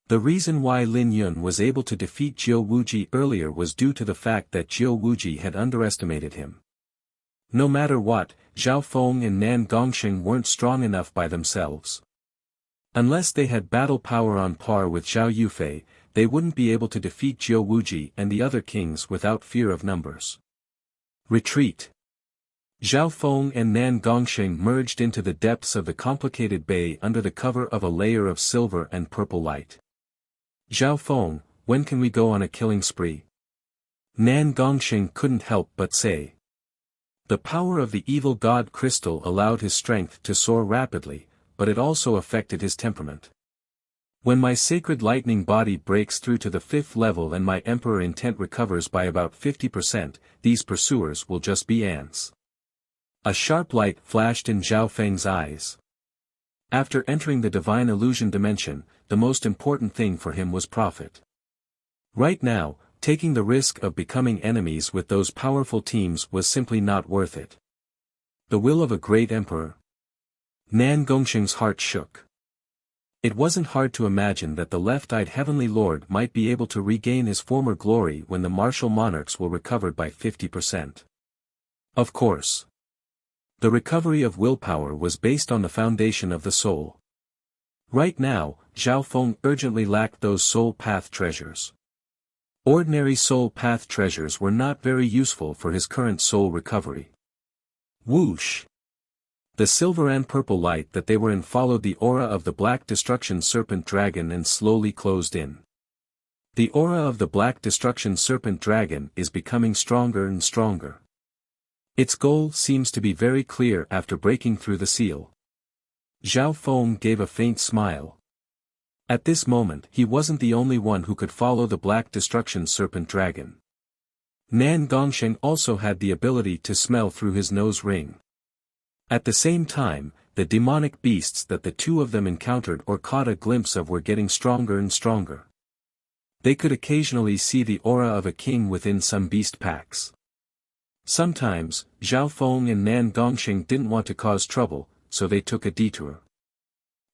The reason why Lin Yun was able to defeat Jiu Wuji earlier was due to the fact that Jiu Wuji had underestimated him. No matter what, Zhao Feng and Nan Gongsheng weren't strong enough by themselves. Unless they had battle power on par with Zhao Yufei, they wouldn't be able to defeat Jiu Wuji and the other kings without fear of numbers. Retreat. Zhao Feng and Nan Gongsheng merged into the depths of the complicated bay under the cover of a layer of silver and purple light. Zhao Feng, when can we go on a killing spree? Nan Gongsheng couldn't help but say. The power of the evil god crystal allowed his strength to soar rapidly, but it also affected his temperament. When my sacred lightning body breaks through to the 5th level and my emperor intent recovers by about 50%, these pursuers will just be ants. A sharp light flashed in Zhao Feng's eyes. After entering the divine illusion dimension, the most important thing for him was profit. Right now, taking the risk of becoming enemies with those powerful teams was simply not worth it. The will of a great emperor. Nan Gongsheng's heart shook. It wasn't hard to imagine that the left-eyed heavenly lord might be able to regain his former glory when the martial monarchs were recovered by 50%. Of course. The recovery of willpower was based on the foundation of the soul. Right now, Zhao Feng urgently lacked those soul path treasures. Ordinary soul path treasures were not very useful for his current soul recovery. Whoosh! The silver and purple light that they were in followed the aura of the Black Destruction Serpent Dragon and slowly closed in. The aura of the Black Destruction Serpent Dragon is becoming stronger and stronger. Its goal seems to be very clear after breaking through the seal. Zhao Feng gave a faint smile. At this moment he wasn't the only one who could follow the Black Destruction Serpent Dragon. Nan Gongsheng also had the ability to smell through his nose ring. At the same time, the demonic beasts that the two of them encountered or caught a glimpse of were getting stronger and stronger. They could occasionally see the aura of a king within some beast packs. Sometimes, Zhao Feng and Nan Gongsheng didn't want to cause trouble, so they took a detour.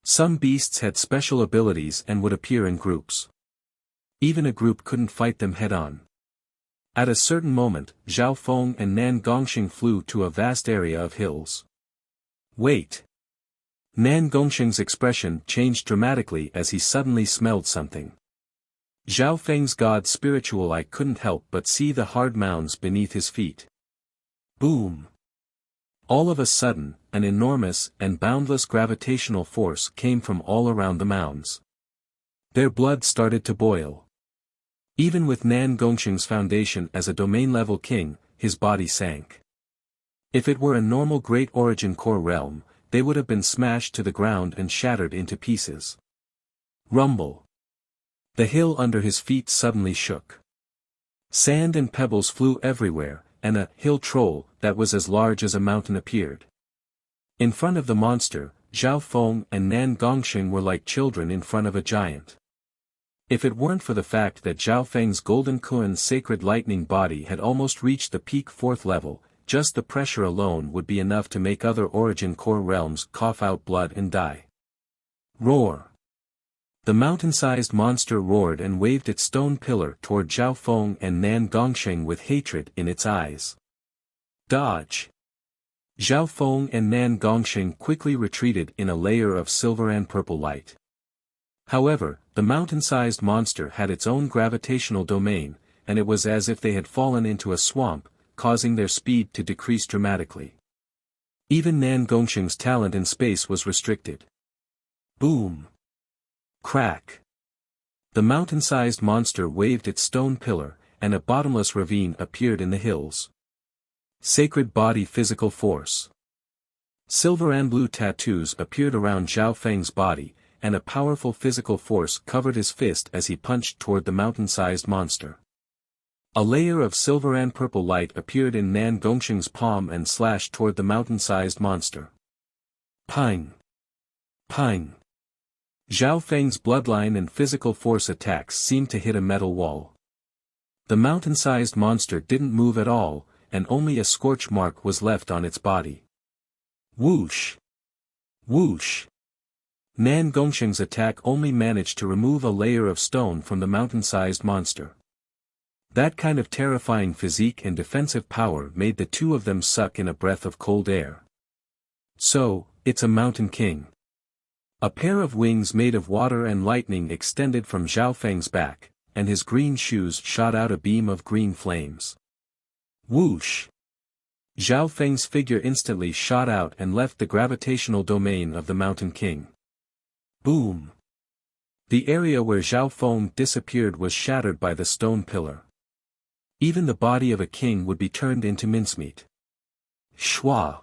Some beasts had special abilities and would appear in groups. Even a group couldn't fight them head-on. At a certain moment, Zhao Feng and Nan Gongsheng flew to a vast area of hills. Wait! Nan Gongsheng's expression changed dramatically as he suddenly smelled something. Zhao Feng's god's spiritual eye couldn't help but see the hard mounds beneath his feet. Boom! All of a sudden, an enormous and boundless gravitational force came from all around the mounds. Their blood started to boil. Even with Nan Gongsheng's foundation as a domain-level king, his body sank. If it were a normal Great Origin Core realm, they would have been smashed to the ground and shattered into pieces. Rumble. The hill under his feet suddenly shook. Sand and pebbles flew everywhere, and a hill troll that was as large as a mountain appeared. In front of the monster, Zhao Feng and Nan Gongsheng were like children in front of a giant. If it weren't for the fact that Zhao Feng's Golden Kuan's sacred lightning body had almost reached the peak 4th level, just the pressure alone would be enough to make other Origin Core realms cough out blood and die. Roar! The mountain-sized monster roared and waved its stone pillar toward Zhao Feng and Nan Gongsheng with hatred in its eyes. Dodge! Zhao Feng and Nan Gongsheng quickly retreated in a layer of silver and purple light. However, the mountain-sized monster had its own gravitational domain, and it was as if they had fallen into a swamp, causing their speed to decrease dramatically. Even Nan Gongsheng's talent in space was restricted. Boom! Crack! The mountain-sized monster waved its stone pillar, and a bottomless ravine appeared in the hills. Sacred body physical force. Silver and blue tattoos appeared around Zhao Feng's body, and a powerful physical force covered his fist as he punched toward the mountain-sized monster. A layer of silver and purple light appeared in Nan Gongsheng's palm and slashed toward the mountain-sized monster. Ping! Ping! Zhao Feng's bloodline and physical force attacks seemed to hit a metal wall. The mountain-sized monster didn't move at all, and only a scorch mark was left on its body. Whoosh! Whoosh! Nan Gongsheng's attack only managed to remove a layer of stone from the mountain-sized monster. That kind of terrifying physique and defensive power made the two of them suck in a breath of cold air. So, it's a mountain king. A pair of wings made of water and lightning extended from Zhao Feng's back, and his green shoes shot out a beam of green flames. Whoosh! Zhao Feng's figure instantly shot out and left the gravitational domain of the Mountain King. Boom! The area where Zhao Feng disappeared was shattered by the stone pillar. Even the body of a king would be turned into mincemeat. Shwa!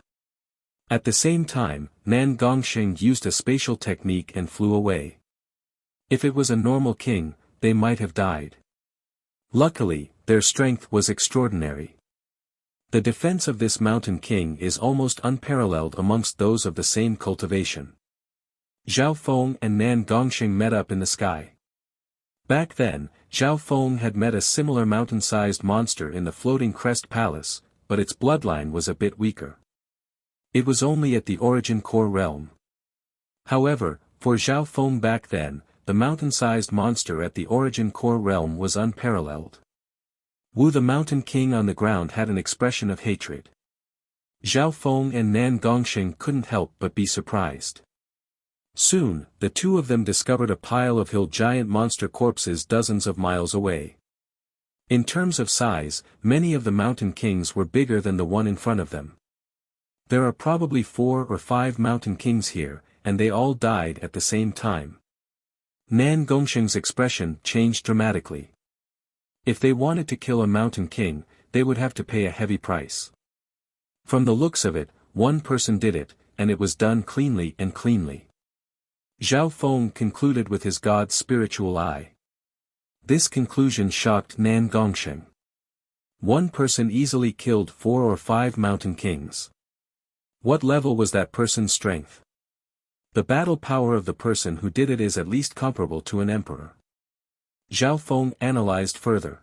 At the same time, Nan Gongsheng used a spatial technique and flew away. If it was a normal king, they might have died. Luckily, their strength was extraordinary. The defense of this mountain king is almost unparalleled amongst those of the same cultivation. Zhao Feng and Nan Gongsheng met up in the sky. Back then, Zhao Feng had met a similar mountain-sized monster in the Floating Crest Palace, but its bloodline was a bit weaker. It was only at the Origin Core realm. However, for Zhao Feng back then, the mountain-sized monster at the Origin Core realm was unparalleled. Wu the Mountain King on the ground had an expression of hatred. Zhao Feng and Nan Gongsheng couldn't help but be surprised. Soon, the two of them discovered a pile of hill giant monster corpses dozens of miles away. In terms of size, many of the Mountain Kings were bigger than the one in front of them. There are probably 4 or 5 Mountain Kings here, and they all died at the same time. Nan Gongsheng's expression changed dramatically. If they wanted to kill a Mountain King, they would have to pay a heavy price. From the looks of it, one person did it, and it was done cleanly and cleanly. Zhao Feng concluded with his god's spiritual eye. This conclusion shocked Nan Gongsheng. One person easily killed 4 or 5 mountain kings. What level was that person's strength? The battle power of the person who did it is at least comparable to an emperor. Zhao Feng analyzed further.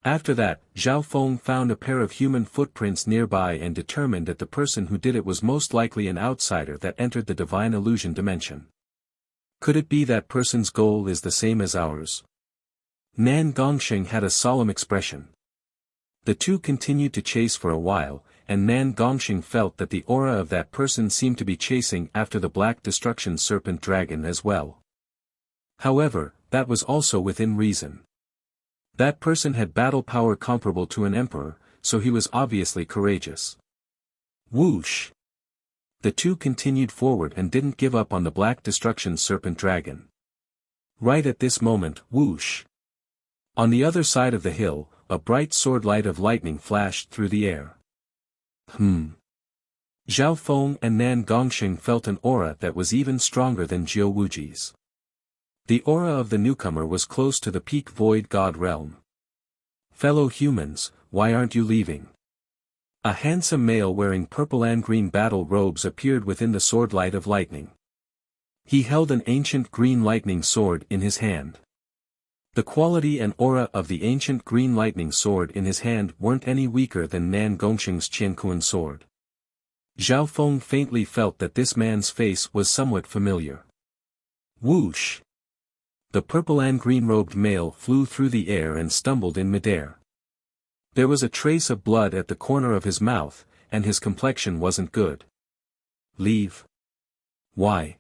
After that, Zhao Feng found a pair of human footprints nearby and determined that the person who did it was most likely an outsider that entered the divine illusion dimension. Could it be that person's goal is the same as ours? Nan Gongsheng had a solemn expression. The two continued to chase for a while, and Nan Gongsheng felt that the aura of that person seemed to be chasing after the Black Destruction Serpent Dragon as well. However, that was also within reason. That person had battle power comparable to an emperor, so he was obviously courageous. Whoosh! The two continued forward and didn't give up on the Black Destruction Serpent Dragon. Right at this moment, whoosh! On the other side of the hill, a bright sword light of lightning flashed through the air. Zhao Feng and Nan Gongsheng felt an aura that was even stronger than Jiu Wuji's. The aura of the newcomer was close to the peak void god realm. Fellow humans, why aren't you leaving? A handsome male wearing purple and green battle robes appeared within the sword light of lightning. He held an ancient green lightning sword in his hand. The quality and aura of the ancient green lightning sword in his hand weren't any weaker than Nan Gongsheng's Qiankuan sword. Zhao Feng faintly felt that this man's face was somewhat familiar. Whoosh! The purple and green-robed male flew through the air and stumbled in midair. There was a trace of blood at the corner of his mouth, and his complexion wasn't good. Leave. Why?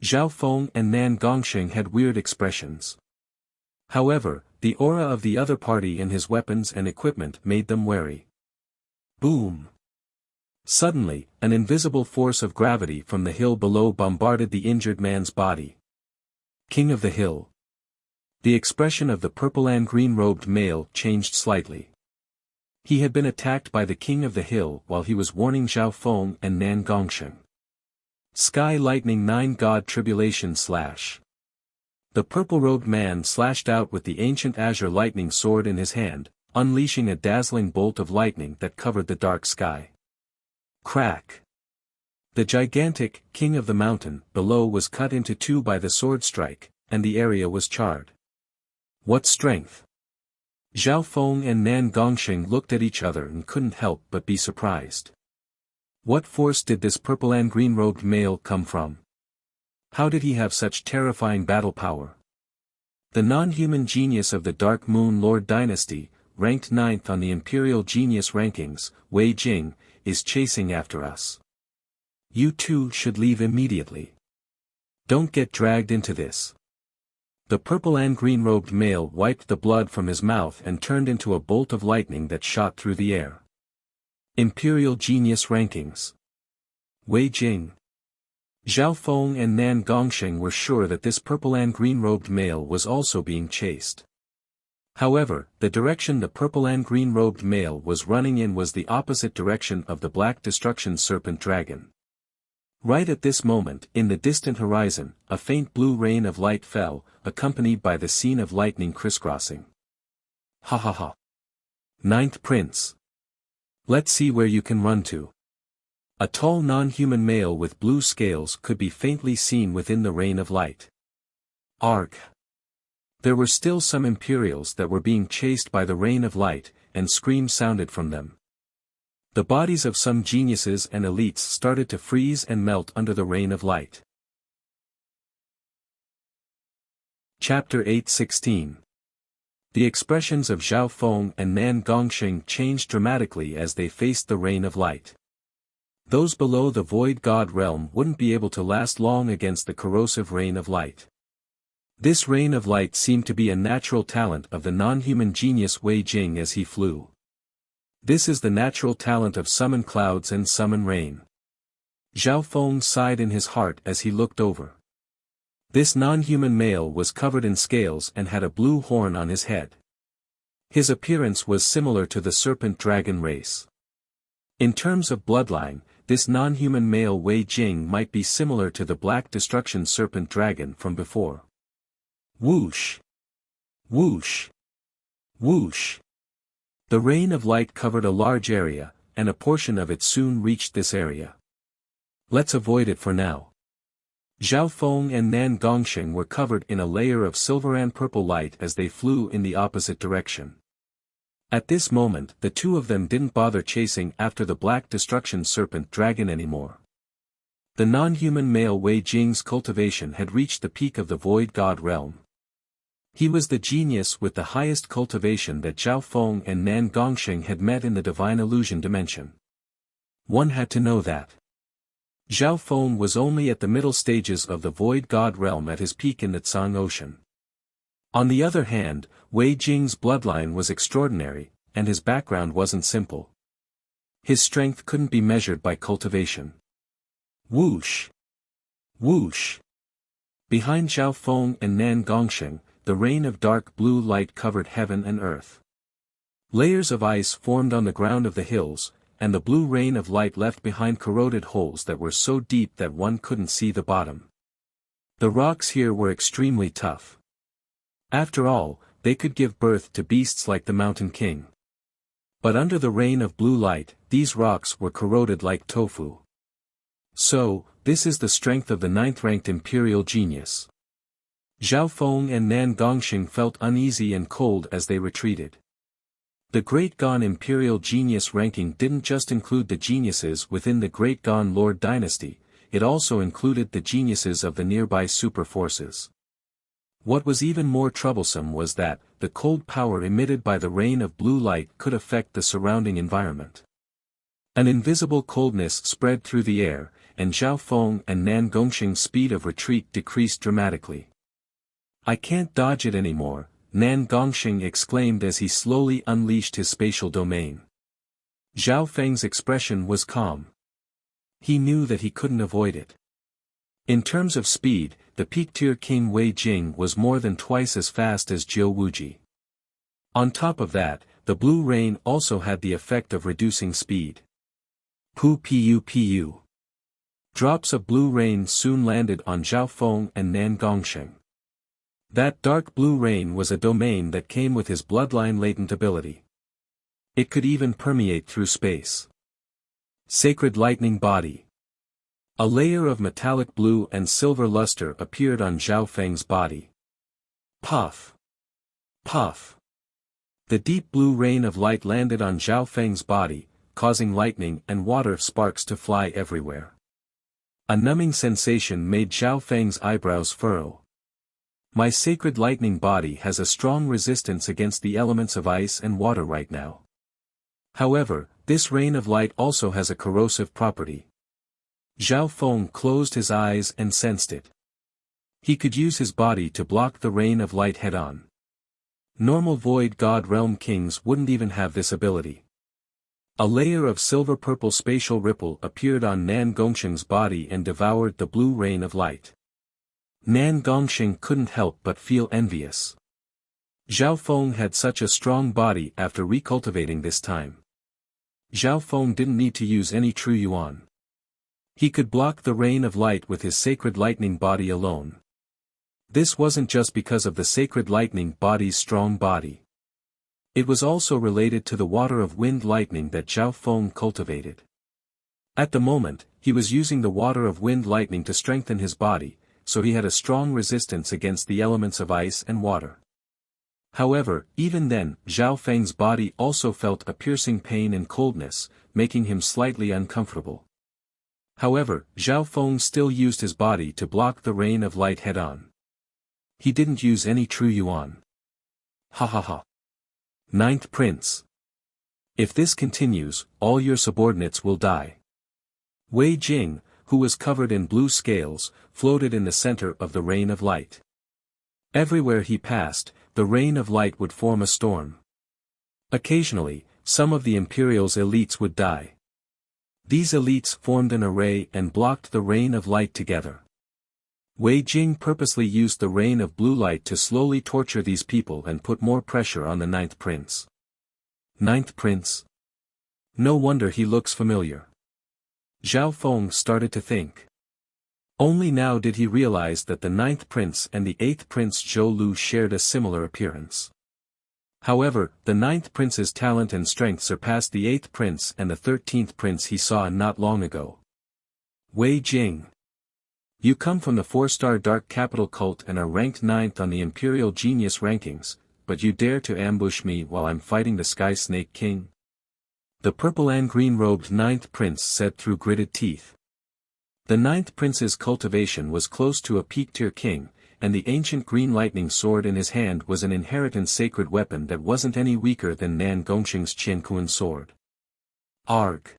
Zhao Feng and Nan Gongsheng had weird expressions. However, the aura of the other party and his weapons and equipment made them wary. Boom! Suddenly, an invisible force of gravity from the hill below bombarded the injured man's body. King of the Hill. The expression of the purple and green-robed male changed slightly. He had been attacked by the King of the Hill while he was warning Zhao Feng and Nan Gongsheng. Sky Lightning 9 God Tribulation Slash. The purple-robed man slashed out with the ancient azure lightning sword in his hand, unleashing a dazzling bolt of lightning that covered the dark sky. Crack! The gigantic King of the Mountain below was cut into two by the sword strike, and the area was charred. What strength! Zhao Feng and Nan Gongsheng looked at each other and couldn't help but be surprised. What force did this purple and green-robed male come from? How did he have such terrifying battle power? The non-human genius of the Dark Moon Lord Dynasty, ranked 9th on the Imperial Genius Rankings, Wei Jing, is chasing after us. You two should leave immediately. Don't get dragged into this. The purple and green-robed male wiped the blood from his mouth and turned into a bolt of lightning that shot through the air. Imperial Genius Rankings. Wei Jing. Zhao Feng and Nan Gongsheng were sure that this purple and green-robed male was also being chased. However, the direction the purple and green-robed male was running in was the opposite direction of the Black Destruction Serpent Dragon. Right at this moment, in the distant horizon, a faint blue rain of light fell, accompanied by the scene of lightning crisscrossing. Ha ha ha. 9th Prince. Let's see where you can run to. A tall non-human male with blue scales could be faintly seen within the rain of light. Arg. There were still some Imperials that were being chased by the rain of light, and screams sounded from them. The bodies of some geniuses and elites started to freeze and melt under the rain of light. Chapter 8:16. The expressions of Zhao Feng and Nan Gongsheng changed dramatically as they faced the rain of light. Those below the void god realm wouldn't be able to last long against the corrosive rain of light. This rain of light seemed to be a natural talent of the non-human genius Wei Jing as he flew. This is the natural talent of summon clouds and summon rain. Zhao Feng sighed in his heart as he looked over. This non-human male was covered in scales and had a blue horn on his head. His appearance was similar to the serpent dragon race. In terms of bloodline, this non-human male Wei Jing might be similar to the Black Destruction Serpent Dragon from before. Whoosh! Whoosh! Whoosh! The rain of light covered a large area, and a portion of it soon reached this area. Let's avoid it for now. Zhao Feng and Nan Gongsheng were covered in a layer of silver and purple light as they flew in the opposite direction. At this moment the two of them didn't bother chasing after the black destruction serpent dragon anymore. The non-human male Wei Jing's cultivation had reached the peak of the void god realm. He was the genius with the highest cultivation that Zhao Feng and Nan Gongsheng had met in the divine illusion dimension. One had to know that. Zhao Feng was only at the middle stages of the void god realm at his peak in the Tsang Ocean. On the other hand, Wei Jing's bloodline was extraordinary, and his background wasn't simple. His strength couldn't be measured by cultivation. Whoosh! Whoosh! Behind Zhao Feng and Nan Gongsheng, the rain of dark blue light covered heaven and earth. Layers of ice formed on the ground of the hills, and the blue rain of light left behind corroded holes that were so deep that one couldn't see the bottom. The rocks here were extremely tough. After all, they could give birth to beasts like the Mountain King. But under the rain of blue light, these rocks were corroded like tofu. So, this is the strength of the ninth-ranked imperial genius. Zhao Feng and Nan Gongsheng felt uneasy and cold as they retreated. The Great Gan imperial genius ranking didn't just include the geniuses within the Great Gan Lord dynasty, it also included the geniuses of the nearby super forces. What was even more troublesome was that, the cold power emitted by the rain of blue light could affect the surrounding environment. An invisible coldness spread through the air, and Zhao Feng and Nan Gongsheng's speed of retreat decreased dramatically. "I can't dodge it anymore," Nan Gongsheng exclaimed as he slowly unleashed his spatial domain. Zhao Feng's expression was calm. He knew that he couldn't avoid it. In terms of speed, the peak-tier king Wei Jing was more than twice as fast as Jiu Wuji. On top of that, the blue rain also had the effect of reducing speed. Pu. Drops of blue rain soon landed on Zhao Feng and Nan Gongsheng. That dark blue rain was a domain that came with his bloodline latent ability. It could even permeate through space. Sacred lightning body. A layer of metallic blue and silver luster appeared on Zhao Feng's body. Puff! Puff! The deep blue rain of light landed on Zhao Feng's body, causing lightning and water sparks to fly everywhere. A numbing sensation made Zhao Feng's eyebrows furrow. My sacred lightning body has a strong resistance against the elements of ice and water right now. However, this rain of light also has a corrosive property. Zhao Feng closed his eyes and sensed it. He could use his body to block the rain of light head-on. Normal void god realm kings wouldn't even have this ability. A layer of silver-purple spatial ripple appeared on Nan Gongsheng's body and devoured the blue rain of light. Nan Gongsheng couldn't help but feel envious. Zhao Feng had such a strong body after recultivating this time. Zhao Feng didn't need to use any true yuan. He could block the rain of light with his sacred lightning body alone. This wasn't just because of the sacred lightning body's strong body. It was also related to the water of wind lightning that Zhao Feng cultivated. At the moment, he was using the water of wind lightning to strengthen his body, so he had a strong resistance against the elements of ice and water. However, even then, Zhao Feng's body also felt a piercing pain and coldness, making him slightly uncomfortable. However, Zhao Feng still used his body to block the rain of light head-on. He didn't use any true yuan. Ha ha ha. Ninth Prince. If this continues, all your subordinates will die. Wei Jing, who was covered in blue scales, floated in the center of the rain of light. Everywhere he passed, the rain of light would form a storm. Occasionally, some of the Imperial's elites would die. These elites formed an array and blocked the rain of light together. Wei Jing purposely used the rain of blue light to slowly torture these people and put more pressure on the Ninth Prince. Ninth Prince? No wonder he looks familiar. Zhao Feng started to think. Only now did he realize that the Ninth Prince and the Eighth Prince Zhou Lu shared a similar appearance. However, the 9th prince's talent and strength surpassed the 8th prince and the 13th prince he saw not long ago. Wei Jing. You come from the 4-star dark capital cult and are ranked 9th on the Imperial Genius rankings, but you dare to ambush me while I'm fighting the Sky Snake King? The purple and green-robed 9th prince said through gritted teeth. The 9th prince's cultivation was close to a peak-tier king, and the ancient green lightning sword in his hand was an inheritance sacred weapon that wasn't any weaker than Nan Gongsheng's Qiankuan sword. Arg!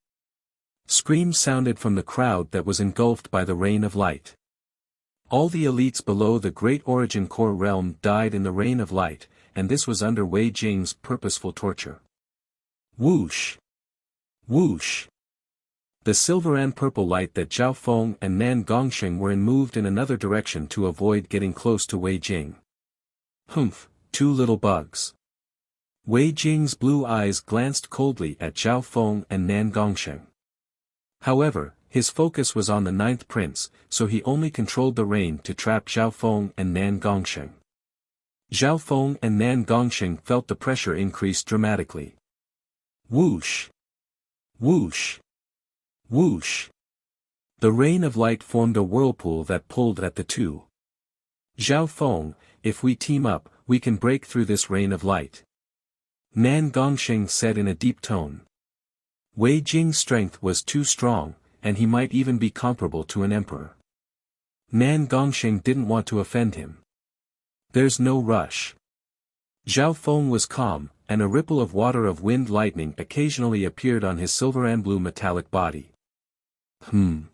Screams sounded from the crowd that was engulfed by the rain of light. All the elites below the Great Origin Core realm died in the rain of light, and this was under Wei Jing's purposeful torture. Whoosh! Whoosh! The silver and purple light that Zhao Feng and Nan Gongsheng were in moved in another direction to avoid getting close to Wei Jing. Humph, 2 little bugs. Wei Jing's blue eyes glanced coldly at Zhao Feng and Nan Gongsheng. However, his focus was on the 9th prince, so he only controlled the rain to trap Zhao Feng and Nan Gongsheng. Zhao Feng and Nan Gongsheng felt the pressure increase dramatically. Whoosh! Whoosh! Whoosh! The rain of light formed a whirlpool that pulled at the two. Zhao Feng, if we team up, we can break through this rain of light. Nan Gongsheng said in a deep tone. Wei Jing's strength was too strong, and he might even be comparable to an emperor. Nan Gongsheng didn't want to offend him. There's no rush. Zhao Feng was calm, and a ripple of water of wind lightning occasionally appeared on his silver and blue metallic body. Nan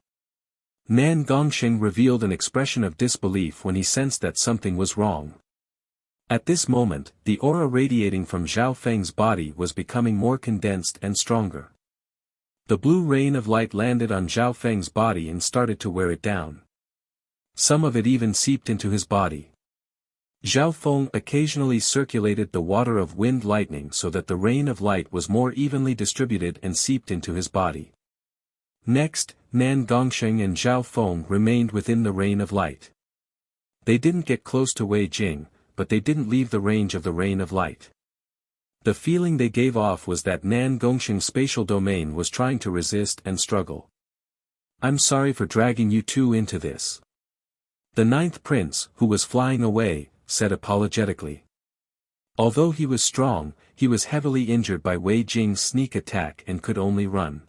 Gongsheng revealed an expression of disbelief when he sensed that something was wrong. At this moment, the aura radiating from Zhao Feng's body was becoming more condensed and stronger. The blue rain of light landed on Zhao Feng's body and started to wear it down. Some of it even seeped into his body. Zhao Feng occasionally circulated the water of wind lightning so that the rain of light was more evenly distributed and seeped into his body. Next, Nan Gongsheng and Zhao Feng remained within the rain of light. They didn't get close to Wei Jing, but they didn't leave the range of the rain of light. The feeling they gave off was that Nan Gongsheng's spatial domain was trying to resist and struggle. I'm sorry for dragging you two into this. The 9th prince, who was flying away, said apologetically. Although he was strong, he was heavily injured by Wei Jing's sneak attack and could only run.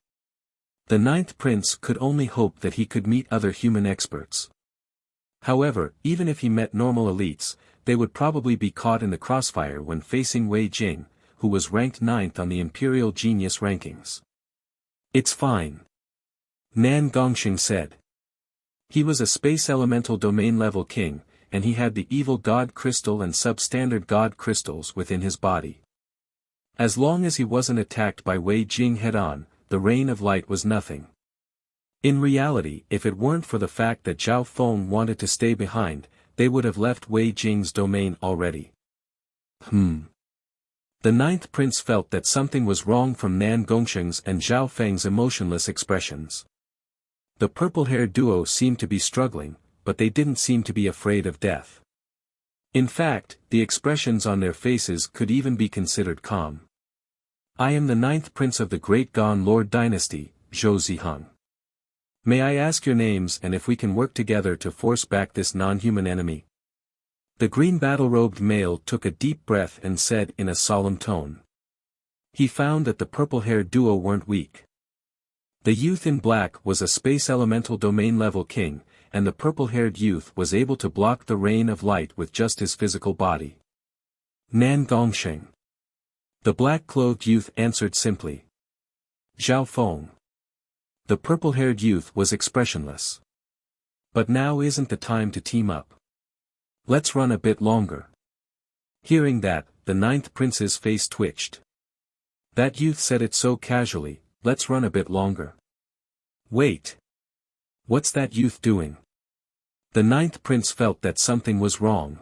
The 9th prince could only hope that he could meet other human experts. However, even if he met normal elites, they would probably be caught in the crossfire when facing Wei Jing, who was ranked 9th on the Imperial Genius rankings. It's fine. Nan Gongsheng said. He was a space elemental domain level king, and he had the evil god crystal and substandard god crystals within his body. As long as he wasn't attacked by Wei Jing head-on, the rain of light was nothing. In reality, if it weren't for the fact that Zhao Feng wanted to stay behind, they would have left Wei Jing's domain already. The 9th prince felt that something was wrong from Nan Gongsheng's and Zhao Feng's emotionless expressions. The purple-haired duo seemed to be struggling, but they didn't seem to be afraid of death. In fact, the expressions on their faces could even be considered calm. I am the 9th prince of the Great Gan Lord dynasty, Zhou Ziheng. May I ask your names and if we can work together to force back this non-human enemy? The green battle-robed male took a deep breath and said in a solemn tone. He found that the purple-haired duo weren't weak. The youth in black was a space elemental domain level king, and the purple-haired youth was able to block the rain of light with just his physical body. Nan Gongsheng. The black-clothed youth answered simply. Zhao Feng. The purple-haired youth was expressionless. But now isn't the time to team up. Let's run a bit longer. Hearing that, the 9th prince's face twitched. That youth said it so casually, let's run a bit longer. Wait. What's that youth doing? The 9th prince felt that something was wrong.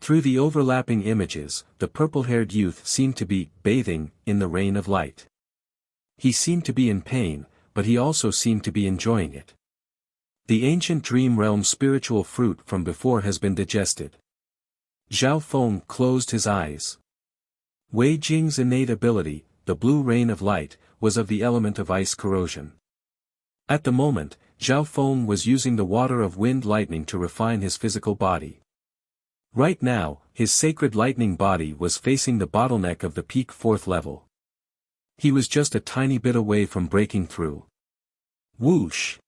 Through the overlapping images, the purple-haired youth seemed to be bathing in the rain of light. He seemed to be in pain, but he also seemed to be enjoying it. The ancient dream realm spiritual fruit from before has been digested. Zhao Feng closed his eyes. Wei Jing's innate ability, the blue rain of light, was of the element of ice corrosion. At the moment, Zhao Feng was using the water of wind lightning to refine his physical body. Right now, his sacred lightning body was facing the bottleneck of the peak 4th level. He was just a tiny bit away from breaking through. Whoosh!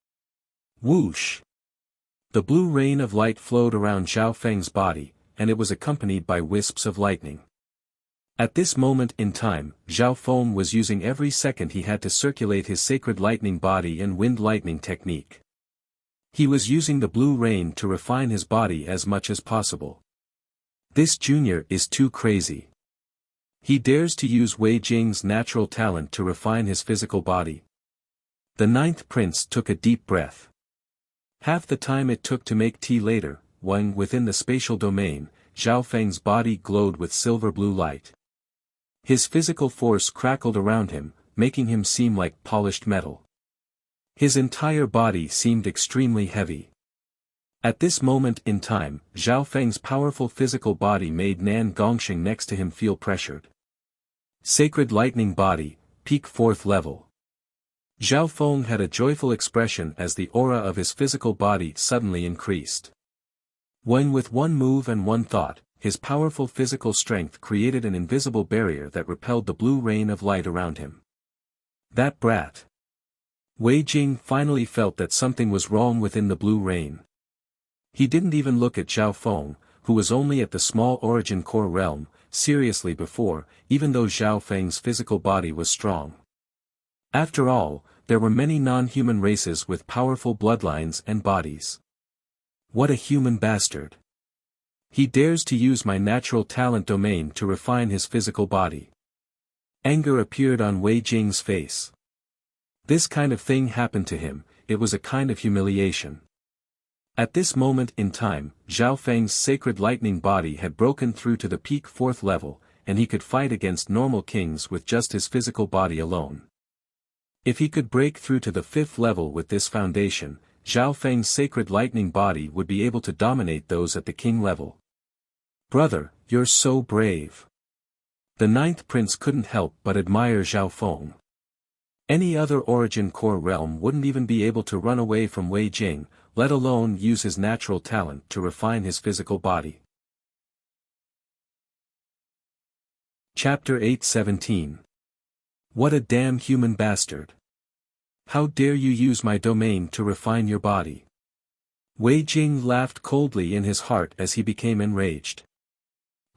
Whoosh! The blue rain of light flowed around Zhao Feng's body, and it was accompanied by wisps of lightning. At this moment in time, Zhao Feng was using every second he had to circulate his sacred lightning body and wind lightning technique. He was using the blue rain to refine his body as much as possible. This junior is too crazy. He dares to use Wei Jing's natural talent to refine his physical body. The 9th prince took a deep breath. Half the time it took to make tea later, when within the spatial domain, Zhao Feng's body glowed with silver blue light. His physical force crackled around him, making him seem like polished metal. His entire body seemed extremely heavy. At this moment in time, Zhao Feng's powerful physical body made Nan Gongxing next to him feel pressured. Sacred lightning body, peak 4th level. Zhao Feng had a joyful expression as the aura of his physical body suddenly increased. When with one move and one thought, his powerful physical strength created an invisible barrier that repelled the blue rain of light around him. That brat! Wei Jing finally felt that something was wrong within the blue rain. He didn't even look at Zhao Feng, who was only at the small origin core realm, seriously before, even though Zhao Feng's physical body was strong. After all, there were many non-human races with powerful bloodlines and bodies. What a human bastard! He dares to use my natural talent domain to refine his physical body. Anger appeared on Wei Jing's face. This kind of thing happened to him, it was a kind of humiliation. At this moment in time, Zhao Feng's sacred lightning body had broken through to the peak 4th level, and he could fight against normal kings with just his physical body alone. If he could break through to the 5th level with this foundation, Zhao Feng's sacred lightning body would be able to dominate those at the king level. Brother, you're so brave. The 9th prince couldn't help but admire Zhao Feng. Any other origin core realm wouldn't even be able to run away from Wei Jing, let alone use his natural talent to refine his physical body. Chapter 8:17. What a damn human bastard. How dare you use my domain to refine your body? Wei Jing laughed coldly in his heart as he became enraged.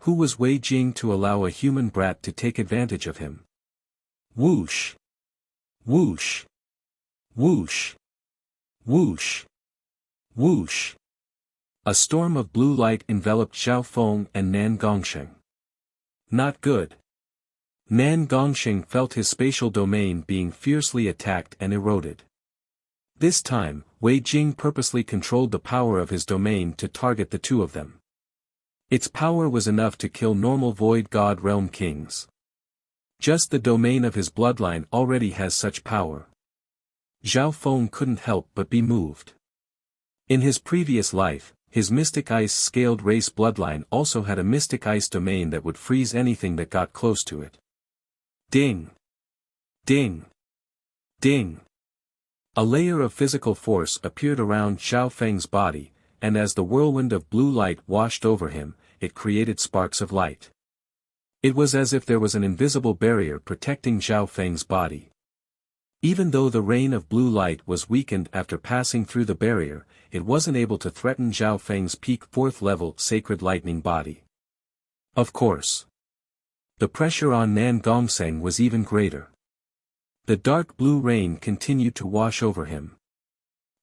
Who was Wei Jing to allow a human brat to take advantage of him? Whoosh! Whoosh! Whoosh! Whoosh! Whoosh! A storm of blue light enveloped Zhao Feng and Nan Gongxing. Not good. Nan Gongxing felt his spatial domain being fiercely attacked and eroded. This time, Wei Jing purposely controlled the power of his domain to target the two of them. Its power was enough to kill normal Void God Realm kings. Just the domain of his bloodline already has such power. Zhao Feng couldn't help but be moved. In his previous life, his Mystic Ice scaled race bloodline also had a Mystic Ice domain that would freeze anything that got close to it. Ding! Ding! Ding! A layer of physical force appeared around Zhao Feng's body, and as the whirlwind of blue light washed over him, it created sparks of light. It was as if there was an invisible barrier protecting Zhao Feng's body. Even though the rain of blue light was weakened after passing through the barrier, it wasn't able to threaten Zhao Feng's peak 4th level sacred lightning body. Of course. The pressure on Nan Gongxing was even greater. The dark blue rain continued to wash over him.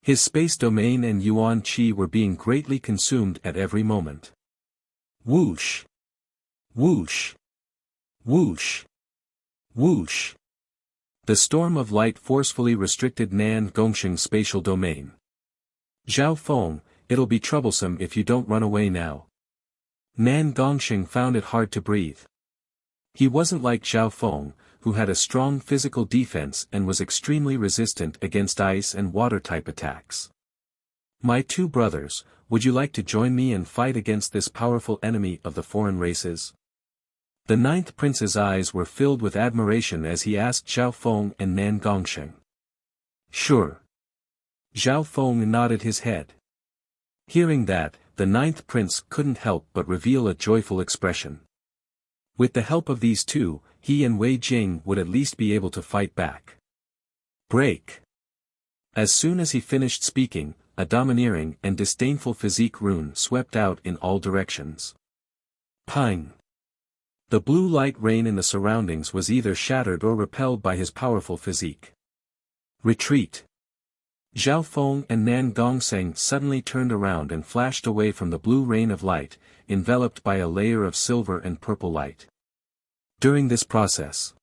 His space domain and Yuan Qi were being greatly consumed at every moment. Whoosh! Whoosh! Whoosh! Whoosh! The storm of light forcefully restricted Nan Gongxing's spatial domain. Zhao Feng, it'll be troublesome if you don't run away now. Nan Gongxing found it hard to breathe. He wasn't like Zhao Feng, who had a strong physical defense and was extremely resistant against ice and water-type attacks. My two brothers, would you like to join me and fight against this powerful enemy of the foreign races? The ninth prince's eyes were filled with admiration as he asked Zhao Feng and Nan Gongsheng. Sure. Zhao Feng nodded his head. Hearing that, the ninth prince couldn't help but reveal a joyful expression. With the help of these two, he and Wei Jing would at least be able to fight back. Break. As soon as he finished speaking, a domineering and disdainful physique rune swept out in all directions. Pang. The blue light rain in the surroundings was either shattered or repelled by his powerful physique. Retreat. Zhao Feng and Nan Gongsheng suddenly turned around and flashed away from the blue rain of light, enveloped by a layer of silver and purple light. During this process,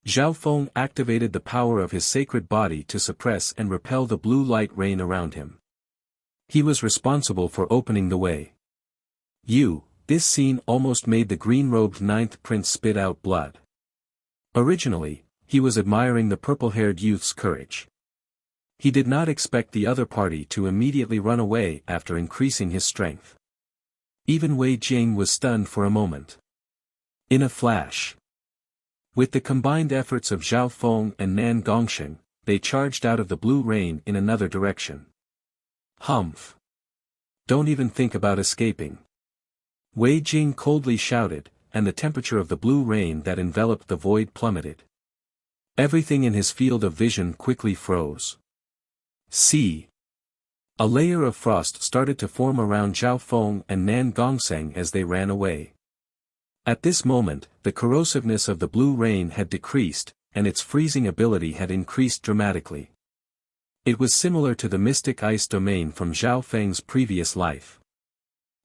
Zhao Feng activated the power of his sacred body to suppress and repel the blue light rain around him. He was responsible for opening the way. This scene almost made the green-robed ninth prince spit out blood. Originally, he was admiring the purple-haired youth's courage. He did not expect the other party to immediately run away after increasing his strength. Even Wei Jing was stunned for a moment. In a flash. With the combined efforts of Zhao Feng and Nan Gongsheng, they charged out of the blue rain in another direction. Humph. Don't even think about escaping. Wei Jing coldly shouted, and the temperature of the blue rain that enveloped the void plummeted. Everything in his field of vision quickly froze. See. A layer of frost started to form around Zhao Feng and Nan Gongsheng as they ran away. At this moment, the corrosiveness of the blue rain had decreased, and its freezing ability had increased dramatically. It was similar to the mystic ice domain from Zhao Feng's previous life.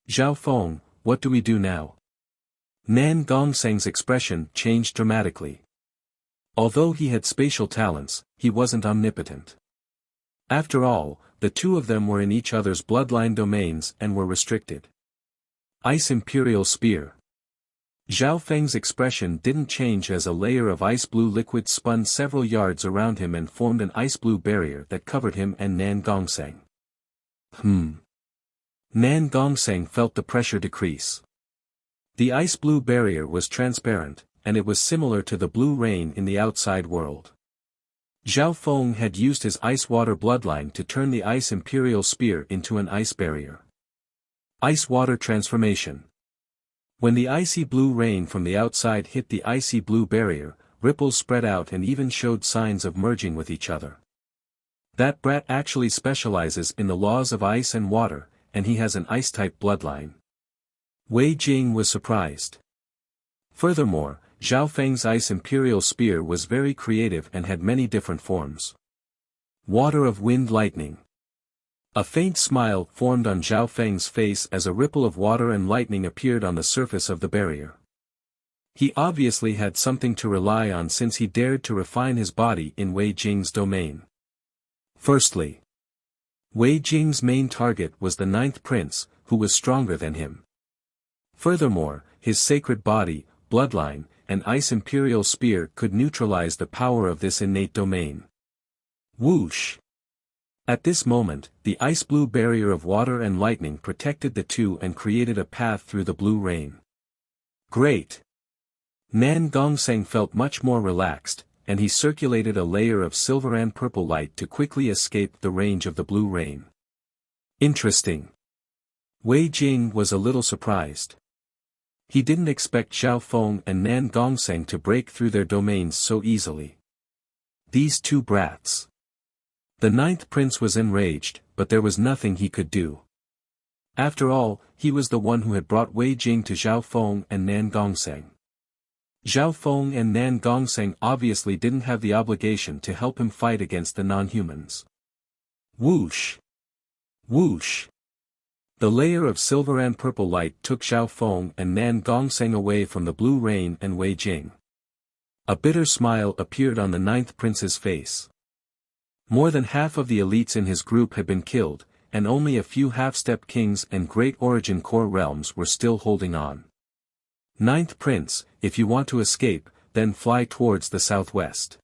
Zhao Feng, what do we do now? Nan Gongsheng's expression changed dramatically. Although he had spatial talents, he wasn't omnipotent. After all, the two of them were in each other's bloodline domains and were restricted. Ice Imperial Spear. Zhao Feng's expression didn't change as a layer of ice-blue liquid spun several yards around him and formed an ice-blue barrier that covered him and Nan Gongsheng. Nan Gongsheng felt the pressure decrease. The ice-blue barrier was transparent, and it was similar to the blue rain in the outside world. Zhao Feng had used his ice-water bloodline to turn the Ice Imperial Spear into an ice barrier. Ice-water transformation. When the icy blue rain from the outside hit the icy blue barrier, ripples spread out and even showed signs of merging with each other. That brat actually specializes in the laws of ice and water, and he has an ice-type bloodline. Wei Jing was surprised. Furthermore, Zhao Feng's Ice Imperial Spear was very creative and had many different forms. Water of Wind Lightning. A faint smile formed on Zhao Feng's face as a ripple of water and lightning appeared on the surface of the barrier. He obviously had something to rely on since he dared to refine his body in Wei Jing's domain. Firstly, Wei Jing's main target was the ninth prince, who was stronger than him. Furthermore, his sacred body, bloodline, and Ice Imperial Spear could neutralize the power of this innate domain. Whoosh! At this moment, the ice-blue barrier of water and lightning protected the two and created a path through the blue rain. Great! Nan Gongsheng felt much more relaxed, and he circulated a layer of silver and purple light to quickly escape the range of the blue rain. Interesting. Wei Jing was a little surprised. He didn't expect Zhao Feng and Nan Gongsheng to break through their domains so easily. These two brats. The ninth prince was enraged, but there was nothing he could do. After all, he was the one who had brought Wei Jing to Zhao Feng and Nan Gongsheng. Zhao Feng and Nan Gongsheng obviously didn't have the obligation to help him fight against the non-humans. Whoosh! Whoosh! The layer of silver and purple light took Zhao Feng and Nan Gongsheng away from the blue rain and Wei Jing. A bitter smile appeared on the ninth prince's face. More than half of the elites in his group had been killed, and only a few half-step kings and great origin core realms were still holding on. Ninth prince, if you want to escape, then fly towards the southwest.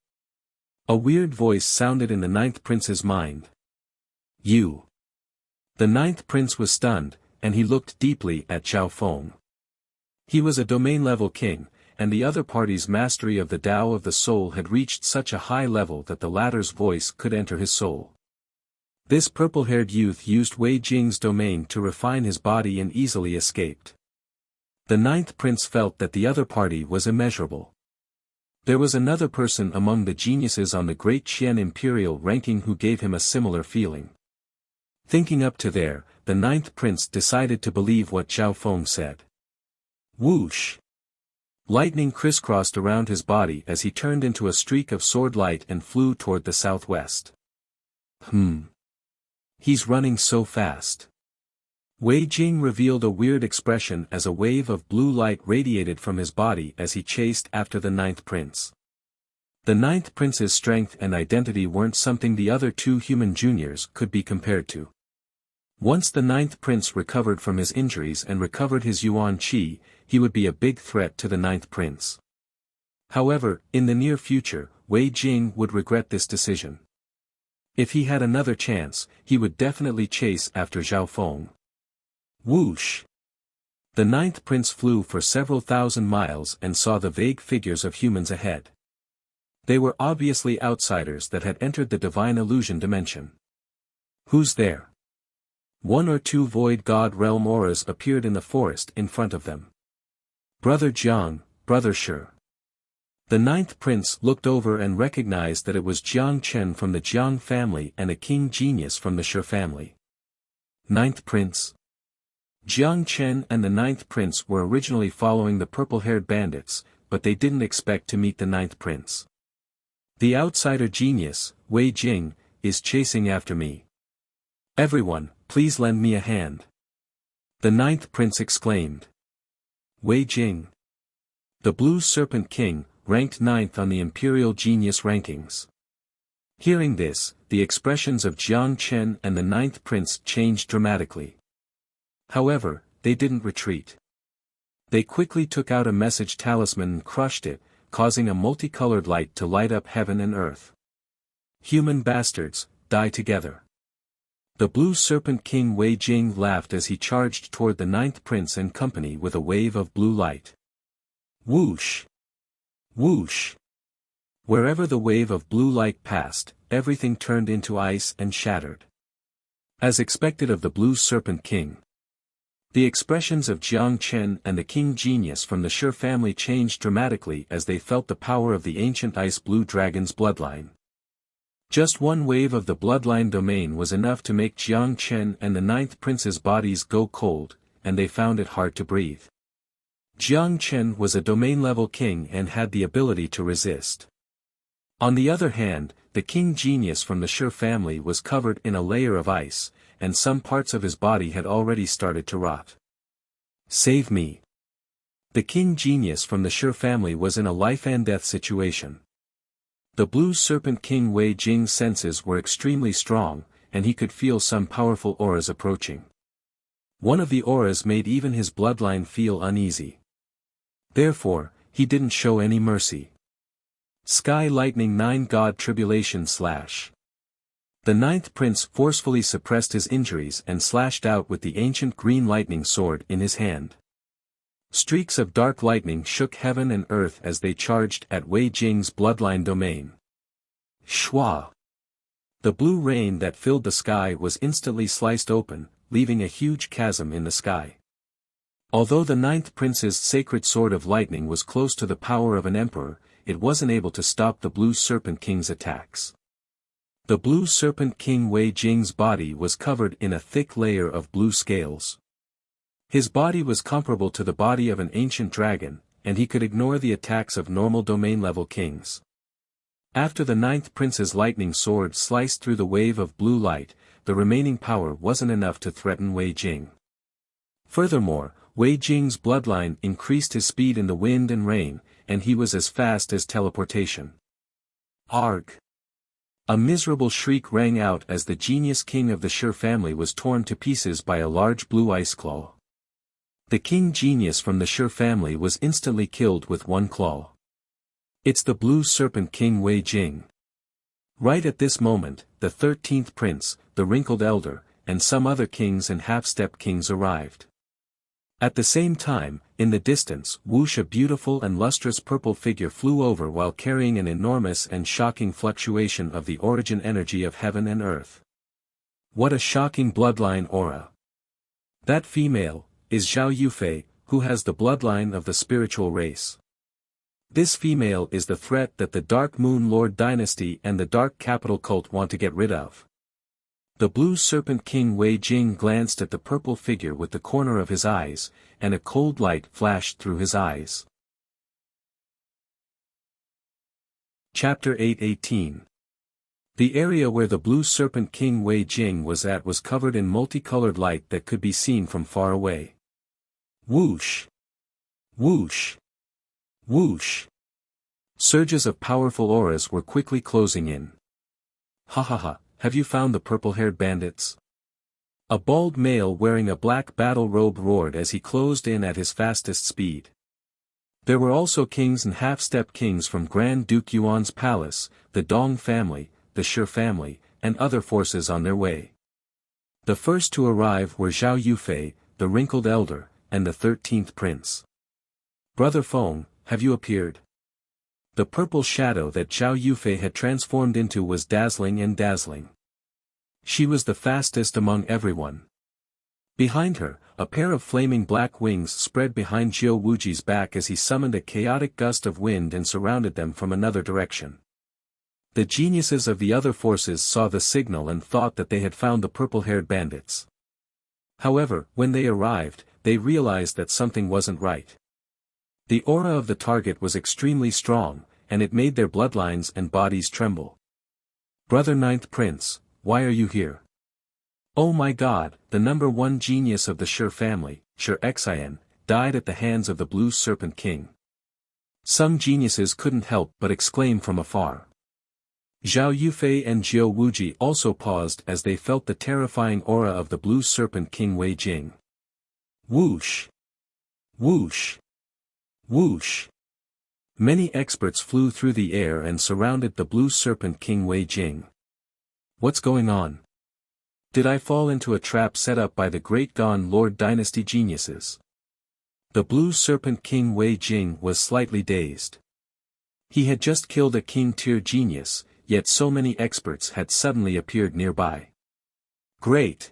A weird voice sounded in the ninth prince's mind. You. The ninth prince was stunned, and he looked deeply at Zhao Feng. He was a domain-level king, and the other party's mastery of the Tao of the soul had reached such a high level that the latter's voice could enter his soul. This purple-haired youth used Wei Jing's domain to refine his body and easily escaped. The ninth prince felt that the other party was immeasurable. There was another person among the geniuses on the Great Qian imperial ranking who gave him a similar feeling. Thinking up to there, the ninth prince decided to believe what Zhao Feng said. Whoosh! Lightning crisscrossed around his body as he turned into a streak of sword light and flew toward the southwest. He's running so fast. Wei Jing revealed a weird expression as a wave of blue light radiated from his body as he chased after the ninth prince. The ninth prince's strength and identity weren't something the other two human juniors could be compared to. Once the ninth prince recovered from his injuries and recovered his yuan qi, he would be a big threat to the ninth prince. However, in the near future, Wei Jing would regret this decision. If he had another chance, he would definitely chase after Zhao Feng. Whoosh! The ninth prince flew for several thousand miles and saw the vague figures of humans ahead. They were obviously outsiders that had entered the divine illusion dimension. Who's there? One or two void god realm auras appeared in the forest in front of them. Brother Jiang, Brother Shi. The ninth prince looked over and recognized that it was Jiang Chen from the Jiang family and a king genius from the Shi family. Ninth prince? Jiang Chen and the ninth prince were originally following the purple-haired bandits, but they didn't expect to meet the ninth prince. The outsider genius, Wei Jing, is chasing after me. Everyone, please lend me a hand. The ninth prince exclaimed. Wei Jing. The Blue Serpent King, ranked ninth on the Imperial Genius rankings. Hearing this, the expressions of Jiang Chen and the ninth prince changed dramatically. However, they didn't retreat. They quickly took out a message talisman and crushed it, causing a multicolored light to light up heaven and earth. Human bastards, die together. The Blue Serpent King Wei Jing laughed as he charged toward the ninth prince and company with a wave of blue light. Whoosh! Whoosh! Wherever the wave of blue light passed, everything turned into ice and shattered. As expected of the Blue Serpent King. The expressions of Jiang Chen and the king genius from the Shi family changed dramatically as they felt the power of the ancient ice blue dragon's bloodline. Just one wave of the bloodline domain was enough to make Jiang Chen and the ninth prince's bodies go cold, and they found it hard to breathe. Jiang Chen was a domain-level king and had the ability to resist. On the other hand, the king genius from the Shi family was covered in a layer of ice, and some parts of his body had already started to rot. Save me. The king genius from the Shi family was in a life-and-death situation. The Blue Serpent King Wei Jing's senses were extremely strong, and he could feel some powerful auras approaching. One of the auras made even his bloodline feel uneasy. Therefore, he didn't show any mercy. Sky Lightning 9 God Tribulation / The ninth prince forcefully suppressed his injuries and slashed out with the ancient green lightning sword in his hand. Streaks of dark lightning shook heaven and earth as they charged at Wei Jing's bloodline domain. Shwa! The blue rain that filled the sky was instantly sliced open, leaving a huge chasm in the sky. Although the ninth prince's sacred sword of lightning was close to the power of an emperor, it wasn't able to stop the Blue Serpent King's attacks. The Blue Serpent King Wei Jing's body was covered in a thick layer of blue scales. His body was comparable to the body of an ancient dragon, and he could ignore the attacks of normal domain-level kings. After the ninth prince's lightning sword sliced through the wave of blue light, the remaining power wasn't enough to threaten Wei Jing. Furthermore, Wei Jing's bloodline increased his speed in the wind and rain, and he was as fast as teleportation. Arg! A miserable shriek rang out as the genius king of the Shi family was torn to pieces by a large blue ice claw. The king genius from the Shi family was instantly killed with one claw. It's the Blue Serpent King Wei Jing. Right at this moment, the 13th prince, the wrinkled elder, and some other kings and half-step kings arrived. At the same time, in the distance, whoosh, a beautiful and lustrous purple figure flew over while carrying an enormous and shocking fluctuation of the origin energy of heaven and earth. What a shocking bloodline aura! That female is Zhao Yufei, who has the bloodline of the spiritual race. This female is the threat that the Dark Moon Lord dynasty and the Dark Capital cult want to get rid of. The Blue Serpent King Wei Jing glanced at the purple figure with the corner of his eyes, and a cold light flashed through his eyes. Chapter 8:18. The area where the Blue Serpent King Wei Jing was at was covered in multicolored light that could be seen from far away. Whoosh! Whoosh! Whoosh! Surges of powerful auras were quickly closing in. Ha ha ha, have you found the purple-haired bandits? A bald male wearing a black battle robe roared as he closed in at his fastest speed. There were also kings and half-step kings from Grand Duke Yuan's palace, the Dong family, the Shi family, and other forces on their way. The first to arrive were Zhao Yufei, the wrinkled elder, and the 13th prince. Brother Feng, have you appeared? The purple shadow that Zhao Yufei had transformed into was dazzling and dazzling. She was the fastest among everyone. Behind her, a pair of flaming black wings spread behind Zhou Wuji's back as he summoned a chaotic gust of wind and surrounded them from another direction. The geniuses of the other forces saw the signal and thought that they had found the purple-haired bandits. However, when they arrived, they realized that something wasn't right. The aura of the target was extremely strong, and it made their bloodlines and bodies tremble. Brother Ninth Prince, why are you here? Oh my God, the number one genius of the Shi family, Shi Xian, died at the hands of the Blue Serpent King. Some geniuses couldn't help but exclaim from afar. Zhao Yufei and Zhou Wuji also paused as they felt the terrifying aura of the Blue Serpent King Wei Jing. Whoosh! Whoosh! Whoosh! Many experts flew through the air and surrounded the Blue Serpent King Wei Jing. What's going on? Did I fall into a trap set up by the Great Gan Lord dynasty geniuses? The Blue Serpent King Wei Jing was slightly dazed. He had just killed a king-tier genius, yet so many experts had suddenly appeared nearby. Great!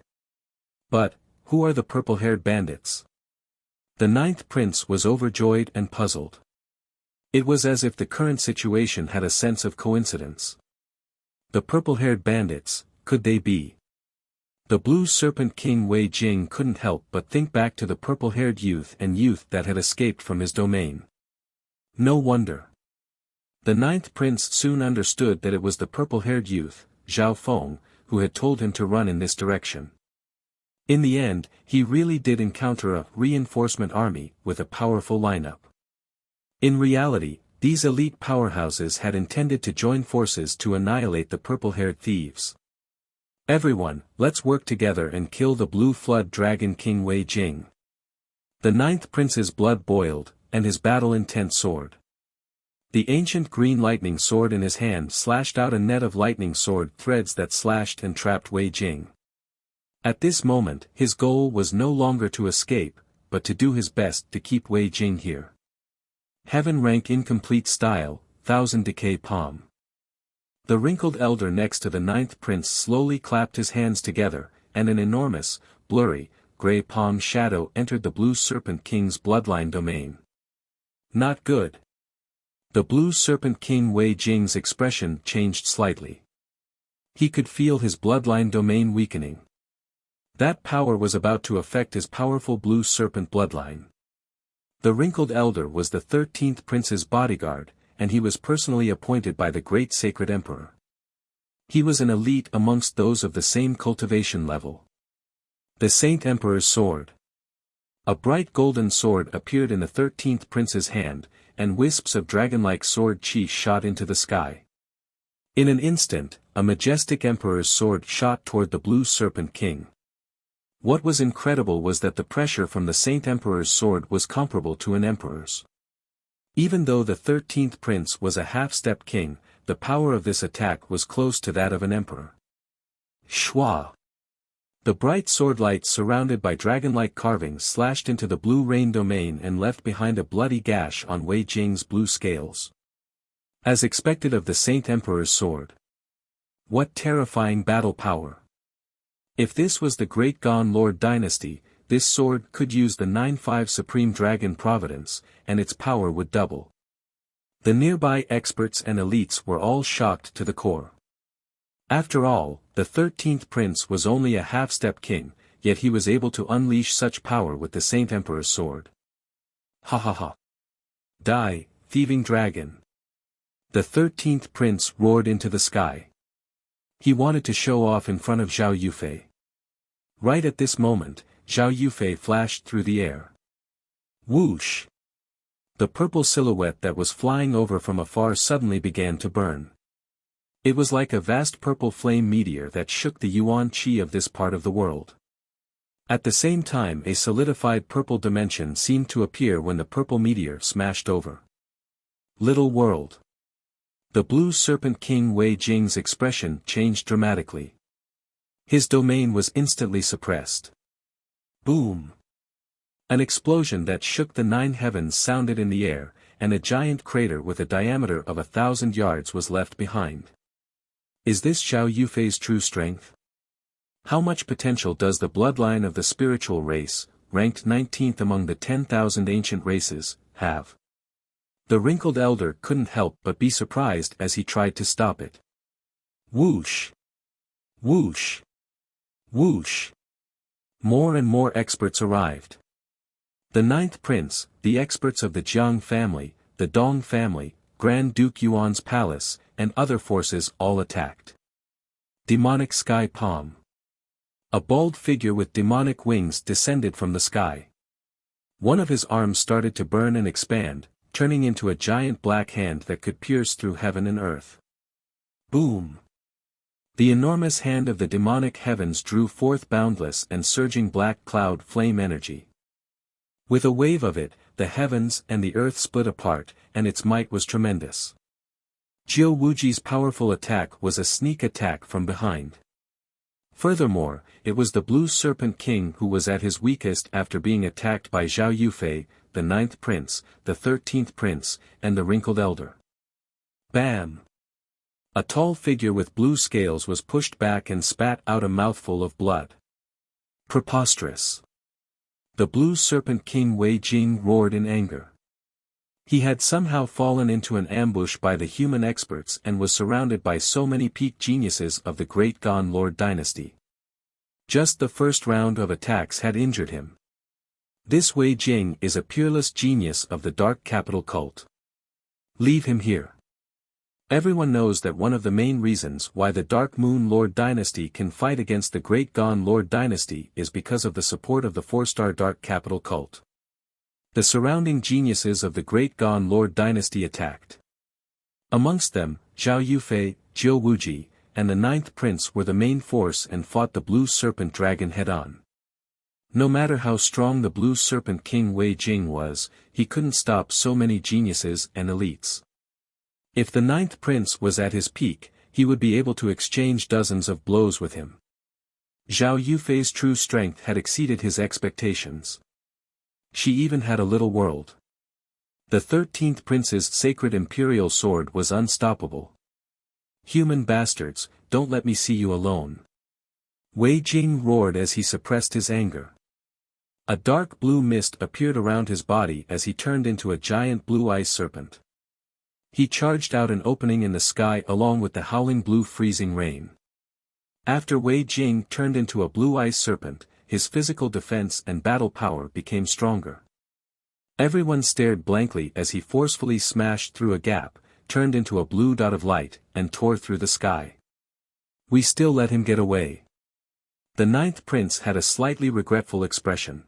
But, who are the purple-haired bandits? The ninth prince was overjoyed and puzzled. It was as if the current situation had a sense of coincidence. The purple-haired bandits, could they be? The Blue Serpent King Wei Jing couldn't help but think back to the purple-haired youth that had escaped from his domain. No wonder. The ninth prince soon understood that it was the purple-haired youth, Zhao Feng, who had told him to run in this direction. In the end, he really did encounter a reinforcement army with a powerful lineup. In reality, these elite powerhouses had intended to join forces to annihilate the purple-haired thieves. Everyone, let's work together and kill the Blue Flood Dragon King Wei Jing. The ninth prince's blood boiled, and his battle-intent soared. The ancient green lightning sword in his hand slashed out a net of lightning sword threads that slashed and trapped Wei Jing. At this moment, his goal was no longer to escape, but to do his best to keep Wei Jing here. Heaven rank incomplete style, 1000 decay palm. The wrinkled elder next to the ninth prince slowly clapped his hands together, and an enormous, blurry, grey palm shadow entered the Blue Serpent King's bloodline domain. Not good. The Blue Serpent King Wei Jing's expression changed slightly. He could feel his bloodline domain weakening. That power was about to affect his powerful Blue Serpent bloodline. The wrinkled elder was the 13th prince's bodyguard, and he was personally appointed by the great sacred emperor. He was an elite amongst those of the same cultivation level. The Saint Emperor's sword. A bright golden sword appeared in the 13th prince's hand, and wisps of dragon-like sword chi shot into the sky. In an instant, a majestic emperor's sword shot toward the Blue Serpent King. What was incredible was that the pressure from the Saint Emperor's sword was comparable to an emperor's. Even though the 13th prince was a half-step king, the power of this attack was close to that of an emperor. Shwa! The bright sword lights surrounded by dragon-like carvings slashed into the blue rain domain and left behind a bloody gash on Wei Jing's blue scales. As expected of the Saint Emperor's sword. What terrifying battle power! If this was the Great Gon Lord dynasty, this sword could use the 9-5 Supreme Dragon Providence, and its power would double. The nearby experts and elites were all shocked to the core. After all, the 13th prince was only a half-step king, yet he was able to unleash such power with the Saint Emperor's sword. Ha ha ha! Die, thieving dragon! The 13th prince roared into the sky. He wanted to show off in front of Zhao Yufei. Right at this moment, Zhao Yufei flashed through the air. Whoosh! The purple silhouette that was flying over from afar suddenly began to burn. It was like a vast purple flame meteor that shook the yuan qi of this part of the world. At the same time, a solidified purple dimension seemed to appear when the purple meteor smashed over. Little world. The blue serpent king Wei Jing's expression changed dramatically. His domain was instantly suppressed. Boom! An explosion that shook the 9 heavens sounded in the air, and a giant crater with a diameter of 1,000 yards was left behind. Is this Zhao Yufei's true strength? How much potential does the bloodline of the spiritual race, ranked 19th among the 10,000 ancient races, have? The wrinkled elder couldn't help but be surprised as he tried to stop it. Whoosh! Whoosh! Whoosh! More and more experts arrived. The 9th prince, the experts of the Jiang family, the Dong family, Grand Duke Yuan's palace, and other forces all attacked. Demonic Sky Palm. A bald figure with demonic wings descended from the sky. One of his arms started to burn and expand, turning into a giant black hand that could pierce through heaven and earth. Boom! The enormous hand of the demonic heavens drew forth boundless and surging black cloud flame energy. With a wave of it, the heavens and the earth split apart, and its might was tremendous. Jiu Wuji's powerful attack was a sneak attack from behind. Furthermore, it was the Blue Serpent King who was at his weakest after being attacked by Zhao Yufei, the 9th prince, the 13th prince, and the wrinkled elder. Bam! A tall figure with blue scales was pushed back and spat out a mouthful of blood. Preposterous! The Blue Serpent King Wei Jing roared in anger. He had somehow fallen into an ambush by the human experts and was surrounded by so many peak geniuses of the Great Gon Lord dynasty. Just the first round of attacks had injured him. This Wei Jing is a peerless genius of the Dark Capital cult. Leave him here. Everyone knows that one of the main reasons why the Dark Moon Lord dynasty can fight against the Great Gon Lord dynasty is because of the support of the 4-star Dark Capital cult. The surrounding geniuses of the Great Gon Lord dynasty attacked. Amongst them, Zhao Yufei, Jiu Wuji, and the 9th prince were the main force and fought the Blue Serpent Dragon head-on. No matter how strong the Blue Serpent King Wei Jing was, he couldn't stop so many geniuses and elites. If the 9th prince was at his peak, he would be able to exchange dozens of blows with him. Zhao Yufei's true strength had exceeded his expectations. She even had a little world. The 13th prince's sacred imperial sword was unstoppable. Human bastards, don't let me see you alone. Wei Jing roared as he suppressed his anger. A dark blue mist appeared around his body as he turned into a giant blue ice serpent. He charged out an opening in the sky along with the howling blue freezing rain. After Wei Jing turned into a blue ice serpent, his physical defense and battle power became stronger. Everyone stared blankly as he forcefully smashed through a gap, turned into a blue dot of light, and tore through the sky. We still let him get away. The 9th prince had a slightly regretful expression.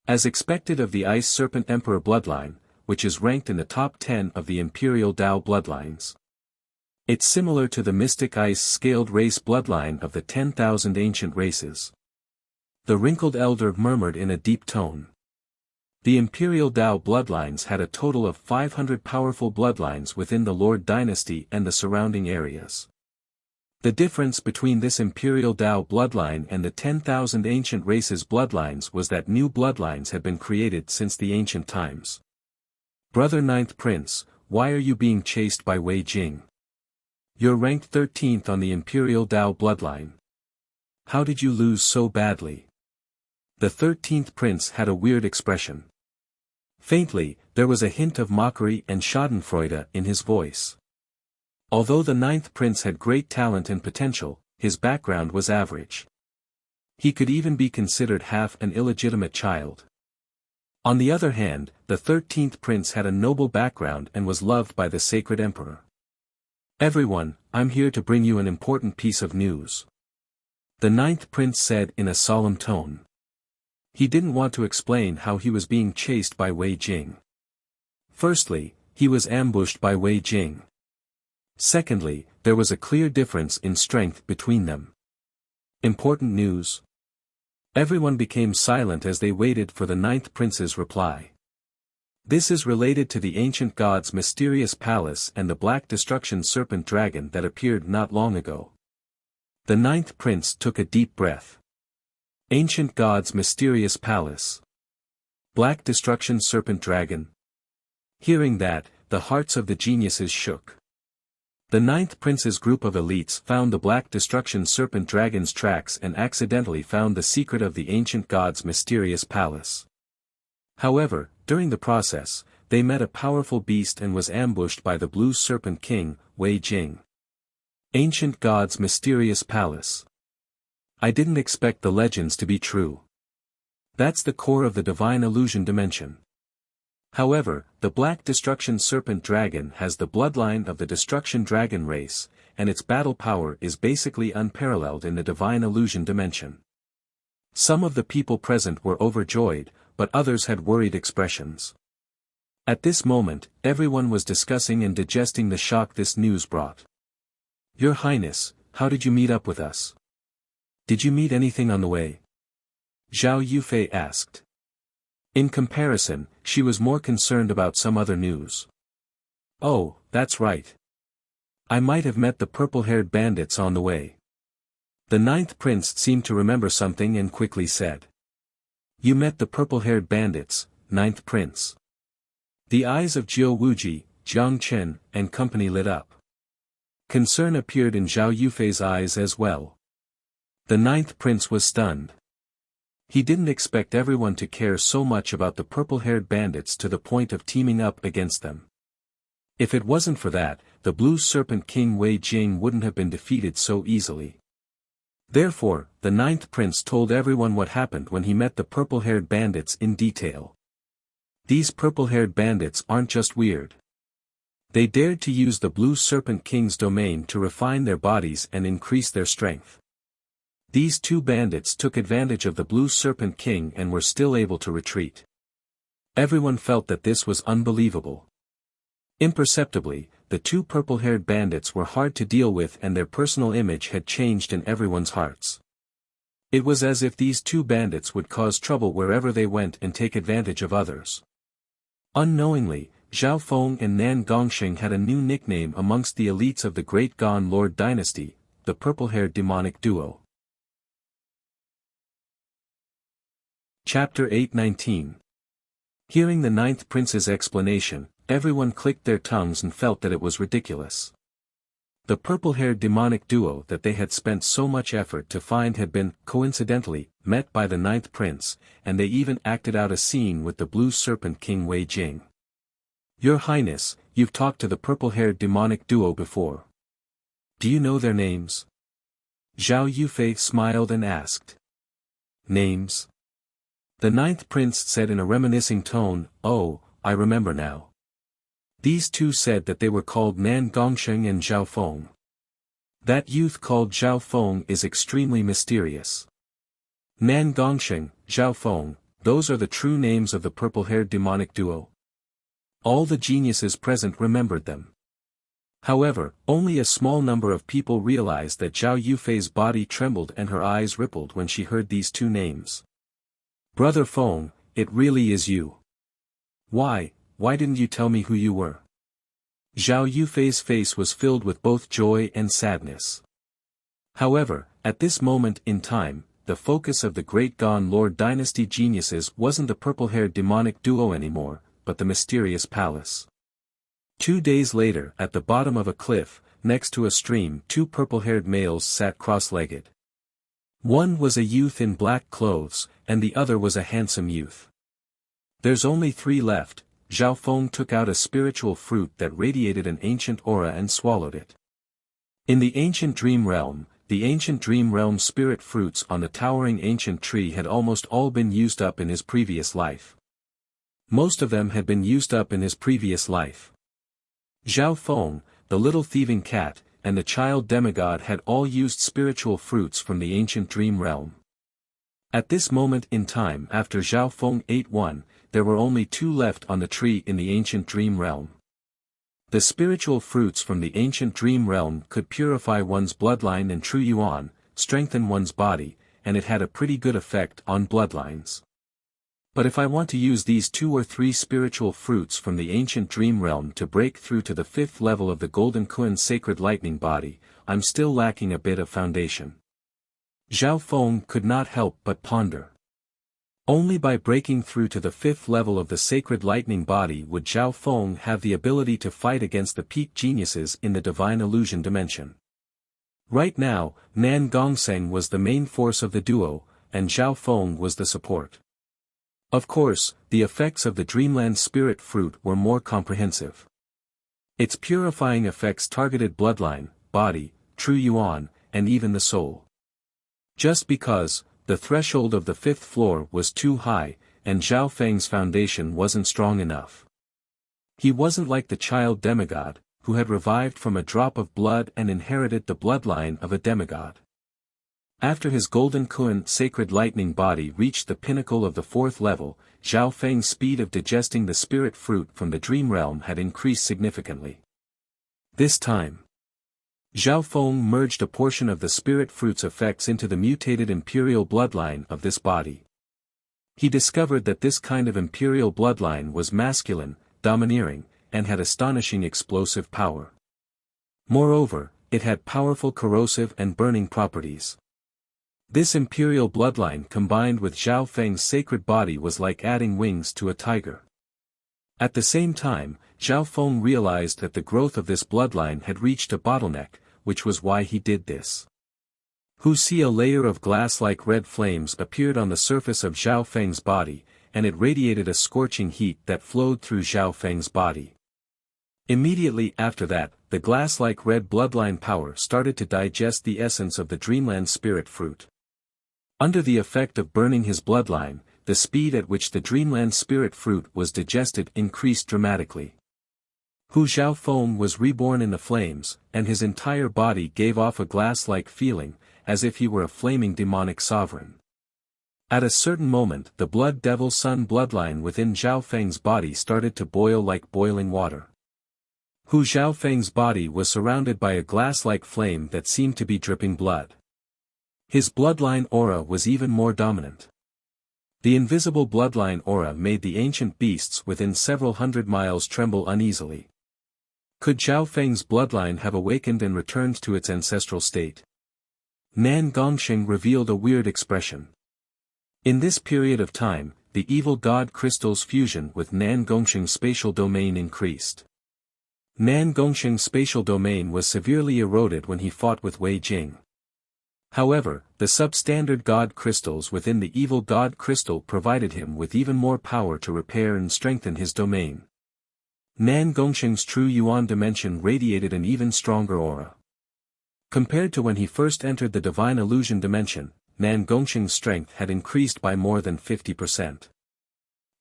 As expected of the Ice Serpent Emperor bloodline, which is ranked in the top 10 of the Imperial Dao bloodlines. It's similar to the Mystic Ice Scaled Race bloodline of the 10,000 ancient races. The wrinkled elder murmured in a deep tone. The Imperial Dao bloodlines had a total of 500 powerful bloodlines within the Lord dynasty and the surrounding areas. The difference between this Imperial Dao bloodline and the 10,000 ancient races' bloodlines was that new bloodlines had been created since the ancient times. Brother Ninth Prince, why are you being chased by Wei Jing? You're ranked 13th on the Imperial Dao bloodline. How did you lose so badly? The 13th prince had a weird expression. Faintly, there was a hint of mockery and schadenfreude in his voice. Although the 9th prince had great talent and potential, his background was average. He could even be considered half an illegitimate child. On the other hand, the 13th prince had a noble background and was loved by the sacred emperor. Everyone, I'm here to bring you an important piece of news. The 9th prince said in a solemn tone. He didn't want to explain how he was being chased by Wei Jing. Firstly, he was ambushed by Wei Jing. Secondly, there was a clear difference in strength between them. Important news? Everyone became silent as they waited for the 9th prince's reply. This is related to the ancient god's mysterious palace and the black destruction serpent dragon that appeared not long ago. The 9th prince took a deep breath. Ancient god's mysterious palace. Black destruction serpent dragon. Hearing that, the hearts of the geniuses shook. The 9th prince's group of elites found the black destruction serpent dragon's tracks and accidentally found the secret of the ancient god's mysterious palace. However, during the process, they met a powerful beast and was ambushed by the blue serpent king, Wei Jing. Ancient god's mysterious palace. I didn't expect the legends to be true. That's the core of the divine illusion dimension. However, the black destruction serpent dragon has the bloodline of the destruction dragon race, and its battle power is basically unparalleled in the divine illusion dimension. Some of the people present were overjoyed, but others had worried expressions. At this moment, everyone was discussing and digesting the shock this news brought. Your Highness, how did you meet up with us? Did you meet anything on the way? Zhao Yufei asked. In comparison, she was more concerned about some other news. Oh, that's right. I might have met the purple-haired bandits on the way. The 9th prince seemed to remember something and quickly said. You met the purple-haired bandits, 9th prince. The eyes of Jiu Wuji, Jiang Chen, and company lit up. Concern appeared in Zhao Yufei's eyes as well. The 9th prince was stunned. He didn't expect everyone to care so much about the purple-haired bandits to the point of teaming up against them. If it wasn't for that, the blue serpent king Wei Jing wouldn't have been defeated so easily. Therefore, the 9th prince told everyone what happened when he met the purple-haired bandits in detail. These purple-haired bandits aren't just weird. They dared to use the blue serpent king's domain to refine their bodies and increase their strength. These two bandits took advantage of the blue serpent king and were still able to retreat. Everyone felt that this was unbelievable. Imperceptibly, the two purple-haired bandits were hard to deal with and their personal image had changed in everyone's hearts. It was as if these two bandits would cause trouble wherever they went and take advantage of others. Unknowingly, Zhao Feng and Nan Gongsheng had a new nickname amongst the elites of the Great Gan Lord dynasty, the purple-haired demonic duo. Chapter 8:19. Hearing the 9th prince's explanation, everyone clicked their tongues and felt that it was ridiculous. The purple-haired demonic duo that they had spent so much effort to find had been, coincidentally, met by the 9th prince, and they even acted out a scene with the blue serpent king Wei Jing. Your Highness, you've talked to the purple-haired demonic duo before. Do you know their names? Zhao Yufei smiled and asked. Names? The 9th prince said in a reminiscing tone, oh, I remember now. These two said that they were called Nan Gongsheng and Zhao Feng. That youth called Zhao Feng is extremely mysterious. Nan Gongsheng, Zhao Feng, those are the true names of the purple-haired demonic duo. All the geniuses present remembered them. However, only a small number of people realized that Zhao Yufei's body trembled and her eyes rippled when she heard these two names. Brother Feng, it really is you. Why didn't you tell me who you were? Zhao Yufei's face was filled with both joy and sadness. However, at this moment in time, the focus of the Great Gon Lord Dynasty geniuses wasn't the purple-haired demonic duo anymore, but the mysterious palace. 2 days later, at the bottom of a cliff, next to a stream, 2 purple-haired males sat cross-legged. One was a youth in black clothes, and the other was a handsome youth. There's only 3 left. Zhao Feng took out a spiritual fruit that radiated an ancient aura and swallowed it. In the ancient dream realm spirit fruits on the towering ancient tree had almost all been used up in his previous life. Most of them had been used up in his previous life. Zhao Feng, the little thieving cat, and the child demigod had all used spiritual fruits from the ancient dream realm. At this moment in time, after Zhao Feng ate one, there were only 2 left on the tree in the ancient dream realm. The spiritual fruits from the ancient dream realm could purify one's bloodline and true yuan, strengthen one's body, and it had a pretty good effect on bloodlines. But if I want to use these 2 or 3 spiritual fruits from the ancient dream realm to break through to the 5th level of the Golden Kun sacred lightning body, I'm still lacking a bit of foundation. Zhao Feng could not help but ponder. Only by breaking through to the 5th level of the sacred lightning body would Zhao Feng have the ability to fight against the peak geniuses in the divine illusion dimension. Right now, Nan Gongsheng was the main force of the duo, and Zhao Feng was the support. Of course, the effects of the Dreamland Spirit Fruit were more comprehensive. Its purifying effects targeted bloodline, body, true yuan, and even the soul. Just because, the threshold of the 5th floor was too high, and Zhao Feng's foundation wasn't strong enough. He wasn't like the child demigod, who had revived from a drop of blood and inherited the bloodline of a demigod. After his Golden Kun sacred lightning body reached the pinnacle of the 4th level, Zhao Feng's speed of digesting the spirit fruit from the dream realm had increased significantly. This time, Zhao Feng merged a portion of the spirit fruit's effects into the mutated imperial bloodline of this body. He discovered that this kind of imperial bloodline was masculine, domineering, and had astonishing explosive power. Moreover, it had powerful corrosive and burning properties. This imperial bloodline combined with Zhao Feng's sacred body was like adding wings to a tiger. At the same time, Zhao Feng realized that the growth of this bloodline had reached a bottleneck, which was why he did this. A layer of glass-like red flames appeared on the surface of Zhao Feng's body, and it radiated a scorching heat that flowed through Zhao Feng's body. Immediately after that, the glass-like red bloodline power started to digest the essence of the Dreamland Spirit Fruit. Under the effect of burning his bloodline, the speed at which the Dreamland Spirit Fruit was digested increased dramatically. Zhao Feng was reborn in the flames, and his entire body gave off a glass-like feeling, as if he were a flaming demonic sovereign. At a certain moment the Blood Devil Sun bloodline within Zhao Feng's body started to boil like boiling water. Zhao Feng's body was surrounded by a glass-like flame that seemed to be dripping blood. His bloodline aura was even more dominant. The invisible bloodline aura made the ancient beasts within several hundred miles tremble uneasily. Could Zhao Feng's bloodline have awakened and returned to its ancestral state? Nan Gongsheng revealed a weird expression. In this period of time, the evil god crystal's fusion with Nan Gongsheng's spatial domain increased. Nan Gongsheng's spatial domain was severely eroded when he fought with Wei Jing. However, the substandard god crystals within the evil god crystal provided him with even more power to repair and strengthen his domain. Nan Gongsheng's true yuan dimension radiated an even stronger aura. Compared to when he first entered the divine illusion dimension, Nan Gongsheng's strength had increased by more than 50%.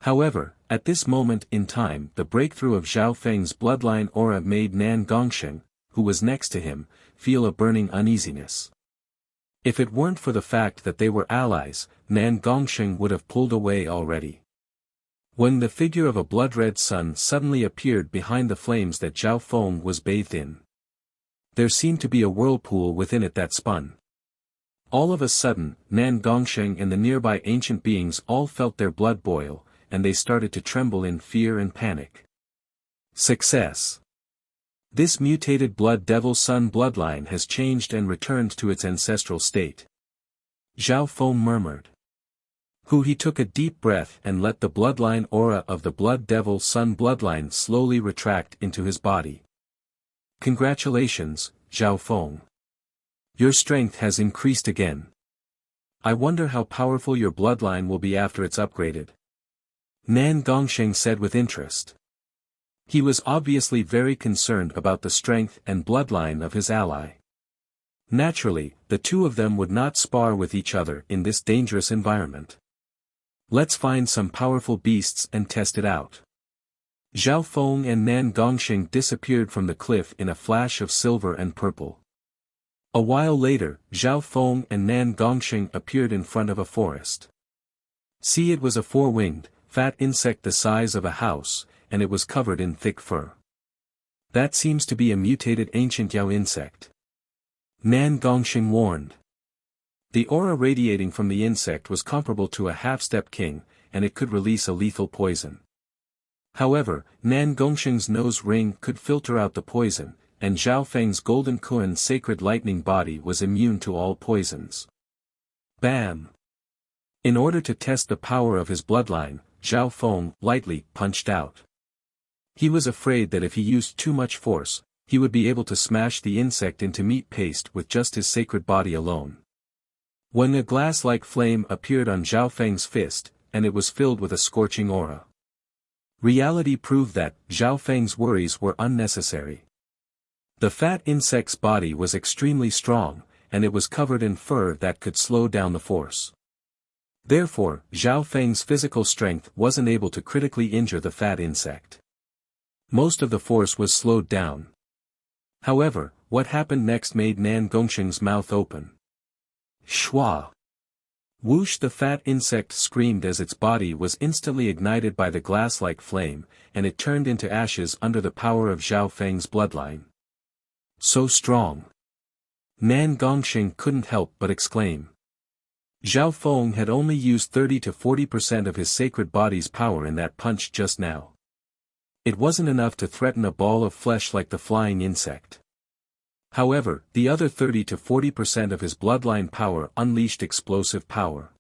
However, at this moment in time the breakthrough of Zhao Feng's bloodline aura made Nan Gongsheng, who was next to him, feel a burning uneasiness. If it weren't for the fact that they were allies, Nan Gongsheng would have pulled away already. When the figure of a blood-red sun suddenly appeared behind the flames that Zhao Feng was bathed in. There seemed to be a whirlpool within it that spun. All of a sudden, Nan Gongsheng and the nearby ancient beings all felt their blood boil, and they started to tremble in fear and panic. Success! This mutated Blood Devil Sun bloodline has changed and returned to its ancestral state. Zhao Feng murmured. He took a deep breath and let the bloodline aura of the Blood Devil Sun bloodline slowly retract into his body. Congratulations, Zhao Feng. Your strength has increased again. I wonder how powerful your bloodline will be after it's upgraded. Nan Gongsheng said with interest. He was obviously very concerned about the strength and bloodline of his ally. Naturally, the two of them would not spar with each other in this dangerous environment. Let's find some powerful beasts and test it out. Zhao Feng and Nan Gongsheng disappeared from the cliff in a flash of silver and purple. A while later, Zhao Feng and Nan Gongsheng appeared in front of a forest. See, it was a four-winged, fat insect the size of a house, and it was covered in thick fur. That seems to be a mutated ancient Yao insect. Nan Gongsheng warned. The aura radiating from the insect was comparable to a half-step king, and it could release a lethal poison. However, Nan Gongsheng's nose ring could filter out the poison, and Zhao Feng's golden Kuan sacred lightning body was immune to all poisons. Bam! In order to test the power of his bloodline, Zhao Feng lightly punched out. He was afraid that if he used too much force, he would be able to smash the insect into meat paste with just his sacred body alone. When a glass-like flame appeared on Zhao Feng's fist, and it was filled with a scorching aura. Reality proved that Zhao Feng's worries were unnecessary. The fat insect's body was extremely strong, and it was covered in fur that could slow down the force. Therefore, Zhao Feng's physical strength wasn't able to critically injure the fat insect. Most of the force was slowed down. However, what happened next made Nan Gongsheng's mouth open. Shwa! Whoosh! The fat insect screamed as its body was instantly ignited by the glass-like flame, and it turned into ashes under the power of Zhao Feng's bloodline. So strong! Nan Gongsheng couldn't help but exclaim. Zhao Feng had only used 30 to 40% of his sacred body's power in that punch just now. It wasn't enough to threaten a ball of flesh like the flying insect. However, the other 30 to 40% of his bloodline power unleashed explosive power.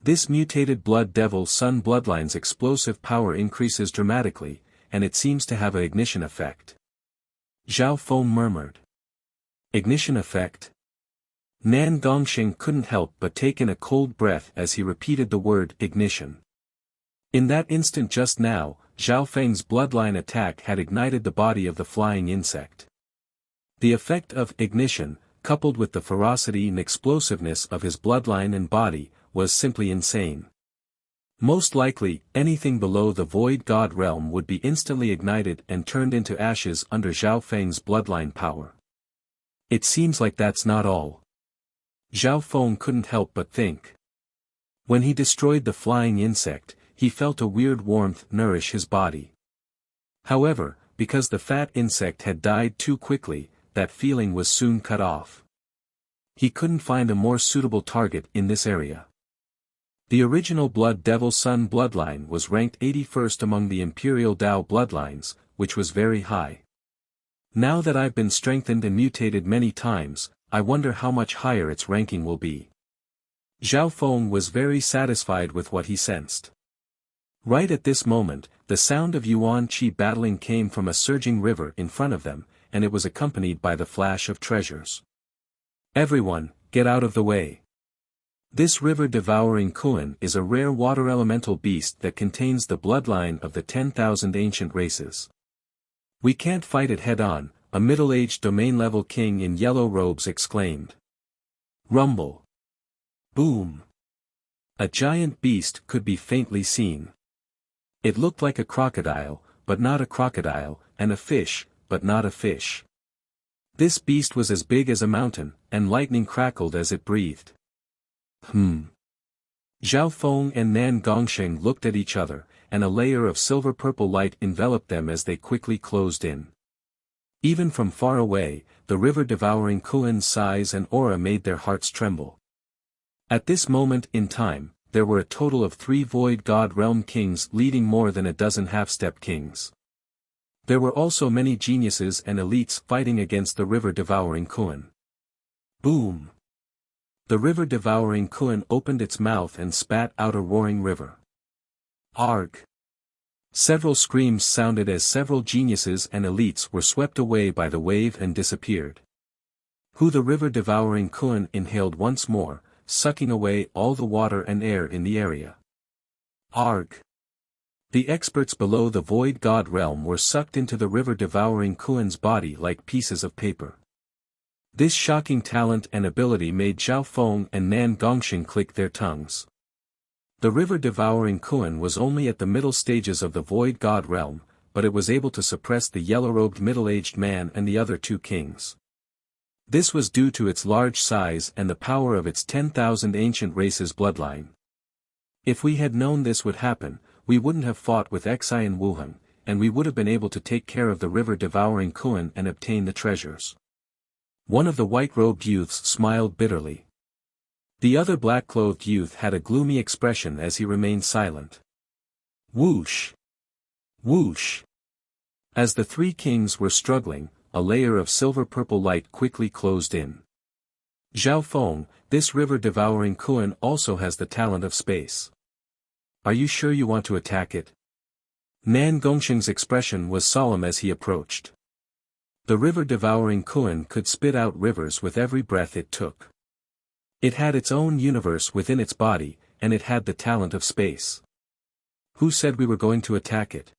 This mutated Blood Devil Sun bloodline's explosive power increases dramatically, and it seems to have an ignition effect. Zhao Feng murmured. Ignition effect? Nan Gongsheng couldn't help but take in a cold breath as he repeated the word ignition. In that instant just now, Zhao Feng's bloodline attack had ignited the body of the flying insect. The effect of ignition, coupled with the ferocity and explosiveness of his bloodline and body, was simply insane. Most likely, anything below the Void God realm would be instantly ignited and turned into ashes under Zhao Feng's bloodline power. It seems like that's not all. Zhao Feng couldn't help but think. When he destroyed the flying insect, he felt a weird warmth nourish his body. However, because the fat insect had died too quickly, that feeling was soon cut off. He couldn't find a more suitable target in this area. The original Blood Devil Sun bloodline was ranked 81st among the Imperial Dao bloodlines, which was very high. Now that I've been strengthened and mutated many times, I wonder how much higher its ranking will be. Zhao Feng was very satisfied with what he sensed. Right at this moment, the sound of Yuan Qi battling came from a surging river in front of them, and it was accompanied by the flash of treasures. Everyone, get out of the way. This river-devouring Kuan is a rare water elemental beast that contains the bloodline of the 10,000 ancient races. We can't fight it head-on, a middle-aged domain-level king in yellow robes exclaimed. Rumble. Boom. A giant beast could be faintly seen. It looked like a crocodile, but not a crocodile, and a fish, but not a fish. This beast was as big as a mountain, and lightning crackled as it breathed. Zhao Feng and Nan Gongsheng looked at each other, and a layer of silver-purple light enveloped them as they quickly closed in. Even from far away, the river-devouring Kuan's size and aura made their hearts tremble. At this moment in time, there were a total of 3 Void God Realm kings leading more than a dozen half-step kings. There were also many geniuses and elites fighting against the river-devouring Kuan. Boom! The river-devouring Kuan opened its mouth and spat out a roaring river. Arg! Several screams sounded as several geniuses and elites were swept away by the wave and disappeared. The river-devouring Kuan inhaled once more, sucking away all the water and air in the area. Arg! The experts below the Void God realm were sucked into the river-devouring Kuan's body like pieces of paper. This shocking talent and ability made Zhao Feng and Nan Gongxing click their tongues. The river-devouring Kuan was only at the middle stages of the Void God realm, but it was able to suppress the yellow-robed middle-aged man and the other two kings. This was due to its large size and the power of its 10,000 ancient races bloodline. If we had known this would happen, we wouldn't have fought with Xi and Wuhan, and we would have been able to take care of the river-devouring Kuan and obtain the treasures. One of the white-robed youths smiled bitterly. The other black-clothed youth had a gloomy expression as he remained silent. Whoosh! Whoosh! As the three kings were struggling, a layer of silver-purple light quickly closed in. Zhao Feng, this river-devouring Kuan also has the talent of space. Are you sure you want to attack it? Nan Gongxing's expression was solemn as he approached. The river-devouring Kuan could spit out rivers with every breath it took. It had its own universe within its body, and it had the talent of space. Who said we were going to attack it?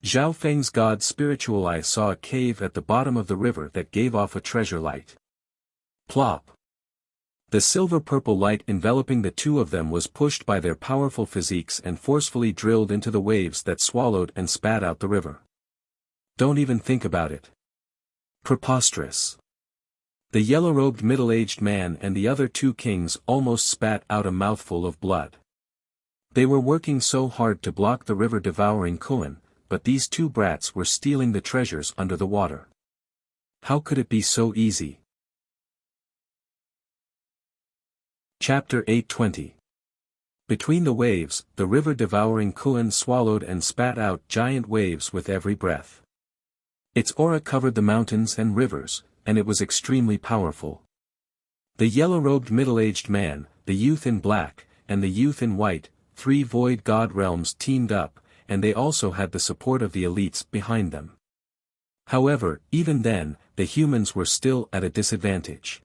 Zhao Feng's god's spiritual eye saw a cave at the bottom of the river that gave off a treasure light. Plop! The silver-purple light enveloping the two of them was pushed by their powerful physiques and forcefully drilled into the waves that swallowed and spat out the river. Don't even think about it. Preposterous. The yellow-robed middle-aged man and the other two kings almost spat out a mouthful of blood. They were working so hard to block the river-devouring Kuan, but these two brats were stealing the treasures under the water. How could it be so easy? Chapter 820. Between the waves, the river-devouring Kuan swallowed and spat out giant waves with every breath. Its aura covered the mountains and rivers, and it was extremely powerful. The yellow-robed middle-aged man, the youth in black, and the youth in white, three Void God realms teamed up, and they also had the support of the elites behind them. However, even then, the humans were still at a disadvantage.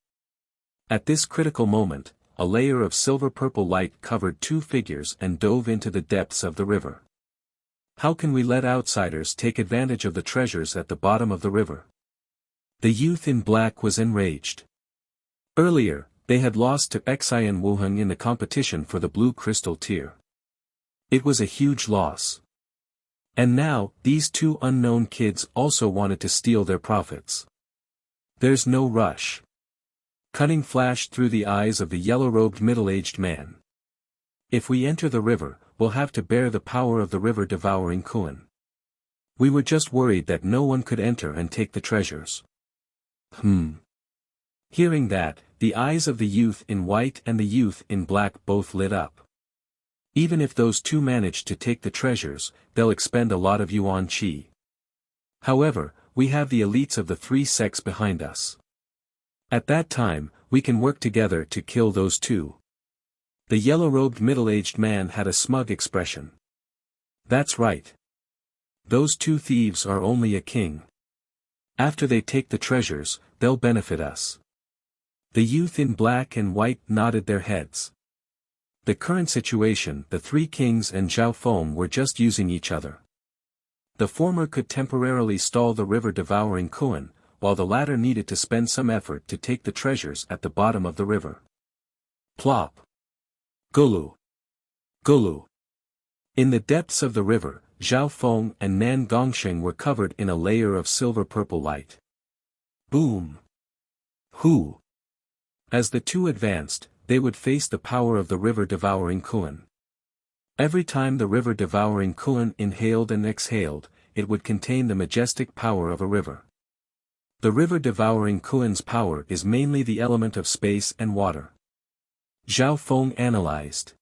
At this critical moment, a layer of silver-purple light covered two figures and dove into the depths of the river. How can we let outsiders take advantage of the treasures at the bottom of the river? The youth in black was enraged. Earlier, they had lost to Xi and Wuhan in the competition for the blue crystal tier. It was a huge loss. And now, these two unknown kids also wanted to steal their profits. There's no rush. Cunning flashed through the eyes of the yellow-robed middle-aged man. If we enter the river, we'll have to bear the power of the river-devouring Kuan. We were just worried that no one could enter and take the treasures. Hearing that, the eyes of the youth in white and the youth in black both lit up. Even if those two manage to take the treasures, they'll expend a lot of yuan qi. However, we have the elites of the three sects behind us. At that time, we can work together to kill those two. The yellow-robed middle-aged man had a smug expression. That's right. Those two thieves are only a king. After they take the treasures, they'll benefit us. The youth in black and white nodded their heads. The current situation, the three kings and Zhao Feng were just using each other. The former could temporarily stall the river-devouring Kuan, while the latter needed to spend some effort to take the treasures at the bottom of the river. Plop! Gulu! Gulu! In the depths of the river, Zhao Feng and Nan Gongxing were covered in a layer of silver-purple light. Boom! Hoo! As the two advanced, they would face the power of the river-devouring Kuan. Every time the river-devouring Kuan inhaled and exhaled, it would contain the majestic power of a river. The river-devouring Kuan's power is mainly the element of space and water. Zhao Feng analyzed.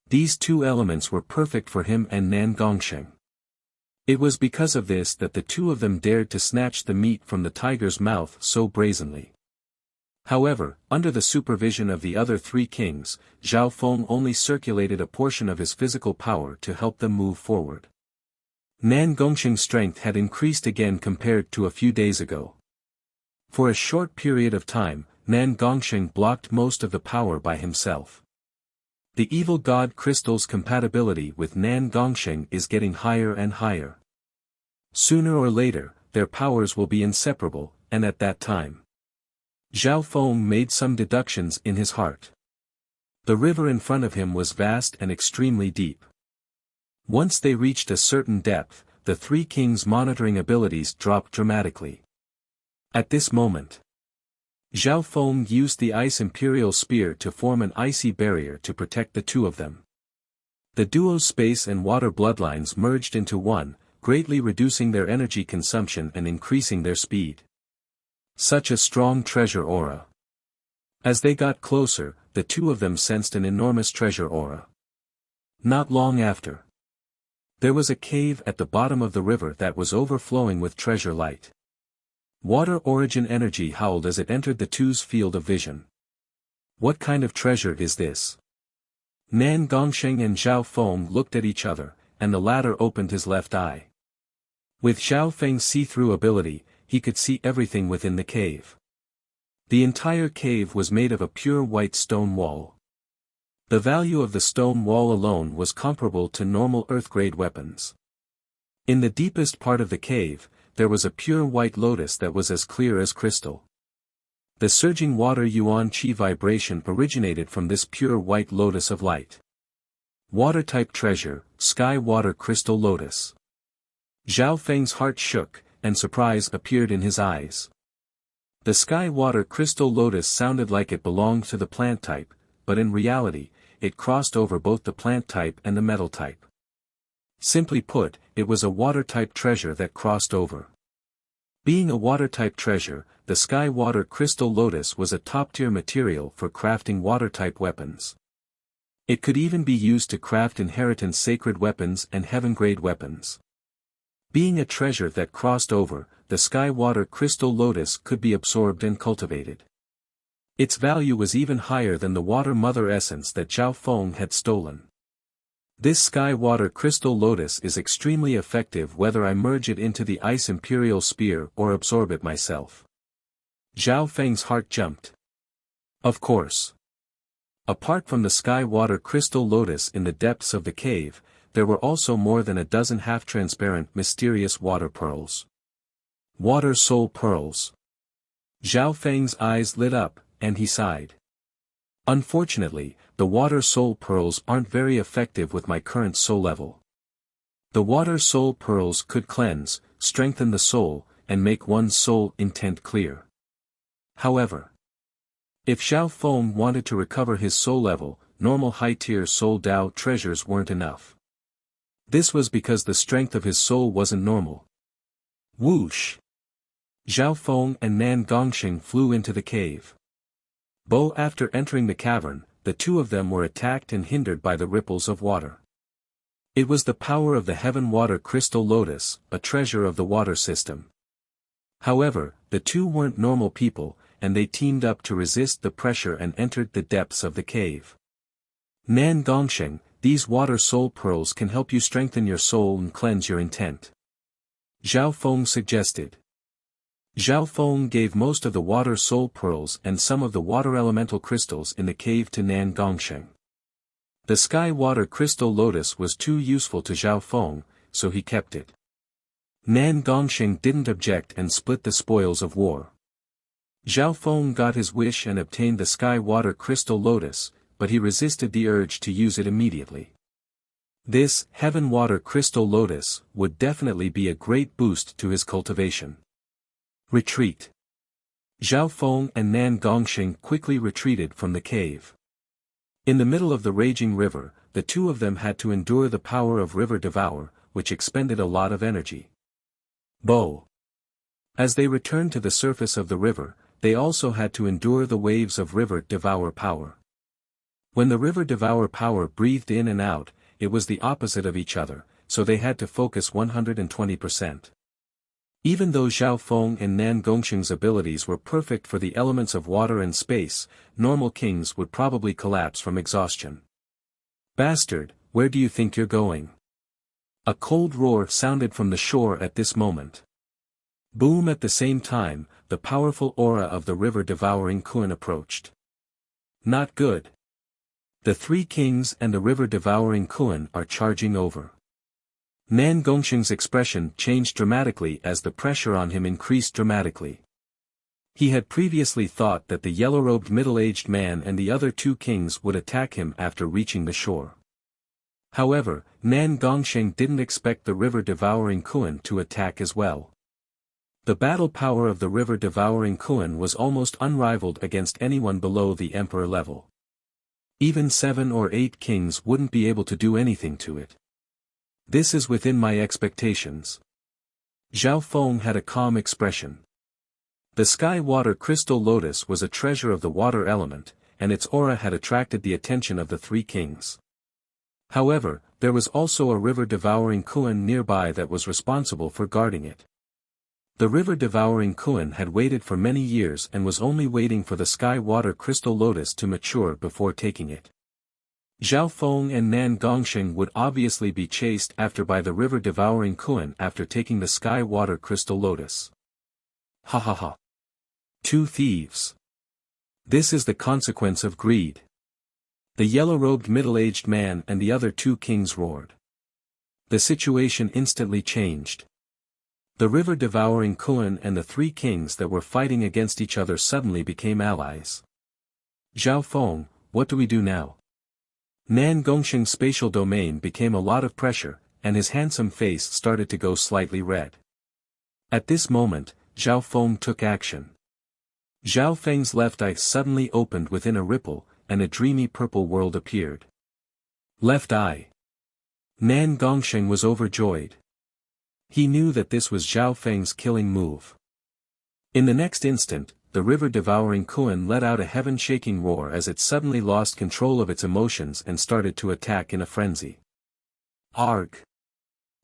These two elements were perfect for him and Nan Gongxing. It was because of this that the two of them dared to snatch the meat from the tiger's mouth so brazenly. However, under the supervision of the other three kings, Zhao Feng only circulated a portion of his physical power to help them move forward. Nan Gongsheng's strength had increased again compared to a few days ago. For a short period of time, Nan Gongsheng blocked most of the power by himself. The evil god crystal's compatibility with Nan Gongsheng is getting higher and higher. Sooner or later, their powers will be inseparable, and at that time. Zhao Feng made some deductions in his heart. The river in front of him was vast and extremely deep. Once they reached a certain depth, the three kings' monitoring abilities dropped dramatically. At this moment, Zhao Feng used the Ice Imperial Spear to form an icy barrier to protect the two of them. The duo's space and water bloodlines merged into one, greatly reducing their energy consumption and increasing their speed. Such a strong treasure aura. As they got closer, the two of them sensed an enormous treasure aura. Not long after, there was a cave at the bottom of the river that was overflowing with treasure light. Water origin energy howled as it entered the two's field of vision. What kind of treasure is this? Nan Gongsheng and Zhao Feng looked at each other, and the latter opened his left eye. With Zhao Feng's see-through ability, he could see everything within the cave. The entire cave was made of a pure white stone wall. The value of the stone wall alone was comparable to normal Earth-grade weapons. In the deepest part of the cave, there was a pure white lotus that was as clear as crystal. The surging water yuan qi vibration originated from this pure white lotus of light. Water-type treasure, sky water crystal lotus. Zhao Feng's heart shook, and surprise appeared in his eyes. The sky water crystal lotus sounded like it belonged to the plant type, but in reality, it crossed over both the plant type and the metal type. Simply put, it was a water-type treasure that crossed over. Being a water-type treasure, the sky water crystal lotus was a top-tier material for crafting water-type weapons. It could even be used to craft inheritance sacred weapons and heaven-grade weapons. Being a treasure that crossed over, the sky water crystal lotus could be absorbed and cultivated. Its value was even higher than the water mother essence that Zhao Feng had stolen. This sky water crystal lotus is extremely effective whether I merge it into the Ice Imperial Spear or absorb it myself. Zhao Feng's heart jumped. Of course. Apart from the sky water crystal lotus in the depths of the cave, there were also more than a dozen half-transparent mysterious water pearls. Water soul pearls. Zhao Feng's eyes lit up, and he sighed. Unfortunately, the water soul pearls aren't very effective with my current soul level. The water soul pearls could cleanse, strengthen the soul, and make one's soul intent clear. However, if Zhao Feng wanted to recover his soul level, normal high-tier soul Dao treasures weren't enough. This was because the strength of his soul wasn't normal. Whoosh! Zhao Feng and Nan Gongsheng flew into the cave. After entering the cavern, the two of them were attacked and hindered by the ripples of water. It was the power of the heaven water crystal lotus, a treasure of the water system. However, the two weren't normal people, and they teamed up to resist the pressure and entered the depths of the cave. Nan Gongsheng, these water soul pearls can help you strengthen your soul and cleanse your intent. Zhao Feng suggested. Zhao Feng gave most of the water soul pearls and some of the water elemental crystals in the cave to Nan Gongsheng. The sky water crystal lotus was too useful to Zhao Feng, so he kept it. Nan Gongsheng didn't object and split the spoils of war. Zhao Feng got his wish and obtained the sky water crystal lotus, but he resisted the urge to use it immediately. This heaven water crystal lotus would definitely be a great boost to his cultivation. Retreat. Zhao Feng and Nan Gongsheng quickly retreated from the cave. In the middle of the raging river, the two of them had to endure the power of River Devour, which expended a lot of energy. As they returned to the surface of the river, they also had to endure the waves of River Devour power. When the River Devour power breathed in and out, it was the opposite of each other, so they had to focus 120%. Even though Zhao Feng and Nan Gongsheng's abilities were perfect for the elements of water and space, normal kings would probably collapse from exhaustion. "Bastard, where do you think you're going?" A cold roar sounded from the shore at this moment. Boom! At the same time, the powerful aura of the river-devouring Kun approached. Not good. The three kings and the river-devouring Kun are charging over. Nan Gongsheng's expression changed dramatically as the pressure on him increased dramatically. He had previously thought that the yellow-robed middle-aged man and the other two kings would attack him after reaching the shore. However, Nan Gongsheng didn't expect the river-devouring Kun to attack as well. The battle power of the river-devouring Kun was almost unrivaled against anyone below the emperor level. Even 7 or 8 kings wouldn't be able to do anything to it. This is within my expectations. Zhao Feng had a calm expression. The sky water crystal lotus was a treasure of the water element, and its aura had attracted the attention of the three kings. However, there was also a river-devouring Kun nearby that was responsible for guarding it. The river-devouring Kun had waited for many years and was only waiting for the sky water crystal lotus to mature before taking it. Zhao Feng and Nan Gongsheng would obviously be chased after by the river-devouring Kun after taking the sky water crystal lotus. Ha ha ha. 2 thieves. This is the consequence of greed. The yellow-robed middle-aged man and the other 2 kings roared. The situation instantly changed. The river-devouring Kun and the 3 kings that were fighting against each other suddenly became allies. "Zhao Feng, what do we do now?" Nan Gongsheng's spatial domain became a lot of pressure, and his handsome face started to go slightly red. At this moment, Zhao Feng took action. Zhao Feng's left eye suddenly opened within a ripple, and a dreamy purple world appeared. Left eye. Nan Gongsheng was overjoyed. He knew that this was Zhao Feng's killing move. In the next instant, the river-devouring Kun let out a heaven-shaking roar as it suddenly lost control of its emotions and started to attack in a frenzy. Arg!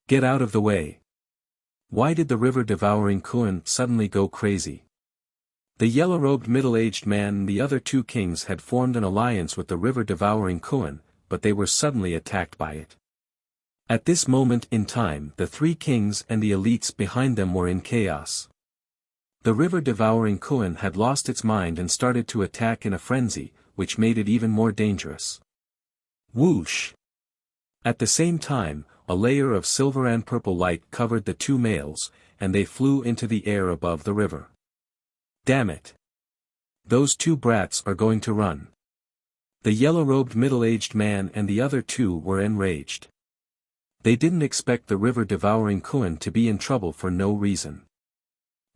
Get out of the way! Why did the river-devouring Kun suddenly go crazy? The yellow-robed middle-aged man and the other 2 kings had formed an alliance with the river-devouring Kun, but they were suddenly attacked by it. At this moment in time, the 3 kings and the elites behind them were in chaos. The river-devouring Kun had lost its mind and started to attack in a frenzy, which made it even more dangerous. Whoosh! At the same time, a layer of silver and purple light covered the 2 males, and they flew into the air above the river. Damn it! Those 2 brats are going to run. The yellow-robed middle-aged man and the other 2 were enraged. They didn't expect the river-devouring Kun to be in trouble for no reason.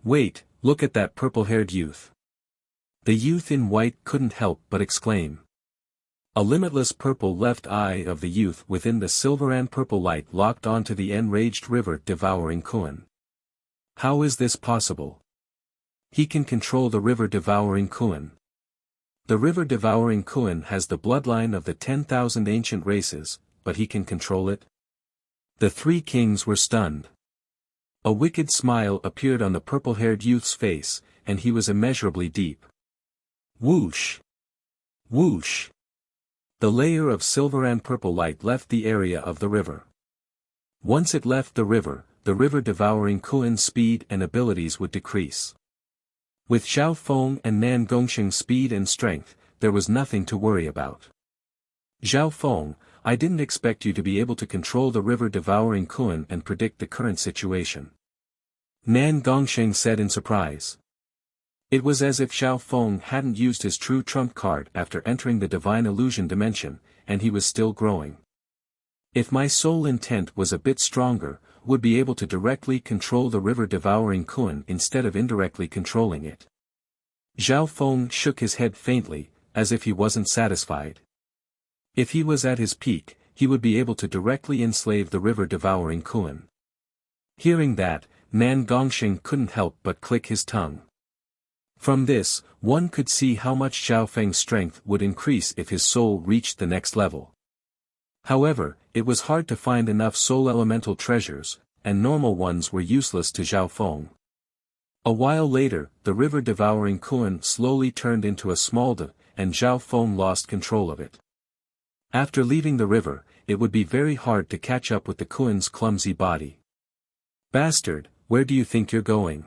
Wait, look at that purple-haired youth. The youth in white couldn't help but exclaim. A limitless purple left eye of the youth within the silver and purple light locked onto the enraged river-devouring Kun. How is this possible? He can control the river-devouring Kun. The river-devouring Kun has the bloodline of the 10,000 ancient races, but he can control it? The 3 kings were stunned. A wicked smile appeared on the purple-haired youth's face, and he was immeasurably deep. Whoosh! Whoosh! The layer of silver and purple light left the area of the river. Once it left the river-devouring Kun's speed and abilities would decrease. With Zhao Feng and Nan Gongsheng's speed and strength, there was nothing to worry about. Zhao Feng, I didn't expect you to be able to control the river-devouring Kun and predict the current situation. Nan Gongsheng said in surprise. It was as if Zhao Feng hadn't used his true trump card after entering the divine illusion dimension, and he was still growing. If my soul intent was a bit stronger, would be able to directly control the river-devouring Kun instead of indirectly controlling it. Zhao Feng shook his head faintly, as if he wasn't satisfied. If he was at his peak, he would be able to directly enslave the river-devouring Kun. Hearing that, Nan Gongsheng couldn't help but click his tongue. From this, one could see how much Zhao Feng's strength would increase if his soul reached the next level. However, it was hard to find enough soul elemental treasures, and normal ones were useless to Zhao Feng. A while later, the river-devouring Kuan slowly turned into a small de, and Zhao Feng lost control of it. After leaving the river, it would be very hard to catch up with the Kuan's clumsy body. "Bastard, where do you think you're going?"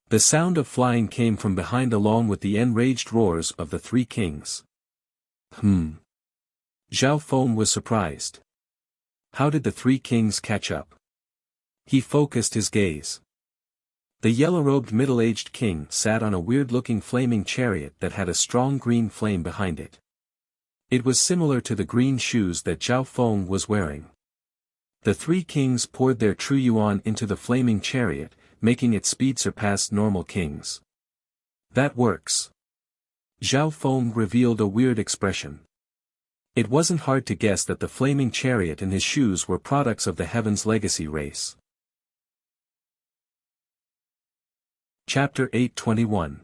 The sound of flying came from behind along with the enraged roars of the three kings. Zhao Feng was surprised. How did the three kings catch up? He focused his gaze. The yellow-robed middle-aged king sat on a weird-looking flaming chariot that had a strong green flame behind it. It was similar to the green shoes that Zhao Feng was wearing. The three kings poured their true yuan into the flaming chariot, making its speed surpass normal kings. "That works." Zhao Feng revealed a weird expression. It wasn't hard to guess that the flaming chariot and his shoes were products of the Heaven's Legacy race. Chapter 821.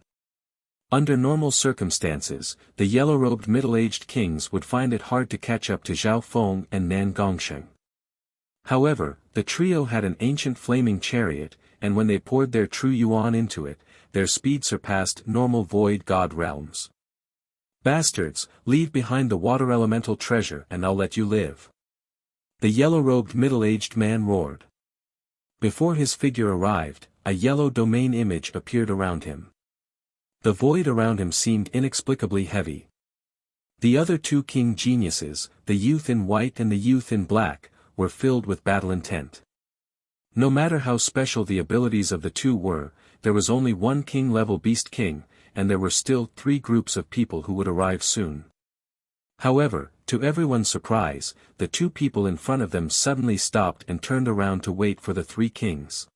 Under normal circumstances, the yellow-robed middle-aged kings would find it hard to catch up to Zhao Feng and Nan Gongsheng. However, the trio had an ancient flaming chariot, and when they poured their true yuan into it, their speed surpassed normal void god realms. "Bastards, leave behind the water elemental treasure and I'll let you live." The yellow-robed middle-aged man roared. Before his figure arrived, a yellow domain image appeared around him. The void around him seemed inexplicably heavy. The other two king geniuses, the youth in white and the youth in black, were filled with battle intent. No matter how special the abilities of the two were, there was only one king-level beast king, and there were still 3 groups of people who would arrive soon. However, to everyone's surprise, the 2 people in front of them suddenly stopped and turned around to wait for the 3 kings.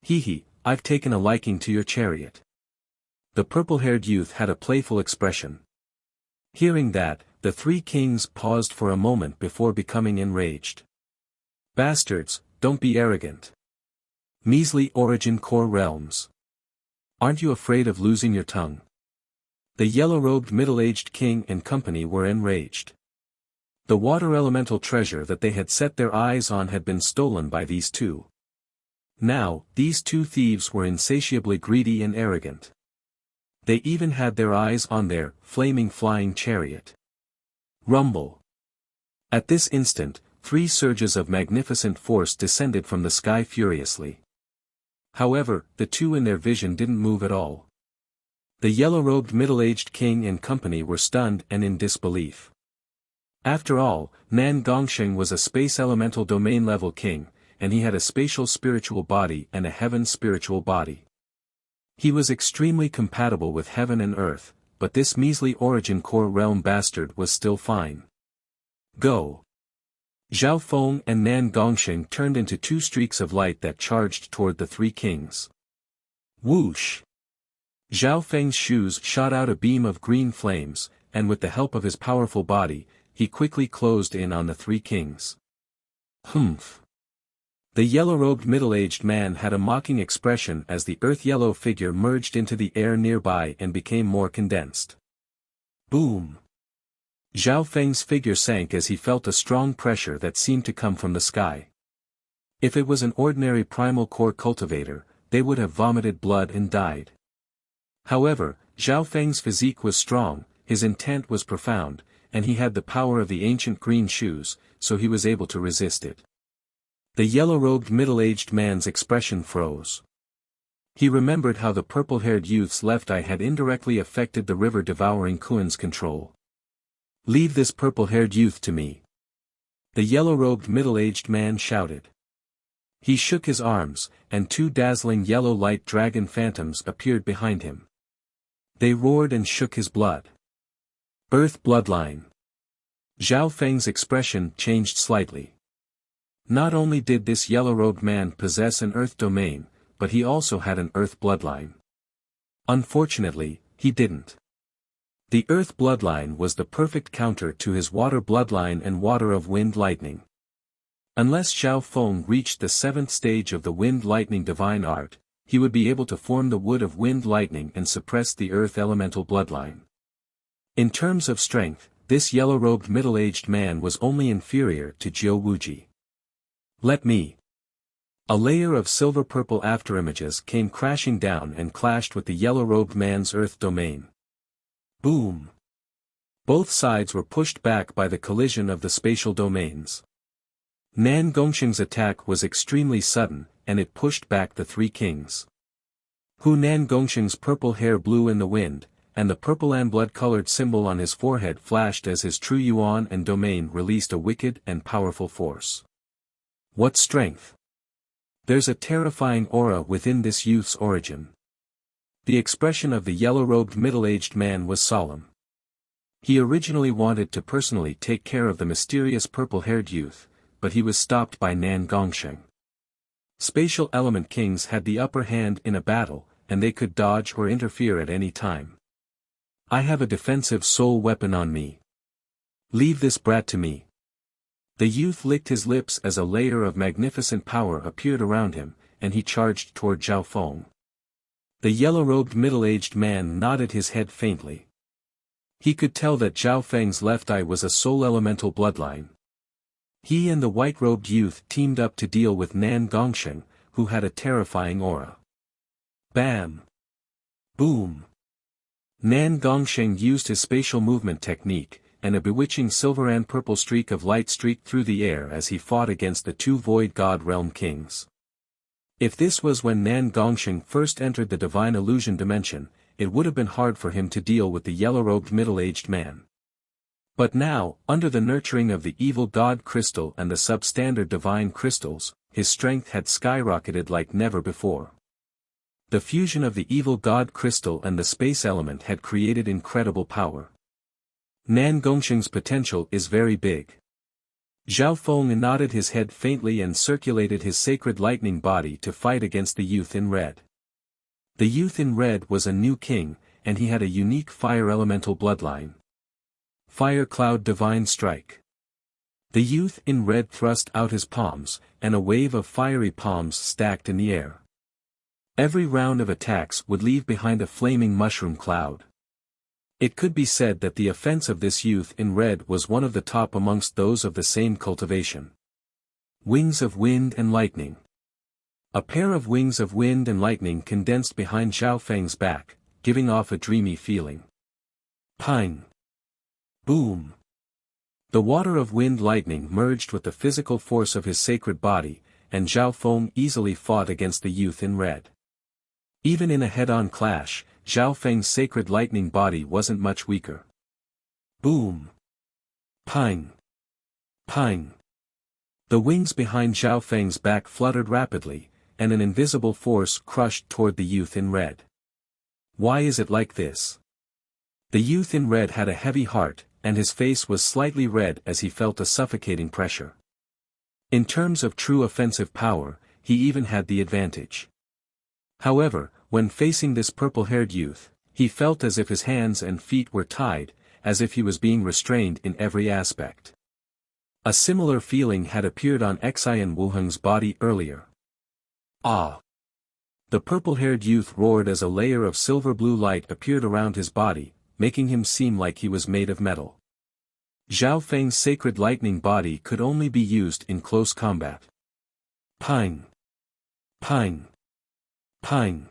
"Hee, I've taken a liking to your chariot." The purple-haired youth had a playful expression. Hearing that, the 3 kings paused for a moment before becoming enraged. "Bastards, don't be arrogant. Measly origin core realms. Aren't you afraid of losing your tongue?" The yellow-robed middle-aged king and company were enraged. The water elemental treasure that they had set their eyes on had been stolen by these 2. Now, these 2 thieves were insatiably greedy and arrogant. They even had their eyes on their flaming flying chariot. Rumble. At this instant, 3 surges of magnificent force descended from the sky furiously. However, the 2 in their vision didn't move at all. The yellow-robed middle-aged king and company were stunned and in disbelief. After all, Nan Gongsheng was a space elemental domain-level king, and he had a spatial spiritual body and a heaven spiritual body. He was extremely compatible with heaven and earth, but this measly origin core realm bastard was still fine. "Go!" Zhao Feng and Nan Gongsheng turned into 2 streaks of light that charged toward the 3 kings. Whoosh! Zhao Feng's shoes shot out a beam of green flames, and with the help of his powerful body, he quickly closed in on the 3 kings. Humph! The yellow-robed middle-aged man had a mocking expression as the earth-yellow figure merged into the air nearby and became more condensed. Boom! Zhao Feng's figure sank as he felt a strong pressure that seemed to come from the sky. If it was an ordinary primal core cultivator, they would have vomited blood and died. However, Zhao Feng's physique was strong, his intent was profound, and he had the power of the ancient green shoes, so he was able to resist it. The yellow-robed middle-aged man's expression froze. He remembered how the purple-haired youth's left eye had indirectly affected the river-devouring Kuan's control. "Leave this purple-haired youth to me," the yellow-robed middle-aged man shouted. He shook his arms, and 2 dazzling yellow light dragon phantoms appeared behind him. They roared and shook his blood. Earth bloodline. Zhao Feng's expression changed slightly. Not only did this yellow-robed man possess an earth domain, but he also had an earth bloodline. Unfortunately, he didn't. The earth bloodline was the perfect counter to his water bloodline and water of wind lightning. Unless Zhao Feng reached the 7th stage of the wind lightning divine art, he would be able to form the wood of wind lightning and suppress the earth elemental bloodline. In terms of strength, this yellow-robed middle-aged man was only inferior to Jiu Wuji. Let me. A layer of silver-purple afterimages came crashing down and clashed with the yellow-robed man's earth domain. Boom! Both sides were pushed back by the collision of the spatial domains. Nan Gongsheng's attack was extremely sudden, and it pushed back the three kings. Nan Gongsheng's purple hair blew in the wind, and the purple and blood-colored symbol on his forehead flashed as his true yuan and domain released a wicked and powerful force. What strength! There's a terrifying aura within this youth's origin. The expression of the yellow-robed middle-aged man was solemn. He originally wanted to personally take care of the mysterious purple-haired youth, but he was stopped by Nan Gongsheng. Spatial element kings had the upper hand in a battle, and they could dodge or interfere at any time. I have a defensive soul weapon on me. Leave this brat to me. The youth licked his lips as a layer of magnificent power appeared around him, and he charged toward Zhao Feng. The yellow-robed middle-aged man nodded his head faintly. He could tell that Zhao Feng's left eye was a soul elemental bloodline. He and the white-robed youth teamed up to deal with Nan Gongsheng, who had a terrifying aura. Bam! Boom! Nan Gongsheng used his spatial movement technique, and a bewitching silver and purple streak of light streaked through the air as he fought against the two Void God Realm kings. If this was when Nan Gongsheng first entered the divine illusion dimension, it would have been hard for him to deal with the yellow-robed middle-aged man. But now, under the nurturing of the evil God crystal and the substandard divine crystals, his strength had skyrocketed like never before. The fusion of the evil God crystal and the space element had created incredible power. Nan Gongsheng's potential is very big. Zhao Feng nodded his head faintly and circulated his sacred lightning body to fight against the youth in red. The youth in red was a new king, and he had a unique fire elemental bloodline. Fire Cloud Divine Strike. The youth in red thrust out his palms, and a wave of fiery palms stacked in the air. Every round of attacks would leave behind a flaming mushroom cloud. It could be said that the offense of this youth in red was one of the top amongst those of the same cultivation. Wings of Wind and Lightning. A pair of wings of wind and lightning condensed behind Zhao Feng's back, giving off a dreamy feeling. Ping! Boom! The water of wind lightning merged with the physical force of his sacred body, and Zhao Feng easily fought against the youth in red. Even in a head-on clash, Zhao Feng's sacred lightning body wasn't much weaker. Boom! Ping! Ping! The wings behind Zhao Feng's back fluttered rapidly, and an invisible force crushed toward the youth in red. Why is it like this? The youth in red had a heavy heart, and his face was slightly red as he felt a suffocating pressure. In terms of true offensive power, he even had the advantage. However, when facing this purple-haired youth, he felt as if his hands and feet were tied, as if he was being restrained in every aspect. A similar feeling had appeared on Xian Wuheng's body earlier. Ah! The purple-haired youth roared as a layer of silver-blue light appeared around his body, making him seem like he was made of metal. Zhao Feng's sacred lightning body could only be used in close combat. Ping! Ping! Ping!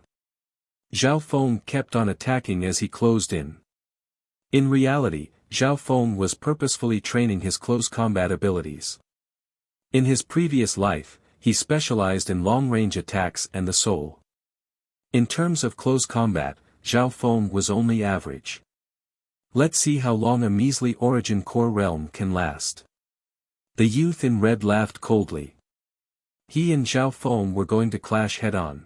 Zhao Feng kept on attacking as he closed in. In reality, Zhao Feng was purposefully training his close combat abilities. In his previous life, he specialized in long-range attacks and the soul. In terms of close combat, Zhao Feng was only average. Let's see how long a measly origin core realm can last. The youth in red laughed coldly. He and Zhao Feng were going to clash head-on.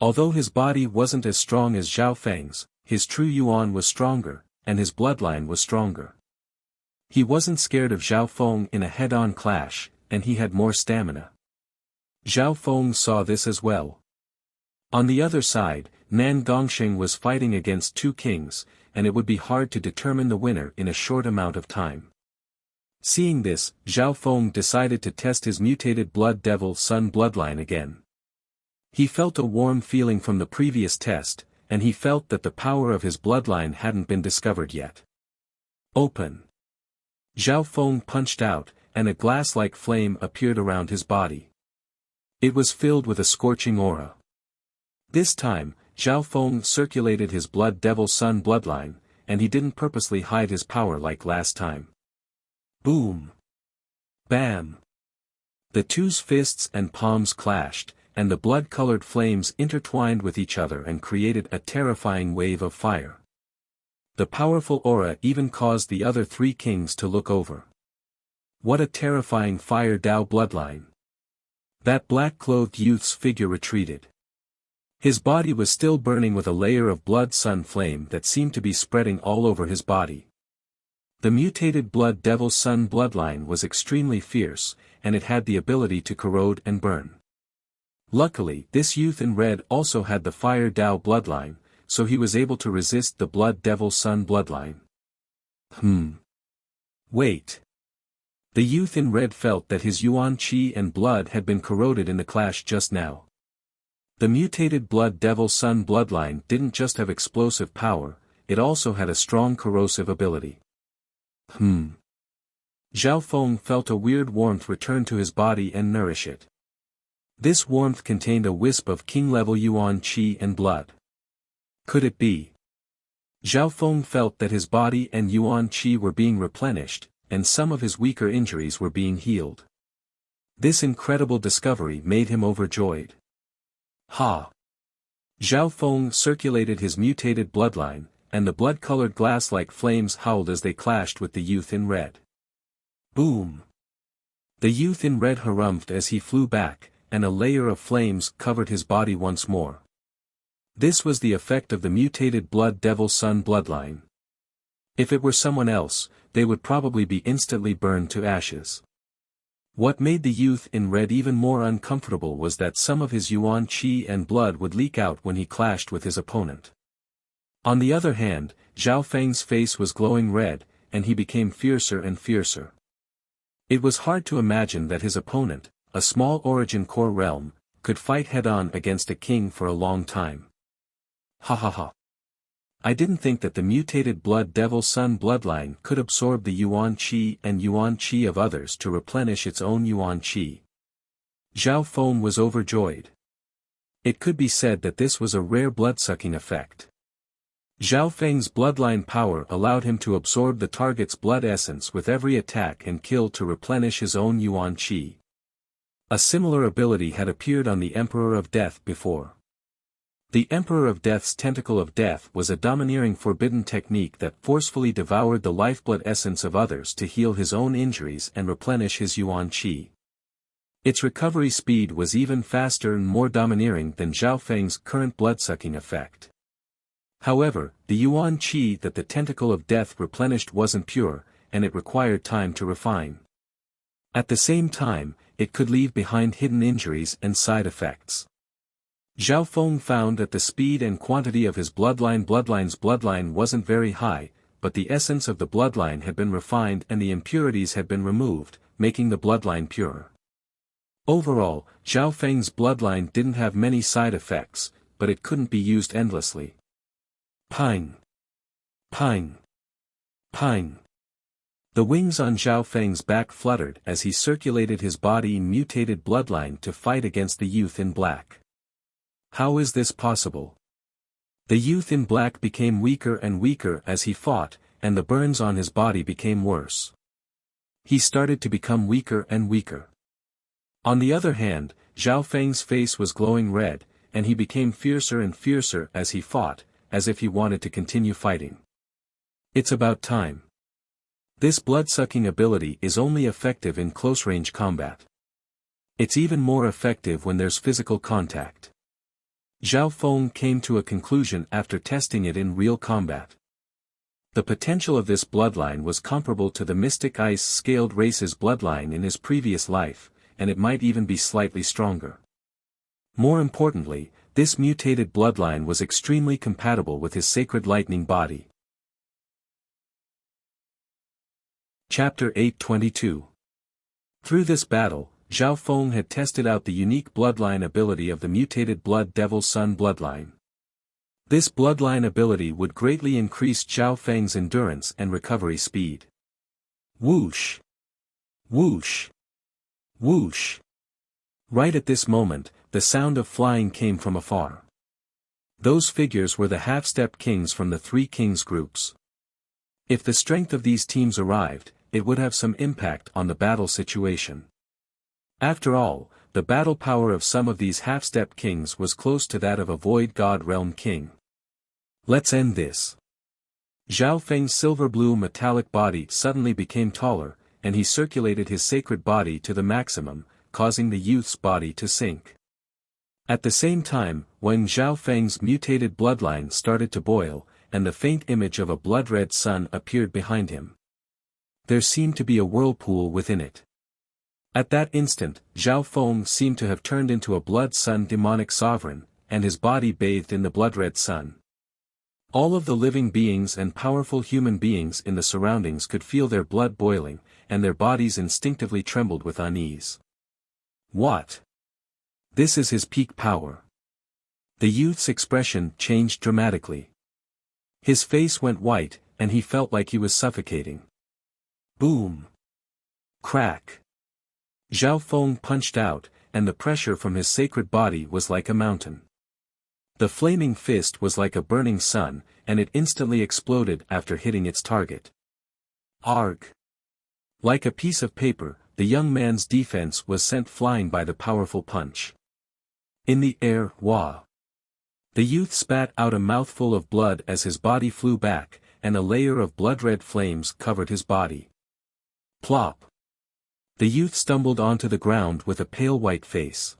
Although his body wasn't as strong as Zhao Feng's, his true yuan was stronger, and his bloodline was stronger. He wasn't scared of Zhao Feng in a head-on clash, and he had more stamina. Zhao Feng saw this as well. On the other side, Nan Gongsheng was fighting against two kings, and it would be hard to determine the winner in a short amount of time. Seeing this, Zhao Feng decided to test his mutated Blood Devil Sun bloodline again. He felt a warm feeling from the previous test, and he felt that the power of his bloodline hadn't been discovered yet. Open. Zhao Feng punched out, and a glass-like flame appeared around his body. It was filled with a scorching aura. This time, Zhao Feng circulated his Blood Devil Sun bloodline, and he didn't purposely hide his power like last time. Boom! Bam! The two's fists and palms clashed, and the blood-colored flames intertwined with each other and created a terrifying wave of fire. The powerful aura even caused the other three kings to look over. What a terrifying Fire Dao bloodline! That black-clothed youth's figure retreated. His body was still burning with a layer of blood sun flame that seemed to be spreading all over his body. The mutated Blood Devil Sun bloodline was extremely fierce, and it had the ability to corrode and burn. Luckily, this youth in red also had the Fire Dao bloodline, so he was able to resist the Blood Devil Sun bloodline. Wait. The youth in red felt that his yuan qi and blood had been corroded in the clash just now. The mutated Blood Devil Sun bloodline didn't just have explosive power, it also had a strong corrosive ability. Zhao Feng felt a weird warmth return to his body and nourish it. This warmth contained a wisp of king-level yuan qi and blood. Could it be? Zhao Feng felt that his body and yuan qi were being replenished, and some of his weaker injuries were being healed. This incredible discovery made him overjoyed. Ha! Zhao Feng circulated his mutated bloodline, and the blood-colored glass-like flames howled as they clashed with the youth in red. Boom! The youth in red harumphed as he flew back, and a layer of flames covered his body once more. This was the effect of the mutated Blood Devil Sun bloodline. If it were someone else, they would probably be instantly burned to ashes. What made the youth in red even more uncomfortable was that some of his yuan qi and blood would leak out when he clashed with his opponent. On the other hand, Zhao Feng's face was glowing red, and he became fiercer and fiercer. It was hard to imagine that his opponent, a small origin core realm, could fight head-on against a king for a long time. Ha ha ha. I didn't think that the mutated Blood Devil Sun bloodline could absorb the yuan qi and yuan qi of others to replenish its own yuan qi. Zhao Feng was overjoyed. It could be said that this was a rare blood-sucking effect. Zhao Feng's bloodline power allowed him to absorb the target's blood essence with every attack and kill to replenish his own yuan qi. A similar ability had appeared on the Emperor of Death before. The Emperor of Death's Tentacle of Death was a domineering forbidden technique that forcefully devoured the lifeblood essence of others to heal his own injuries and replenish his yuan qi. Its recovery speed was even faster and more domineering than Zhao Feng's current blood-sucking effect. However, the yuan qi that the Tentacle of Death replenished wasn't pure, and it required time to refine. At the same time, it could leave behind hidden injuries and side effects. Zhao Feng found that the speed and quantity of his bloodline's bloodline wasn't very high, but the essence of the bloodline had been refined and the impurities had been removed, making the bloodline pure. Overall, Zhao Feng's bloodline didn't have many side effects, but it couldn't be used endlessly. Pine. Pine. Pine. The wings on Zhao Feng's back fluttered as he circulated his body in mutated bloodline to fight against the youth in black. How is this possible? The youth in black became weaker and weaker as he fought, and the burns on his body became worse. He started to become weaker and weaker. On the other hand, Zhao Feng's face was glowing red, and he became fiercer and fiercer as he fought, as if he wanted to continue fighting. It's about time. This blood-sucking ability is only effective in close-range combat. It's even more effective when there's physical contact. Zhao Feng came to a conclusion after testing it in real combat. The potential of this bloodline was comparable to the Mystic Ice-scaled race's bloodline in his previous life, and it might even be slightly stronger. More importantly, this mutated bloodline was extremely compatible with his sacred lightning body. Chapter 822. Through this battle, Zhao Feng had tested out the unique bloodline ability of the mutated Blood Devil Sun bloodline. This bloodline ability would greatly increase Zhao Feng's endurance and recovery speed. Whoosh! Whoosh! Whoosh! Right at this moment, the sound of flying came from afar. Those figures were the half-step kings from the three kings groups. If the strength of these teams arrived, it would have some impact on the battle situation. After all, the battle power of some of these half-step kings was close to that of a void god realm king. Let's end this. Zhao Feng's silver-blue metallic body suddenly became taller, and he circulated his sacred body to the maximum, causing the youth's body to sink. At the same time, when Zhao Feng's mutated bloodline started to boil, and the faint image of a blood-red sun appeared behind him. There seemed to be a whirlpool within it. At that instant, Zhao Feng seemed to have turned into a blood sun demonic sovereign, and his body bathed in the blood-red sun. All of the living beings and powerful human beings in the surroundings could feel their blood boiling, and their bodies instinctively trembled with unease. What? This is his peak power. The youth's expression changed dramatically. His face went white, and he felt like he was suffocating. Boom! Crack! Zhao Feng punched out, and the pressure from his sacred body was like a mountain. The flaming fist was like a burning sun, and it instantly exploded after hitting its target. Arg! Like a piece of paper, the young man's defense was sent flying by the powerful punch. In the air, wah! The youth spat out a mouthful of blood as his body flew back, and a layer of blood-red flames covered his body. Plop! The youth stumbled onto the ground with a pale white face.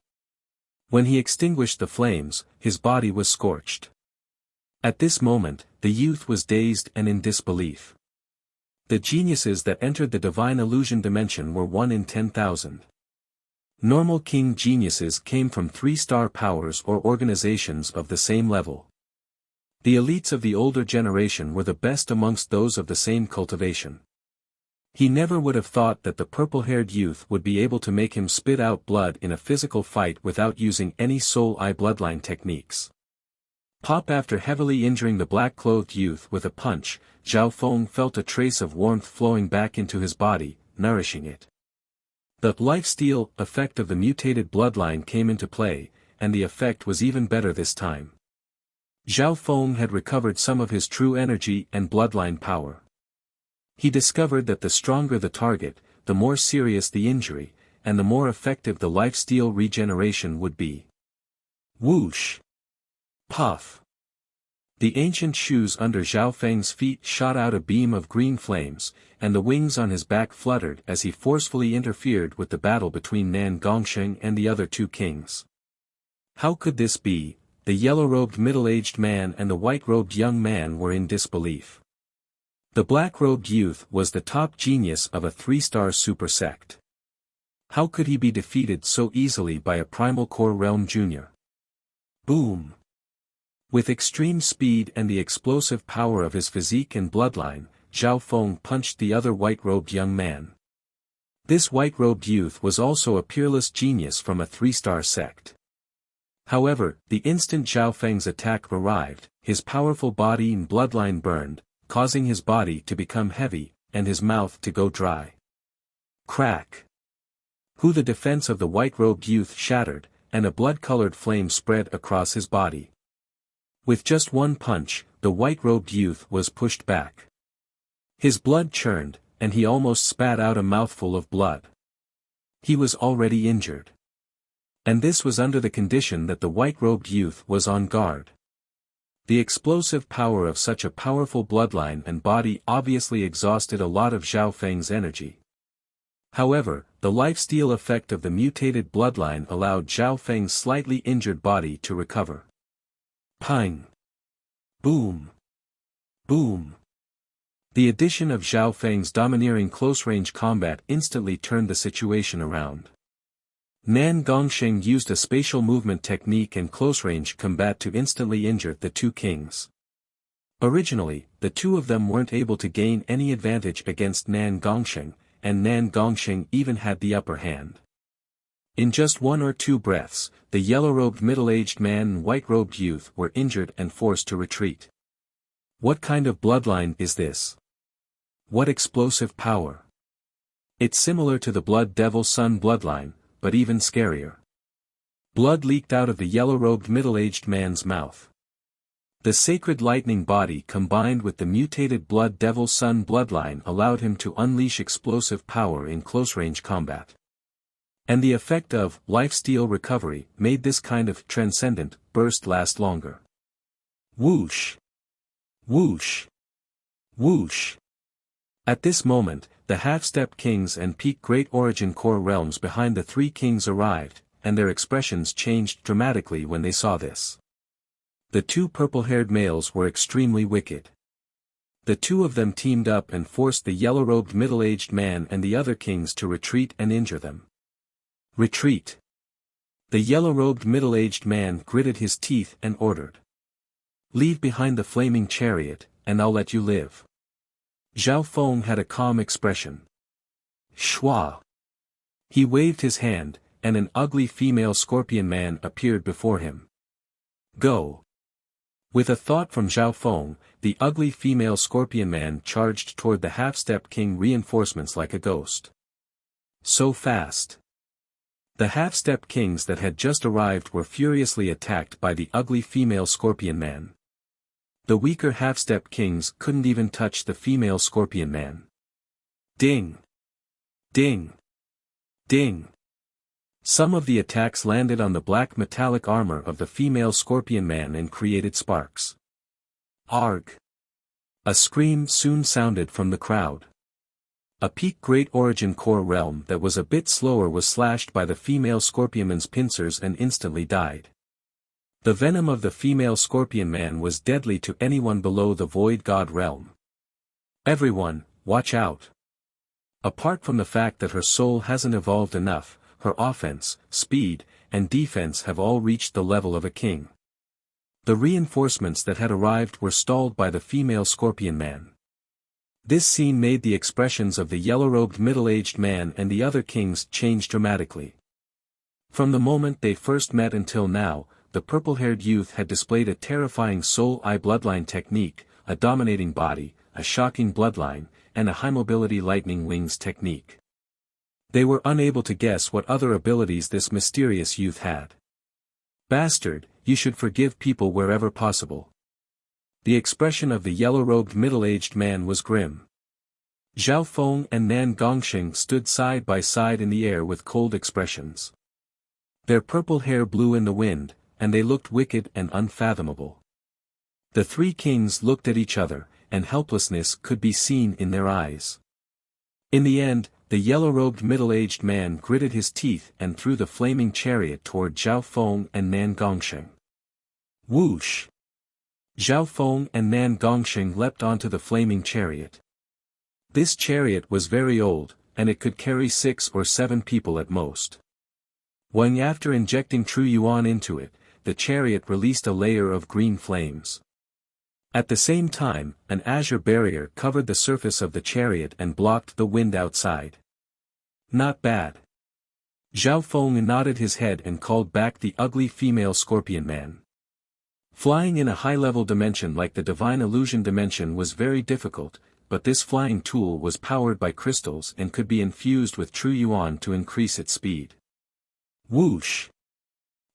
When he extinguished the flames, his body was scorched. At this moment, the youth was dazed and in disbelief. The geniuses that entered the divine illusion dimension were 1 in 10,000. Normal king geniuses came from 3-star powers or organizations of the same level. The elites of the older generation were the best amongst those of the same cultivation. He never would have thought that the purple-haired youth would be able to make him spit out blood in a physical fight without using any soul-eye bloodline techniques. Pop! After heavily injuring the black-clothed youth with a punch, Zhao Feng felt a trace of warmth flowing back into his body, nourishing it. The life-steal effect of the mutated bloodline came into play, and the effect was even better this time. Zhao Feng had recovered some of his true energy and bloodline power. He discovered that the stronger the target, the more serious the injury, and the more effective the life-steal regeneration would be. Whoosh! Puff! The ancient shoes under Zhao Feng's feet shot out a beam of green flames, and the wings on his back fluttered as he forcefully interfered with the battle between Nan Gongsheng and the other two kings. How could this be? The yellow-robed middle-aged man and the white-robed young man were in disbelief. The black-robed youth was the top genius of a 3-star super sect. How could he be defeated so easily by a Primal Core Realm Junior? Boom! With extreme speed and the explosive power of his physique and bloodline, Zhao Feng punched the other white-robed young man. This white-robed youth was also a peerless genius from a 3-star sect. However, the instant Zhao Feng's attack arrived, his powerful body and bloodline burned, causing his body to become heavy, and his mouth to go dry. Crack! The defense of the white-robed youth shattered, and a blood-colored flame spread across his body. With just one punch, the white-robed youth was pushed back. His blood churned, and he almost spat out a mouthful of blood. He was already injured. And this was under the condition that the white-robed youth was on guard. The explosive power of such a powerful bloodline and body obviously exhausted a lot of Zhao Feng's energy. However, the life-steal effect of the mutated bloodline allowed Zhao Feng's slightly injured body to recover. Pang! Boom! Boom! The addition of Zhao Feng's domineering close-range combat instantly turned the situation around. Nan Gongsheng used a spatial movement technique and close-range combat to instantly injure the two kings. Originally, the two of them weren't able to gain any advantage against Nan Gongsheng, and Nan Gongsheng even had the upper hand. In just 1 or 2 breaths, the yellow-robed middle-aged man and white-robed youth were injured and forced to retreat. What kind of bloodline is this? What explosive power? It's similar to the Blood Devil Sun bloodline, but even scarier. Blood leaked out of the yellow-robed middle-aged man's mouth. The sacred lightning body combined with the mutated Blood Devil Sun bloodline allowed him to unleash explosive power in close-range combat. And the effect of lifesteal recovery made this kind of transcendent burst last longer. Whoosh! Whoosh! Whoosh! At this moment, the half-step kings and peak Great Origin Core realms behind the three kings arrived, and their expressions changed dramatically when they saw this. The two purple-haired males were extremely wicked. The two of them teamed up and forced the yellow-robed middle-aged man and the other kings to retreat and injure them. Retreat! The yellow-robed middle-aged man gritted his teeth and ordered. Leave behind the flaming chariot, and I'll let you live. Zhao Feng had a calm expression. Shua! He waved his hand, and an ugly female scorpion man appeared before him. Go! With a thought from Zhao Feng, the ugly female scorpion man charged toward the half-step king reinforcements like a ghost. So fast! The half-step kings that had just arrived were furiously attacked by the ugly female scorpion man. The weaker half-step kings couldn't even touch the female scorpion man. Ding! Ding! Ding! Some of the attacks landed on the black metallic armor of the female scorpion man and created sparks. Arg! A scream soon sounded from the crowd. A peak Great Origin Core realm that was a bit slower was slashed by the female scorpionman's pincers and instantly died. The venom of the female scorpion man was deadly to anyone below the Void God realm. Everyone, watch out! Apart from the fact that her soul hasn't evolved enough, her offense, speed, and defense have all reached the level of a king. The reinforcements that had arrived were stalled by the female scorpion man. This scene made the expressions of the yellow-robed middle-aged man and the other kings change dramatically. From the moment they first met until now, the purple-haired youth had displayed a terrifying soul-eye bloodline technique, a dominating body, a shocking bloodline, and a high-mobility lightning wings technique. They were unable to guess what other abilities this mysterious youth had. Bastard, you should forgive people wherever possible. The expression of the yellow-robed middle-aged man was grim. Zhao Feng and Nan Gongxing stood side by side in the air with cold expressions. Their purple hair blew in the wind, and they looked wicked and unfathomable. The three kings looked at each other, and helplessness could be seen in their eyes. In the end, the yellow-robed middle-aged man gritted his teeth and threw the flaming chariot toward Zhao Feng and Nan Gongxing. Whoosh! Zhao Feng and Nan Gongxing leapt onto the flaming chariot. This chariot was very old, and it could carry 6 or 7 people at most. When after injecting true yuan into it, the chariot released a layer of green flames. At the same time, an azure barrier covered the surface of the chariot and blocked the wind outside. Not bad. Zhao Feng nodded his head and called back the ugly female scorpion man. Flying in a high-level dimension like the divine illusion dimension was very difficult, but this flying tool was powered by crystals and could be infused with true yuan to increase its speed. Whoosh!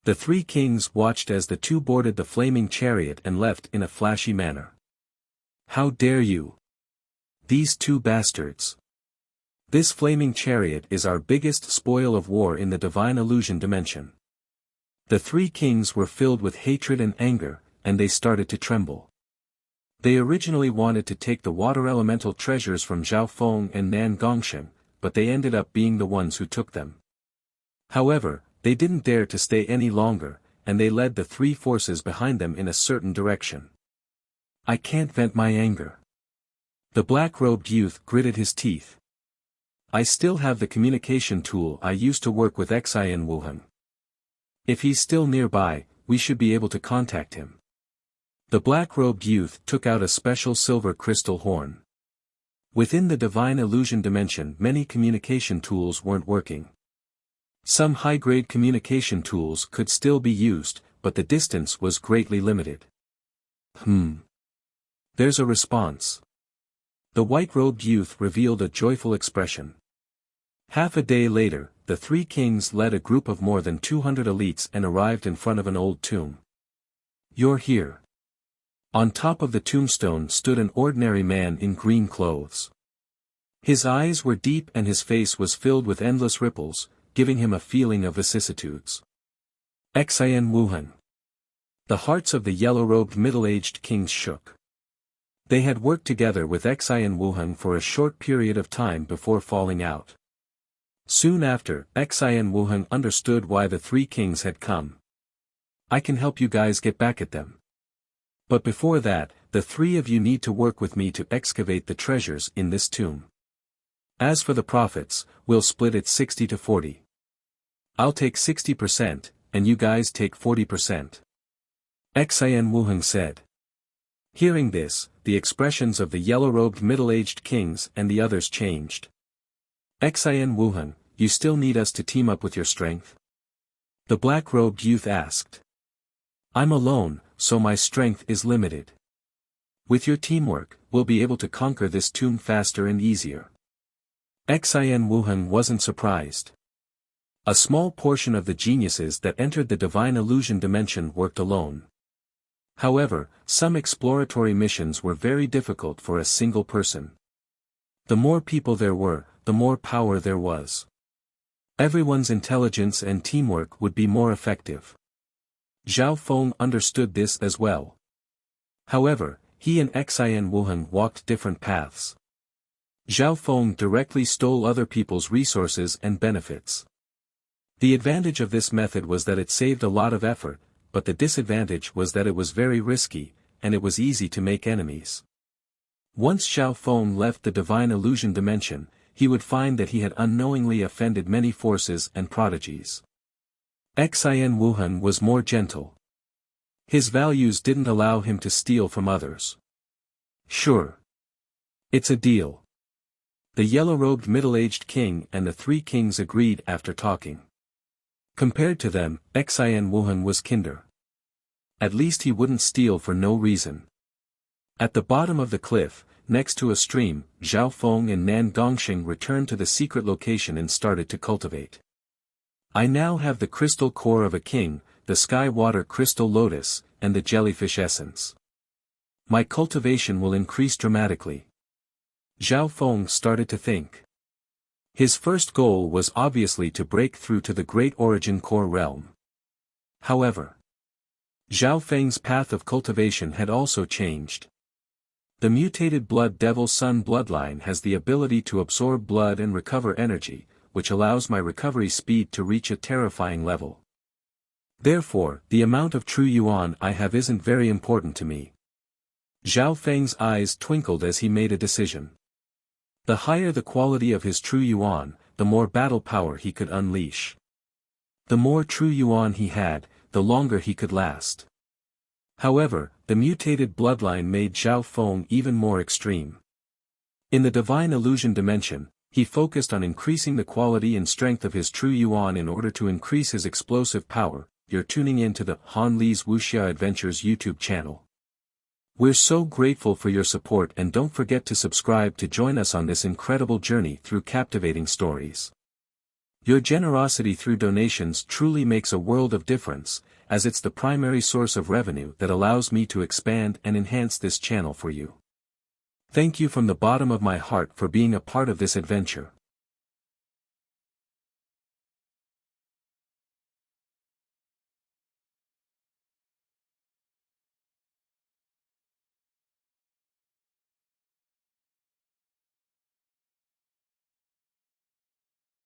The three kings watched as the two boarded the flaming chariot and left in a flashy manner. How dare you! These two bastards! This flaming chariot is our biggest spoil of war in the divine illusion dimension. The three kings were filled with hatred and anger, and they started to tremble. They originally wanted to take the water elemental treasures from Zhao Feng and Nan Gongxing, but they ended up being the ones who took them. However, they didn't dare to stay any longer, and they led the three forces behind them in a certain direction. I can't vent my anger. The black-robed youth gritted his teeth. I still have the communication tool I used to work with Xi in Wuhan. If he's still nearby, we should be able to contact him. The black-robed youth took out a special silver crystal horn. Within the divine illusion dimension, many communication tools weren't working. Some high-grade communication tools could still be used, but the distance was greatly limited. There's a response. The white-robed youth revealed a joyful expression. Half a day later, the three kings led a group of more than 200 elites and arrived in front of an old tomb. "You're here." On top of the tombstone stood an ordinary man in green clothes. His eyes were deep and his face was filled with endless ripples, giving him a feeling of vicissitudes. Xian Wuhan. The hearts of the yellow-robed middle-aged kings shook. They had worked together with Xian Wuhan for a short period of time before falling out. Soon after, Xian Wuhan understood why the three kings had come. "I can help you guys get back at them. But before that, the three of you need to work with me to excavate the treasures in this tomb. As for the profits, we'll split it 60 to 40. I'll take 60%, and you guys take 40%. Xian Wuhan said. Hearing this, the expressions of the yellow-robed middle-aged kings and the others changed. Xian Wuhan, you still need us to team up with your strength? The black-robed youth asked. I'm alone, so my strength is limited. With your teamwork, we'll be able to conquer this tomb faster and easier. Xian Wuhan wasn't surprised. A small portion of the geniuses that entered the divine illusion dimension worked alone. However, some exploratory missions were very difficult for a single person. The more people there were, the more power there was. Everyone's intelligence and teamwork would be more effective. Zhao Feng understood this as well. However, he and Xian Wuhan walked different paths. Zhao Feng directly stole other people's resources and benefits. The advantage of this method was that it saved a lot of effort, but the disadvantage was that it was very risky, and it was easy to make enemies. Once Zhao Feng left the divine illusion dimension, he would find that he had unknowingly offended many forces and prodigies. Xian Wuhan was more gentle. His values didn't allow him to steal from others. Sure. It's a deal. The yellow-robed middle-aged king and the three kings agreed after talking. Compared to them, Xian Wuhan was kinder. At least he wouldn't steal for no reason. At the bottom of the cliff, next to a stream, Zhao Feng and Nan Gongxing returned to the secret location and started to cultivate. I now have the crystal core of a king, the sky water crystal lotus, and the jellyfish essence. My cultivation will increase dramatically. Zhao Feng started to think. His first goal was obviously to break through to the Great Origin Core realm. However, Zhao Feng's path of cultivation had also changed. The mutated Blood Devil Sun bloodline has the ability to absorb blood and recover energy, which allows my recovery speed to reach a terrifying level. Therefore, the amount of true yuan I have isn't very important to me. Zhao Feng's eyes twinkled as he made a decision. The higher the quality of his true yuan, the more battle power he could unleash. The more true yuan he had, the longer he could last. However, the mutated bloodline made Zhao Feng even more extreme. In the divine illusion dimension, he focused on increasing the quality and strength of his true yuan in order to increase his explosive power. You're tuning in to the Han Li's Wuxia Adventures YouTube channel. We're so grateful for your support, and don't forget to subscribe to join us on this incredible journey through captivating stories. Your generosity through donations truly makes a world of difference, as it's the primary source of revenue that allows me to expand and enhance this channel for you. Thank you from the bottom of my heart for being a part of this adventure.